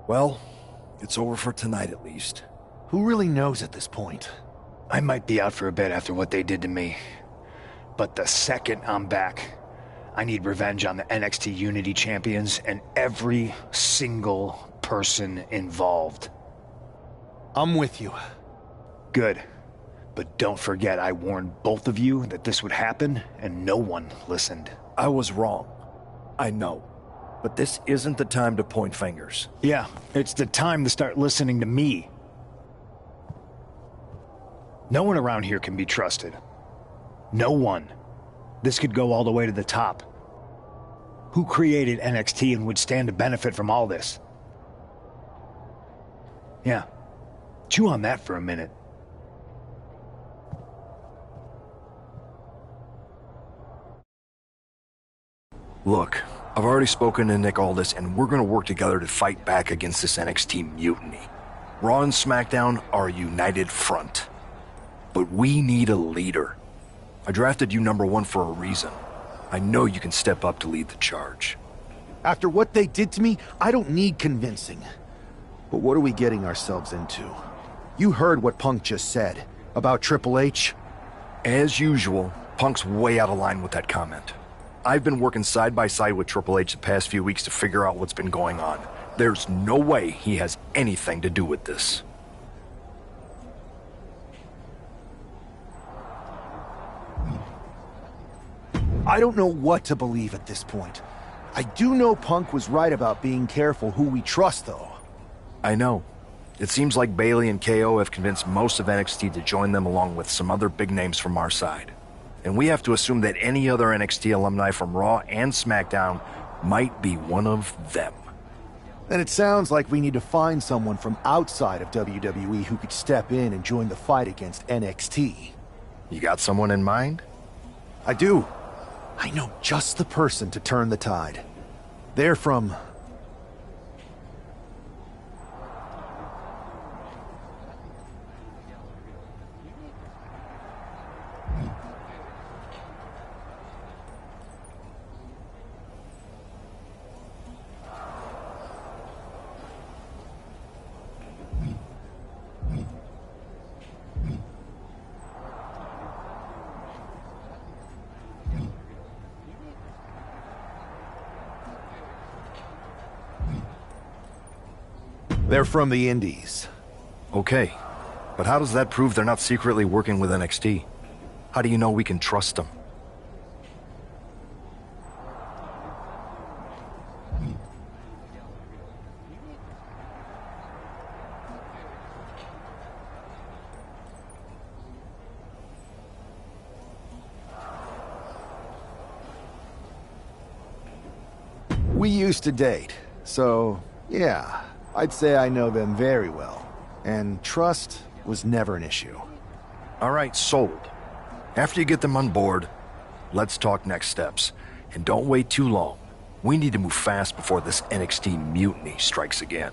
Well, it's over for tonight at least. Who really knows at this point? I might be out for a bit after what they did to me. But the second I'm back, I need revenge on the NXT Unity Champions and every single person involved. I'm with you. Good. But don't forget I warned both of you that this would happen, and no one listened. I was wrong. I know. But this isn't the time to point fingers. Yeah, it's the time to start listening to me. No one around here can be trusted. No one. This could go all the way to the top. Who created NXT and would stand to benefit from all this? Yeah. Chew on that for a minute. Look, I've already spoken to Nick Aldis, and we're gonna work together to fight back against this NXT mutiny. Raw and SmackDown are a united front. But we need a leader. I drafted you #1 for a reason. I know you can step up to lead the charge. After what they did to me, I don't need convincing. But what are we getting ourselves into? You heard what Punk just said about Triple H. As usual, Punk's way out of line with that comment. I've been working side by side with Triple H the past few weeks to figure out what's been going on. There's no way he has anything to do with this. I don't know what to believe at this point. I do know Punk was right about being careful who we trust, though. I know. It seems like Bayley and KO have convinced most of NXT to join them along with some other big names from our side. And we have to assume that any other NXT alumni from Raw and SmackDown might be one of them. Then it sounds like we need to find someone from outside of WWE who could step in and join the fight against NXT. You got someone in mind? I do. I know just the person to turn the tide. They're from... They're from the Indies. Okay, but how does that prove they're not secretly working with NXT? How do you know we can trust them? We used to date, so yeah. I'd say I know them very well, and trust was never an issue. All right, sold. After you get them on board, let's talk next steps. And don't wait too long. We need to move fast before this NXT mutiny strikes again.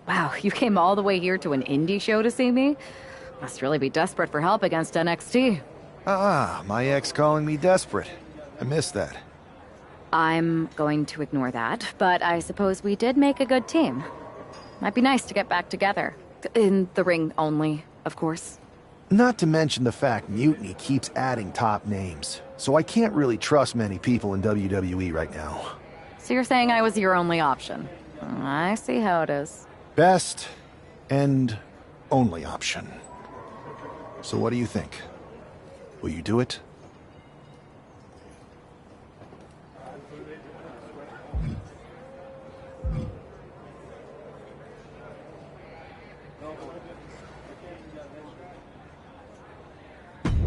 Wow, you came all the way here to an indie show to see me? Must really be desperate for help against NXT. My ex calling me desperate. I missed that. I'm going to ignore that, but I suppose we did make a good team. Might be nice to get back together. In the ring only, of course. Not to mention the fact Mutiny keeps adding top names, so I can't really trust many people in WWE right now. So you're saying I was your only option? I see how it is. Best and only option. So what do you think? Will you do it?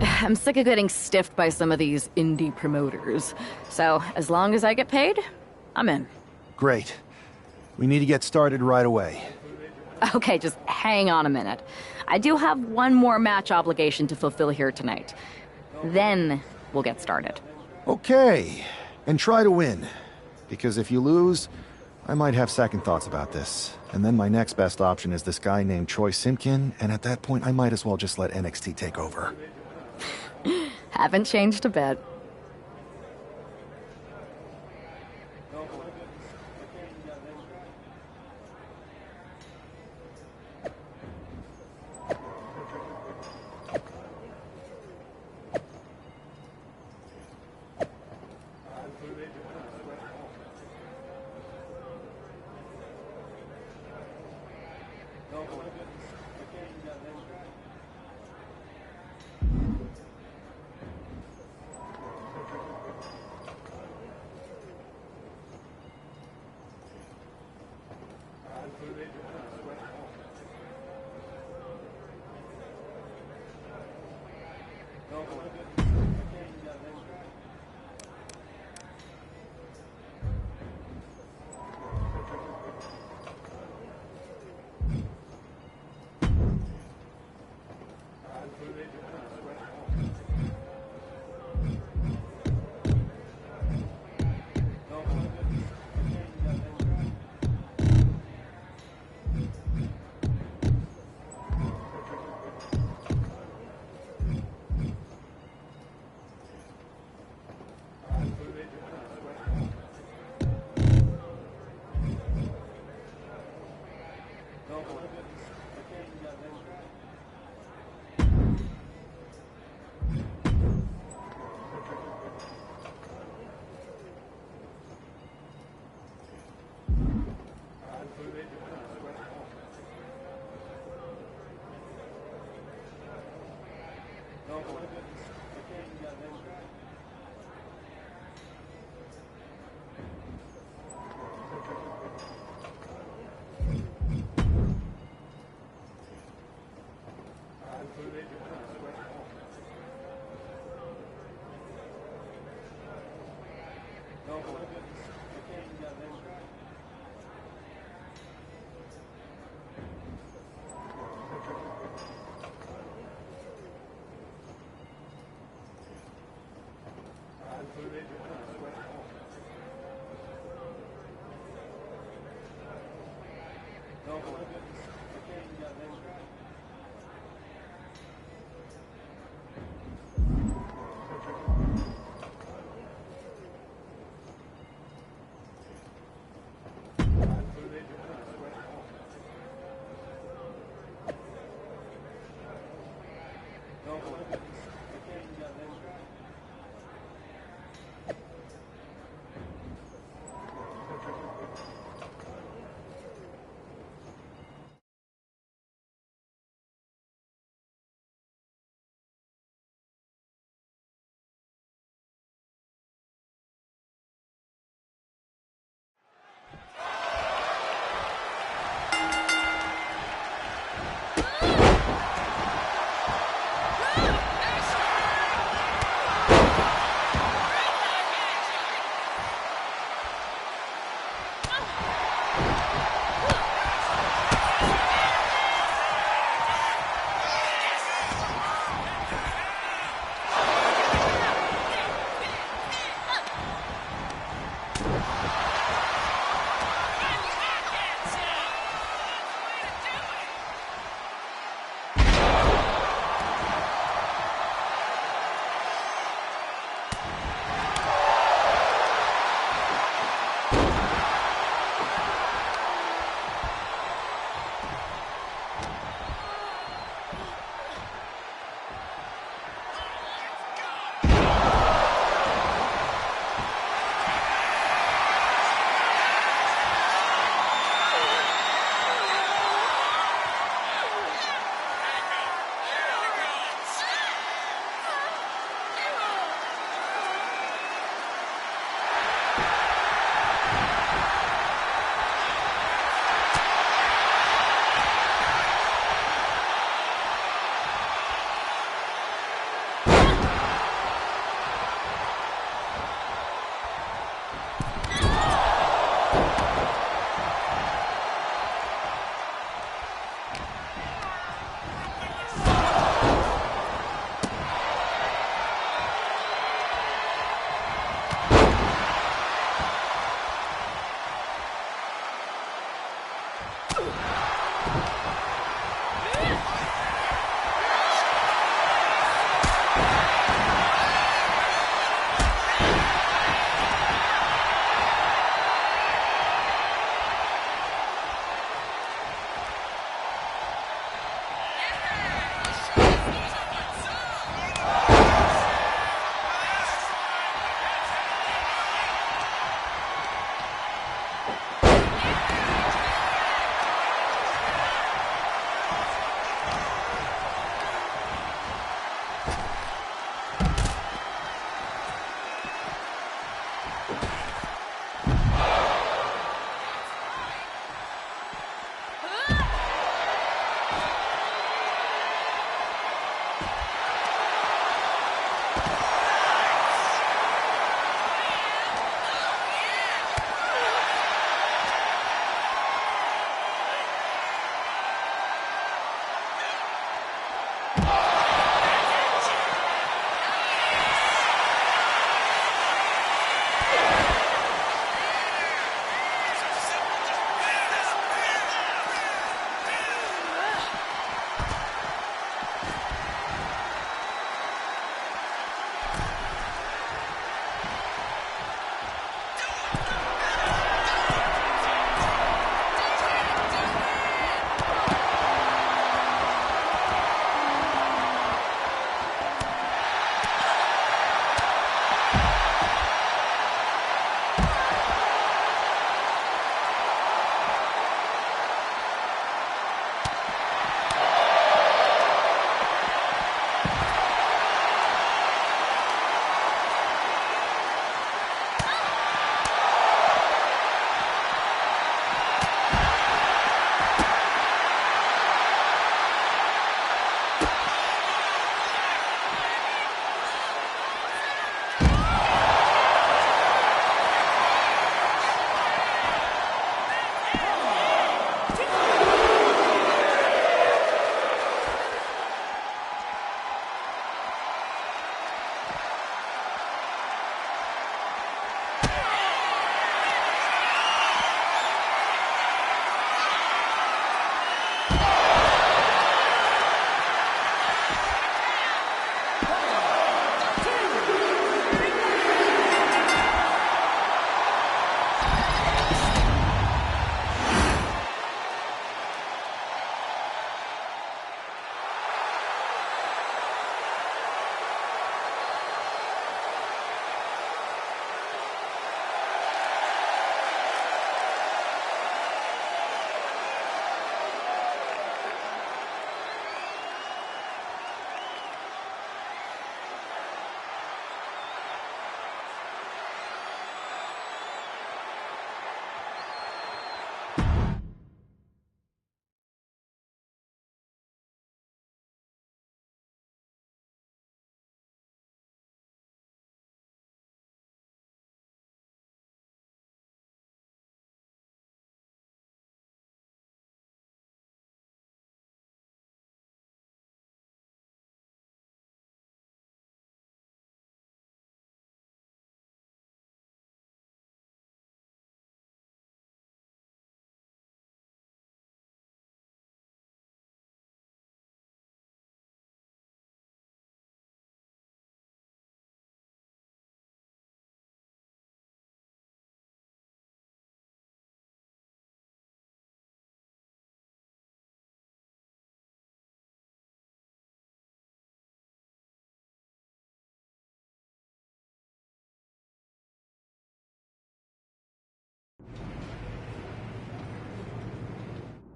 I'm sick of getting stiffed by some of these indie promoters. So, as long as I get paid, I'm in. Great. We need to get started right away. Okay, just hang on a minute. I do have one more match obligation to fulfill here tonight. Then we'll get started. Okay. And try to win. Because if you lose, I might have second thoughts about this. And then my next best option is this guy named Troy Simkin, and at that point I might as well just let NXT take over. Haven't changed a bit.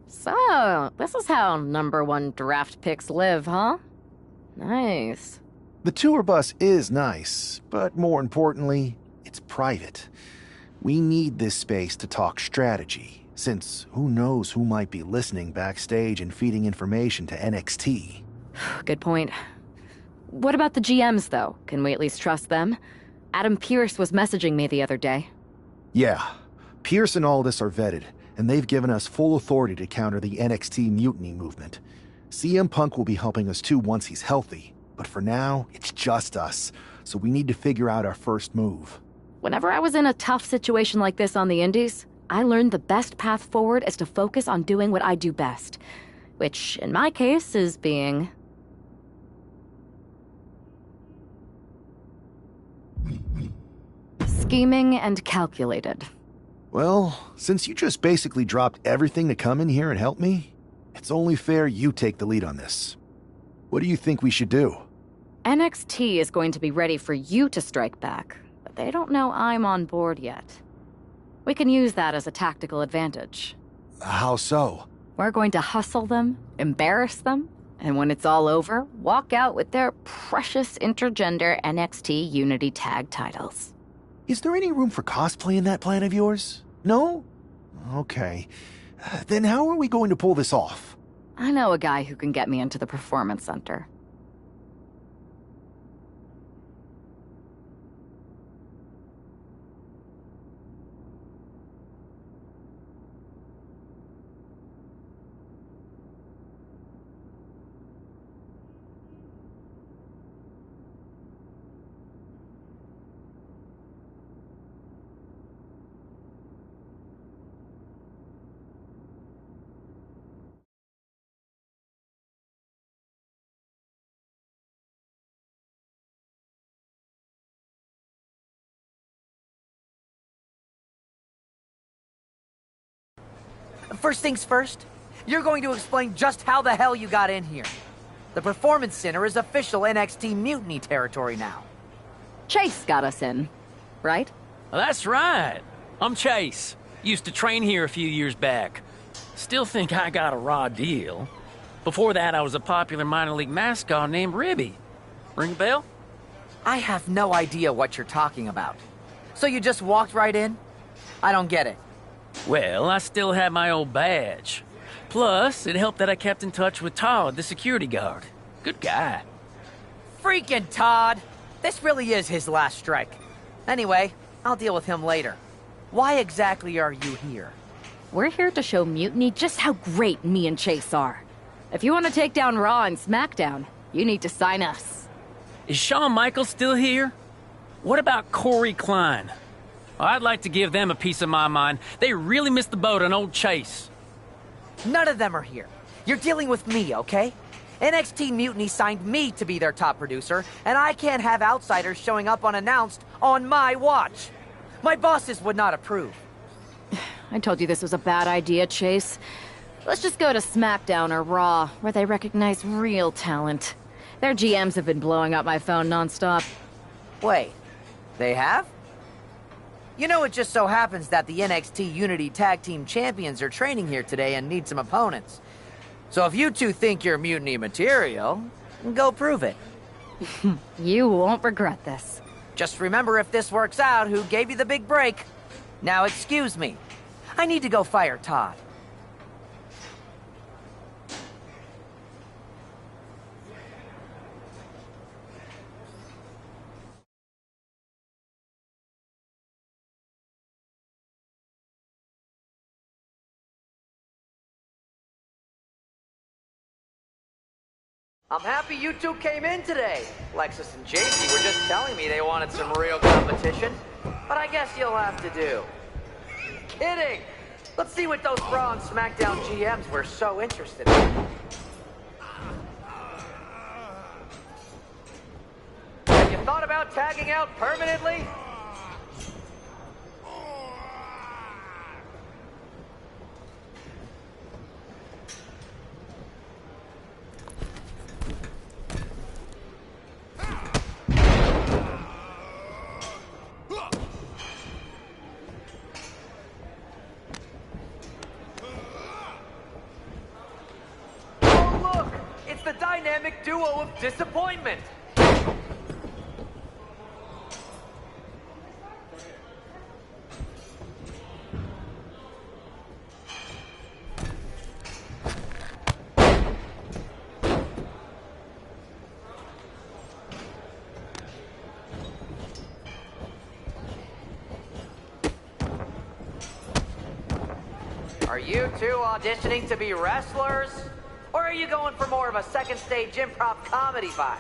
So, this is how #1 draft picks live, huh? Nice. The tour bus is nice, but more importantly, it's private. We need this space to talk strategy, since who knows who might be listening backstage and feeding information to NXT. Good point. What about the GMs, though? Can we at least trust them? Adam Pearce was messaging me the other day. Yeah, Pierce and Aldis are vetted, and they've given us full authority to counter the NXT mutiny movement. CM Punk will be helping us too once he's healthy, but for now, it's just us, so we need to figure out our first move. Whenever I was in a tough situation like this on the Indies, I learned the best path forward is to focus on doing what I do best, which, in my case, is being... scheming and calculated. Well, since you just basically dropped everything to come in here and help me, it's only fair you take the lead on this. What do you think we should do? NXT is going to be ready for you to strike back, but they don't know I'm on board yet. We can use that as a tactical advantage. How so? We're going to hustle them, embarrass them, and when it's all over, walk out with their precious intergender NXT Unity Tag titles. Is there any room for cosplay in that plan of yours? No? Okay. Then how are we going to pull this off? I know a guy who can get me into the Performance Center. First things first, you're going to explain just how the hell you got in here. The Performance Center is official NXT Mutiny territory now. Chase got us in, right? That's right. I'm Chase. Used to train here a few years back. Still think I got a raw deal. Before that, I was a popular minor league mascot named Ribby. Ring a bell? I have no idea what you're talking about. So you just walked right in? I don't get it. Well, I still had my old badge. Plus, it helped that I kept in touch with Todd, the security guard. Good guy. Freaking Todd! This really is his last strike. Anyway, I'll deal with him later. Why exactly are you here? We're here to show Mutiny just how great me and Chase are. If you want to take down Raw and SmackDown, you need to sign us. Is Shawn Michaels still here? What about Corey Klein? I'd like to give them a piece of my mind. They really missed the boat on old Chase. None of them are here. You're dealing with me, okay? NXT Mutiny signed me to be their top producer, and I can't have outsiders showing up unannounced on my watch. My bosses would not approve. I told you this was a bad idea, Chase. Let's just go to SmackDown or Raw, where they recognize real talent. Their GMs have been blowing up my phone nonstop. Wait, they have? You know, it just so happens that the NXT Unity Tag Team Champions are training here today and need some opponents. So if you two think you're Mutiny material, go prove it. You won't regret this. Just remember, if this works out, who gave you the big break. Now excuse me. I need to go fire Todd. I'm happy you two came in today. Lexus and JC were just telling me they wanted some real competition, but I guess you'll have to do. Kidding! Let's see what those Raw and SmackDown GMs were so interested in. Have you thought about tagging out permanently? The dynamic duo of disappointment. Are you two auditioning to be wrestlers? Or are you going for more of a second stage improv comedy vibe?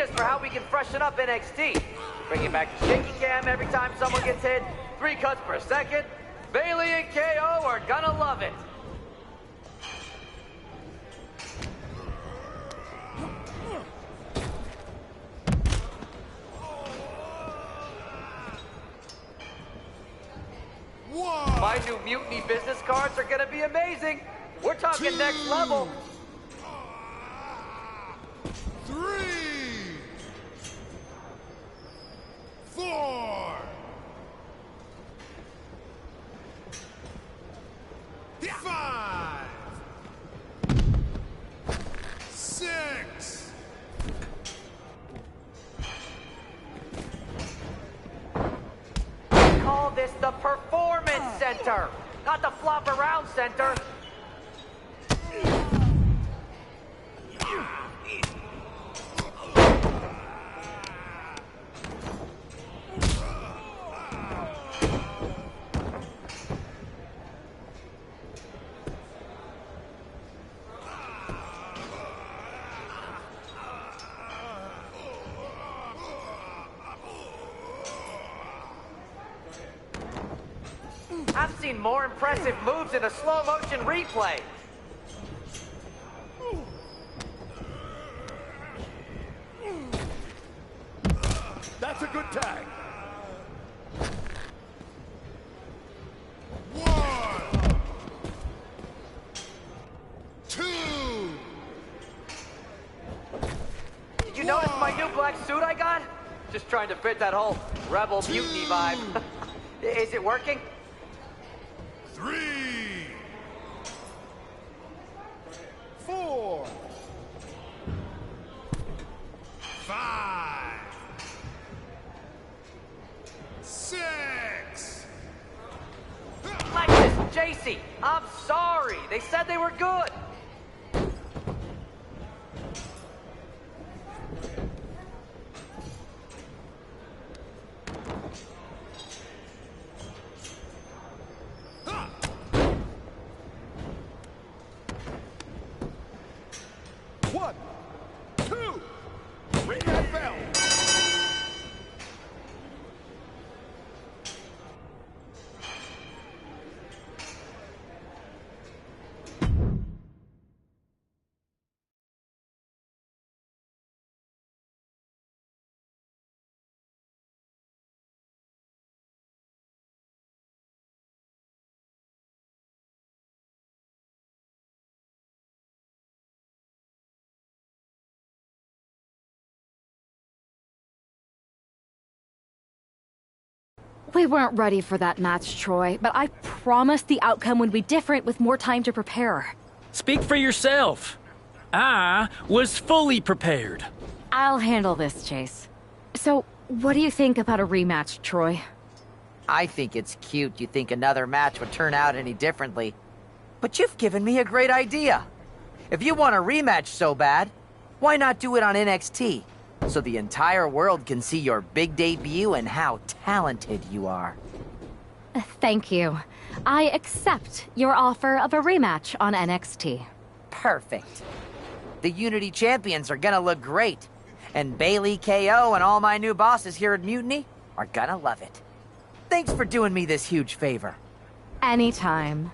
ideas for how we can freshen up NXT. Bringing back the shaky cam every time someone gets hit, 3 cuts per second. Bailey and KO are gonna love it. My new Mutiny business cards are gonna be amazing. We're talking next level. 3, 4, 5, 6. Call this the Performance Center, not the Flop Around Center. I've seen more impressive moves in a slow-motion replay. That's a good tag. 1, 2. Did you notice my new black suit I got? Just trying to fit that whole rebel mutiny vibe. Is it working? 3, 4, 5, 6. Lexus, JC, I'm sorry. They said they were good. We weren't ready for that match, Troy, but I promised the outcome would be different with more time to prepare. Speak for yourself. I was fully prepared. I'll handle this, Chase. So, what do you think about a rematch, Troy? I think it's cute you think another match would turn out any differently. But you've given me a great idea. If you want a rematch so bad, why not do it on NXT? So the entire world can see your big debut and how talented you are. Thank you. I accept your offer of a rematch on NXT. Perfect. The Unity Champions are gonna look great. And Bailey, KO, and all my new bosses here at Mutiny are gonna love it. Thanks for doing me this huge favor. Anytime.